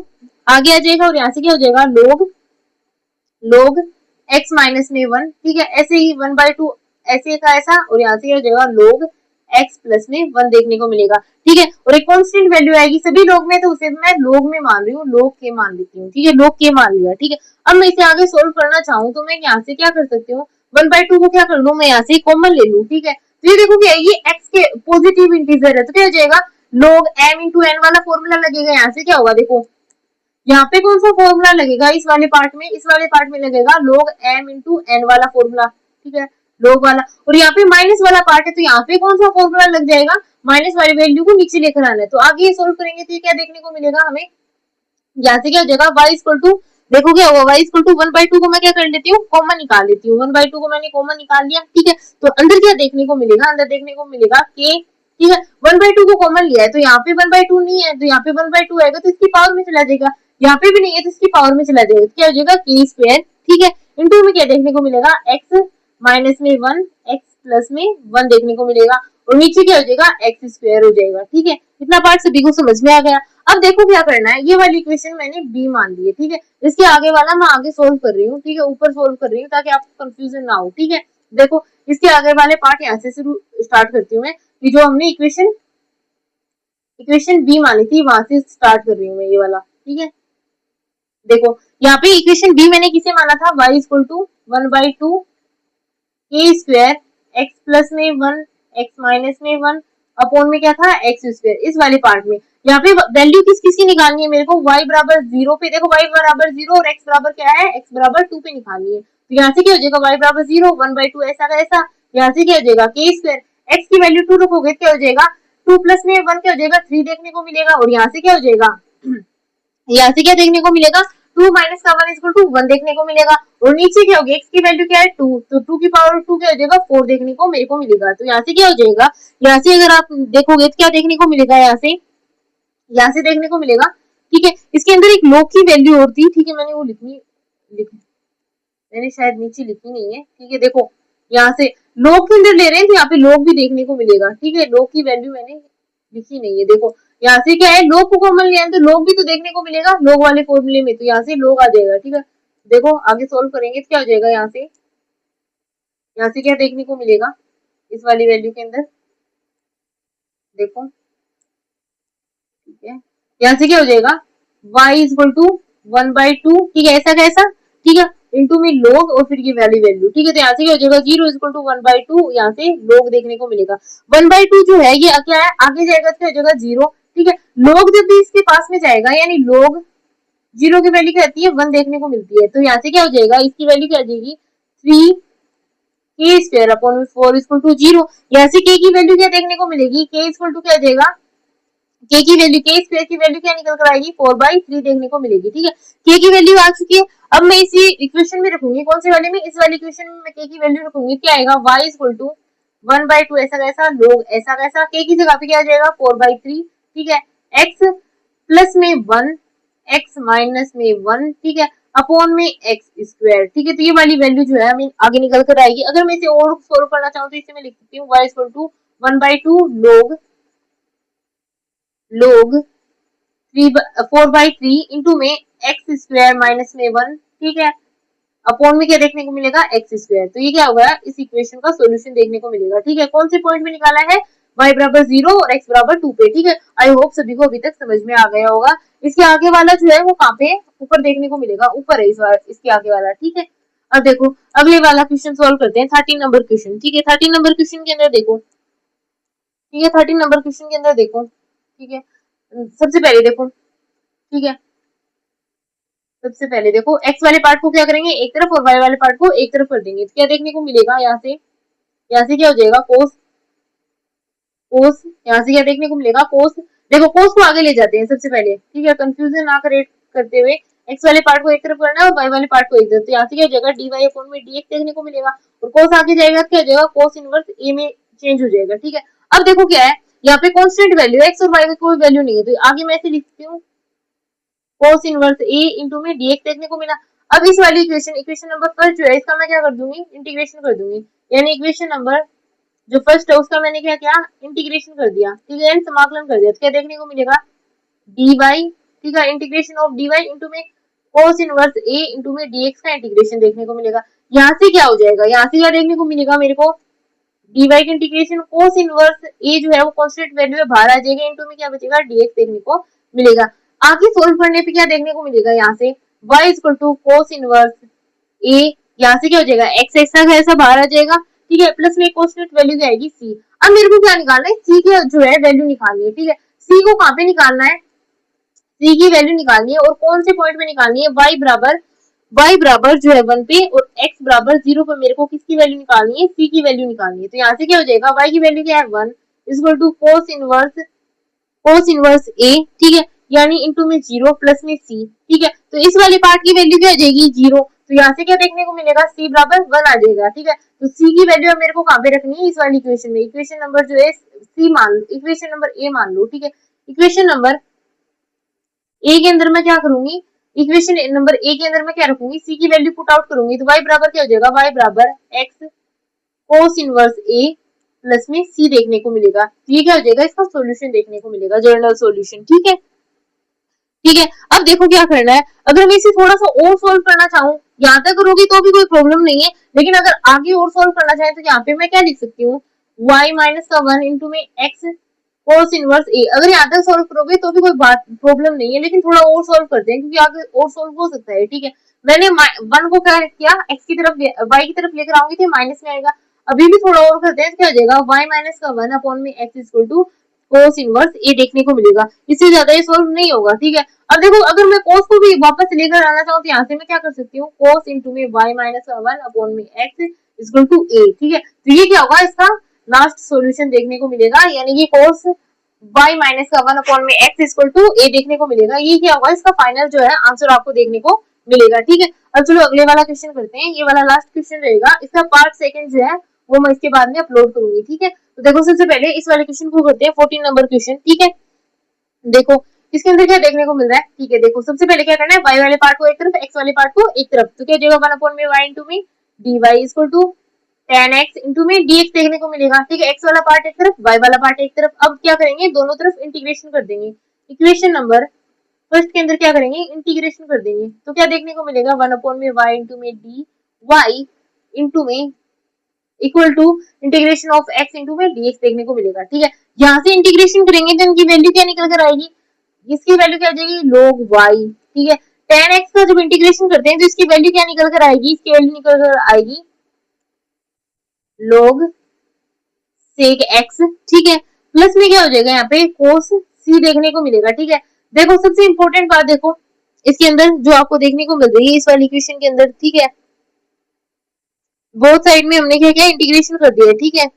आगे आ जाएगा, और यहाँ से क्या हो जाएगा, log x माइनस में 1, ठीक है। ऐसे ही 1/2 ऐसे का ऐसा, और यहाँ से क्या हो जाएगा, log x प्लस में 1 देखने को मिलेगा, ठीक है। और एक कांस्टेंट वैल्यू आएगी सभी लोग में, तो उसे मैं लोग में मान रही हूँ, लोग के मान लेती हूँ, ठीक है, लोग के मान लिया, ठीक है। अब मैं इसे आगे सोल्व करना चाहूँ तो मैं यहाँ से क्या कर सकती हूँ, 1/2 को क्या कर लूँ, मैं यहाँ से कॉमन ले लूँ, ठीक है। तो ये देखो क्या, ये x के पॉजिटिव इंटीजर है, तो क्या हो जाएगा, log m इंटू n वाला फॉर्मूला लगेगा, यहाँ से क्या होगा, देखो यहाँ पे कौन सा फॉर्मूला लगेगा, इस वाले पार्ट में लगेगा log m इंटू n वाला फॉर्मूला, ठीक है, log वाला। और यहाँ पे माइनस वाला पार्ट है, तो यहाँ पे कौन सा फॉर्मूला लग जाएगा, माइनस वाली वैल्यू को नीचे लेकर आना है। तो आगे ये सोल्व करेंगे तो ये क्या देखने को मिलेगा हमें, यहाँ से क्या हो जाएगा, y इक्वल टू, देखो क्या होगा, y इक्वल टू 1/2 को मैं क्या कर लेती हूँ, कॉमन निकाल लेती हूँ, 1/2 को मैंने कॉमन निकाल लिया, ठीक है। तो अंदर क्या देखने को मिलेगा, अंदर देखने को मिलेगा k, ठीक है। 1/2 को कॉमन लिया है तो यहाँ पे 1/2 नहीं है, तो यहाँ पे 1/2 आएगा तो इसकी पावर में चला जाएगा, यहाँ पे भी नहीं है तो इसकी पावर में चला जाएगा, तो क्या हो जाएगा k स्क्वायर, ठीक है। इंटू में क्या देखने को मिलेगा, x माइनस में 1 x प्लस में 1 देखने को मिलेगा, और नीचे क्या हो जाएगा, x स्क्वायर हो जाएगा, ठीक है। इतना पार्ट सभी को समझ में आ गया। अब देखो क्या करना है, ये वाली इक्वेशन मैंने b मान ली है, ठीक है। इसके आगे वाला मैं आगे सोल्व कर रही हूँ, ठीक है, ऊपर सोल्व कर रही हूँ ताकि आपको कंफ्यूजन ना हो, ठीक है। देखो इसके आगे वाले पार्ट यहाँ से शुरू स्टार्ट करती हूँ मैं, कि जो हमने इक्वेशन बी मानी थी वहां से स्टार्ट कर रही हूँ मैं ये वाला, ठीक है। देखो यहाँ पे इक्वेशन बी मैंने किसे माना था, y equal to 1/2 k square x plus में 1 x माइनस में 1 अपॉन में क्या था, x स्क्वायर, इस वाले पार्ट में। यहाँ पे वैल्यू किस किस की निकालनी है मेरे को, y बराबर 0 पे, देखो y बराबर 0 और x बराबर क्या है, x बराबर 2 पे निकालनी है। तो यहाँ से क्या हो जाएगा, y बराबर 0 1/2 ऐसा का ऐसा, यहाँ से क्या हो जाएगा k स्क्वायर, x की वैल्यू 2 रखोगे क्या हो जाएगा, 2 प्लस में 1 क्या हो जाएगा 3 देखने को मिलेगा, और यहाँ से क्या हो जाएगा यहाँ से क्या देखने को मिलेगा, 2 माइनस का 1 इक्वल टू 1 देखने को मिलेगा, और नीचे क्या होगी, x की वैल्यू क्या है 2, तो 2 की पावर 2 क्या हो जाएगा 4 देखने को मेरे को मिलेगा। तो यहाँ से क्या हो जाएगा, यहाँ से अगर आप देखोगे तो क्या देखने को मिलेगा, यहाँ से देखने को मिलेगा, ठीक है। इसके अंदर एक log की वैल्यू और थी, ठीक है, मैंने वो मैंने शायद नीचे लिखी नहीं है, ठीक है। देखो यहाँ से log के अंदर ले रहे हैं तो यहाँ पे log भी देखने को मिलेगा, ठीक है, log की वैल्यू मैंने लिखी नहीं है। देखो यहाँ से क्या है, log को कॉमन लिया है तो log भी तो देखने को मिलेगा log वाले फॉर्मूले में, तो यहाँ से log आ जाएगा, ठीक है। देखो आगे सोल्व करेंगे तो क्या हो जाएगा, यहाँ से क्या देखने को मिलेगा इस वाली वैल्यू के अंदर, देखो ठीक है, यहाँ से क्या हो जाएगा, y इक्वल टू 1/2, ठीक है, ऐसा कैसा, ठीक है, इंटू में log और फिर ये वाली वैल्यू, ठीक है। तो यहाँ से क्या हो जाएगा 0 इक्वल टू 1/2, यहाँ से log देखने को मिलेगा। 1/2 जो है ये क्या है, आगे जाएगा तो क्या हो जाएगा 0, ठीक है। log जब भी इसके पास में जाएगा यानी log 0 की वैल्यू क्या आती है 1 देखने को मिलती है, तो यहाँ से क्या हो जाएगा, इसकी वैल्यू क्या आ जाएगी 3 k square upon 4 equal to 0। यहाँ से k की वैल्यू क्या देखने को मिलेगी, k इक्वल टू क्या आ जाएगा, k की वैल्यू, k स्क्वायर की वैल्यू क्या निकल कर आएगी 4/3 देखने को मिलेगी, ठीक है। k की वैल्यू आ चुकी है, अब मैं इसी इक्वेशन में रखूंगी, कौन से वाले में, इस वाली इक्वेशन में मैं k की वैल्यू रखूंगी, क्या आएगा y इक्वल टू 1/2 ऐसा कैसा, log ऐसा कैसा, k की जगह पे क्या आ जाएगा 4/3, ठीक है, x प्लस में 1 x माइनस में 1, ठीक है, अपॉन में x स्क्वायर, ठीक है। तो ये वाली वैल्यू जो है हमें आगे निकल कर आएगी। अगर मैं इसे और सोल्व करना चाहूँ तो इसे मैं लिख सकती हूँ y equal to 1/2 log 4/3 into में x स्क्वायर माइनस में 1, ठीक है, अपॉन में क्या देखने को मिलेगा x स्क्वायर। तो ये क्या होगा, इस इक्वेशन का सॉल्यूशन देखने को मिलेगा, ठीक है। कौन से पॉइंट में निकाला है, y बराबर 0 और x बराबर 2 पे, ठीक है। आई होप सभी को अभी तक समझ में आ गया होगा। इसके आगे वाला जो है वो कहाँ पे, ऊपर देखने को मिलेगा, ऊपर है इसके आगे वाला, ठीक है। अब देखो अगले वाला क्वेश्चन सोल्व करते हैं, 13 नंबर क्वेश्चन, ठीक है। 13 नंबर क्वेश्चन के अंदर देखो, ठीक है, 13 नंबर क्वेश्चन के अंदर देखो, ठीक है। सबसे पहले देखो, ठीक है, सबसे पहले देखो x वाले पार्ट को क्या करेंगे एक तरफ और y वाले पार्ट को एक तरफ कर देंगे, तो क्या देखने को मिलेगा, यहाँ से क्या हो जाएगा कोस, यहाँ से क्या देखने को मिलेगा कोस। देखो कोस को आगे ले जाते हैं सबसे पहले, ठीक है, कंफ्यूजन ना क्रिएट करते हुए x वाले पार्ट को एक तरफ करना है और y वाले पार्ट को एक तरफ, तो यहाँ से क्या हो जाएगा dy अपॉन में dx देखने को मिलेगा, और कोस आगे जाएगा क्या हो जाएगा कोस इनवर्स a में चेंज हो जाएगा, ठीक है। अब देखो क्या है, यहाँ पे कॉन्स्टेंट वैल्यू x और y की कोई वैल्यू नहीं है, तो आगे मैं ऐसे लिखती हूँ cos इनवर्स a इंटू में dx देखने को मिला। अब इस वाली इक्वेशन नंबर फर्स्ट जो है इसका मैं क्या कर दूंगी, इंटीग्रेशन कर दूंगी, यानी इक्वेशन नंबर जो फर्स्ट है उसका मैंने क्या किया, इंटीग्रेशन कर दिया, ठीक है, समाकलन कर दिया, तो क्या देखने को मिलेगा dy, ठीक है, इंटीग्रेशन ऑफ dy इंटू में cos इनवर्स a इंटू में dx का इंटीग्रेशन देखने को मिलेगा। यहाँ से क्या हो जाएगा, यहाँ से क्या देखने को मिलेगा मेरे को dy का इंटीग्रेशन कोस इनवर्स a जो है वो कांस्टेंट वैल्यू है बाहर आ जाएगा, इनटू में क्या बचेगा dx देखने को मिलेगा। आगे सोल्व करने पे क्या देखने को मिलेगा, यहाँ से y equal to cos inverse a, यहाँ से क्या हो जाएगा x ऐसा का ऐसा बाहर आ जाएगा, ठीक है, प्लस में कांस्टेंट वैल्यू क्या आएगी c। अब मेरे को क्या निकालना है, c की जो है वैल्यू निकालनी है, ठीक है। c को कहाँ पे निकालना है, c की वैल्यू निकालनी है और कौन से पॉइंट पे निकालनी है, y बराबर जो है 1 पे और x बराबर 0 पे मेरे को किसकी वैल्यू निकालनी है, c की वैल्यू निकालनी है। तो यहाँ से क्या हो जाएगा, y की वैल्यू क्या है 1 equal to cos inverse a, ठीक है, यानी इनटू में 0 प्लस में c, ठीक है। तो इस वाले पार्ट की वैल्यू क्या आ जाएगी 0, तो यहाँ से क्या देखने को मिलेगा c बराबर 1 आ जाएगा, ठीक है। तो c की वैल्यू मेरे को कहाँ पे रखनी है, इस वाली इक्वेशन में, इक्वेशन नंबर जो है c मान लो, इक्वेशन नंबर a मान लो, ठीक है। इक्वेशन नंबर a के अंदर मैं क्या करूंगी, इक्वेशन नंबर a के अंदर मैं क्या रखूंगी, c की वैल्यू पुट आउट करूंगी, तो y बराबर क्या हो जाएगा, y बराबर x cos inverse a plus में c देखने को मिलेगा। तो ये क्या हो जाएगा, इसका सॉल्यूशन देखने को मिलेगा, जनरल सॉल्यूशन, ठीक है। ठीक है, अब देखो क्या करना है, अगर मैं इसे थोड़ा सा और सोल्व करना चाहूँ, यहाँ तक करोगी तो भी कोई प्रॉब्लम नहीं है, लेकिन अगर आगे और सोल्व करना चाहे तो यहाँ पे मैं क्या लिख सकती हूँ, y माइनस का 1 इंटू में x कोस इनवर्स a। अगर यहाँ तक सोल्व करोगे तो भी कोई बात प्रॉब्लम नहीं है, लेकिन थोड़ा और सोल्व करते हैं क्योंकि आगे और सोल्व हो सकता है, ठीक है। मैंने 1 को क्या किया, x की तरफ y की तरफ लेकर आऊंगी तो माइनस में आएगा। अभी भी थोड़ा और करते हैं, क्या हो जाएगा, y माइनस का 1 अपॉन में x equal to cos inverse a देखने को मिलेगा। इससे ज्यादा ये सोल्व नहीं होगा, ठीक है। अब देखो अगर मैं कोस को भी वापस लेकर आना चाहूँ तो यहाँ से मैं क्या कर सकती हूँ, कोस इंटू में y माइनस का 1 अपॉन में x इक्वल टू a, ठीक है। तो ये क्या होगा, इसका लास्ट सॉल्यूशन देखने को मिलेगा, यानी कि कोस y माइनस का 1 अपॉन में x इक्वल टू a देखने को मिलेगा। ये क्या होगा, इसका फाइनल जो है आंसर आपको देखने को मिलेगा, ठीक है। अब चलो अगले वाला क्वेश्चन करते हैं, ये वाला लास्ट क्वेश्चन रहेगा, इसका पार्ट सेकंड जो है वो मैं इसके बाद में अपलोड करूंगी, ठीक है। तो देखो सबसे पहले इस वाले क्वेश्चन को करते हैं, 14 नंबर क्वेश्चन, ठीक है। देखो इसके अंदर क्या देखने को मिल रहा है, ठीक है। देखो सबसे पहले क्या करना है, y वाले पार्ट को एक तरफ, x वाले पार्ट को एक तरफ, तो क्या जाएगा 1 अपॉन में y इंटू में dy equal to tan x into में dx देखने को मिलेगा, ठीक है। x वाला पार्ट एक तरफ, y वाला पार्ट एक तरफ। अब क्या करेंगे, दोनों तरफ इंटीग्रेशन कर देंगे। इक्वेशन नंबर फर्स्ट के अंदर क्या करेंगे, इंटीग्रेशन कर देंगे, तो क्या देखने को मिलेगा, 1 अपॉन में y इंटू में dy इंटू में equal to integration of x into में dx देखने को मिलेगा, ठीक है। यहाँ से इंटीग्रेशन करेंगे तो इनकी वैल्यू क्या निकल कर आएगी, इसकी वैल्यू क्या आ जाएगी, log y, ठीक है। tan x का जब इंटीग्रेशन करते हैं तो इसकी वैल्यू क्या निकल कर आएगी, इसकी वैल्यू निकल कर आएगी log sec x, ठीक है। प्लस में क्या हो जाएगा, यहाँ पे cos c देखने को मिलेगा, ठीक है। देखो सबसे इंपॉर्टेंट बात देखो इसके अंदर जो आपको देखने को मिल रही है इस वाली इक्वेशन के अंदर, ठीक है, बोथ साइड में हमने क्या किया, इंटीग्रेशन कर दिया, ठीक है।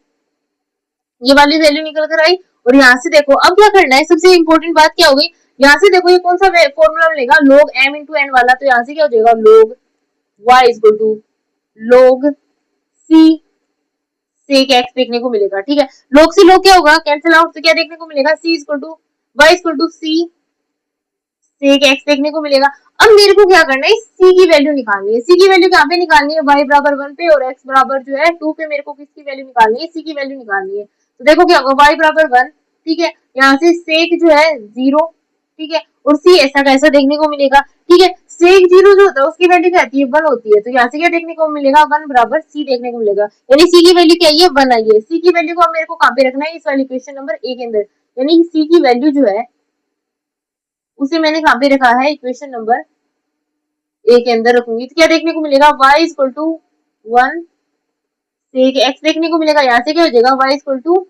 ये वाली वैल्यू निकल कर आई और यहाँ से देखो अब क्या करना है, सबसे इंपॉर्टेंट बात क्या होगी, यहाँ से देखो ये कौन सा फॉर्मूला मिलेगा, log m इंटू n वाला, तो यहाँ से क्या हो जाएगा, log y equal to log c sec x देखने को मिलेगा, ठीक है। log से log क्या होगा, कैंसिल आउट, तो क्या देखने को मिलेगा, c equal to y equal to c sec x देखने को मिलेगा। अब मेरे को क्या करना है, c की वैल्यू निकालनी है। c की वैल्यू कहाँ पे निकालनी है, y बराबर 1 पे और x बराबर जो है 2 पे मेरे को किसकी वैल्यू निकालनी है, c की वैल्यू निकालनी है। तो देखो क्या होगा, y बराबर 1, ठीक है, यहाँ से sec जो है 0, ठीक है, और c ऐसा का ऐसा देखने को मिलेगा, ठीक है। sec 0 जो होता है उसकी वैल्यू क्या आती है, 1 होती है, तो यहाँ से क्या देखने को मिलेगा, 1 बराबर c देखने को मिलेगा, यानी c की वैल्यू क्या है, 1 आई है। c की वैल्यू को मेरे को कहाँ पे रखना है, इस वाली इक्वेशन नंबर a के अंदर, यानी c की वैल्यू जो है उसे मैंने कहाँ पे रखा है, इक्वेशन नंबर ए के अंदर रखूंगी, तो क्या देखने को मिलेगा, y equal to 1 sec x देखने को मिलेगा। यहाँ से क्या हो जाएगा, y equal to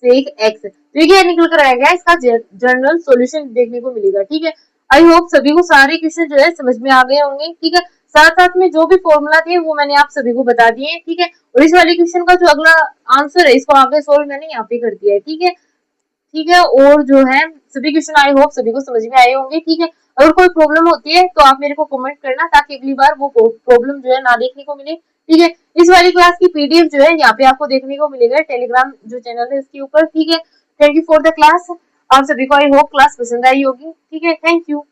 sec x, तो ये क्या निकल कर आएगा, इसका जनरल सॉल्यूशन देखने को मिलेगा, ठीक है। आई होप सभी को सारे क्वेश्चन जो है समझ में आ गए होंगे, ठीक है। साथ साथ में जो भी फॉर्मूला थे वो मैंने आप सभी को बता दिए, ठीक है। और इस वाले क्वेश्चन का जो अगला आंसर है इसको आगे सोल्व मैंने यहाँ पे कर दिया है, ठीक है, ठीक है। और जो है सभी क्वेश्चन आई होप सभी को समझ में आए होंगे, ठीक है। अगर कोई प्रॉब्लम होती है तो आप मेरे को कमेंट करना, ताकि अगली बार वो प्रॉब्लम जो है ना देखने को मिले, ठीक है। इस वाली क्लास की पीडीएफ जो है यहाँ पे आपको देखने को मिलेगा टेलीग्राम जो चैनल है इसके ऊपर, ठीक है। Thank you for the class, आप सभी को आई होप क्लास पसंद आई होगी, ठीक है। Thank you.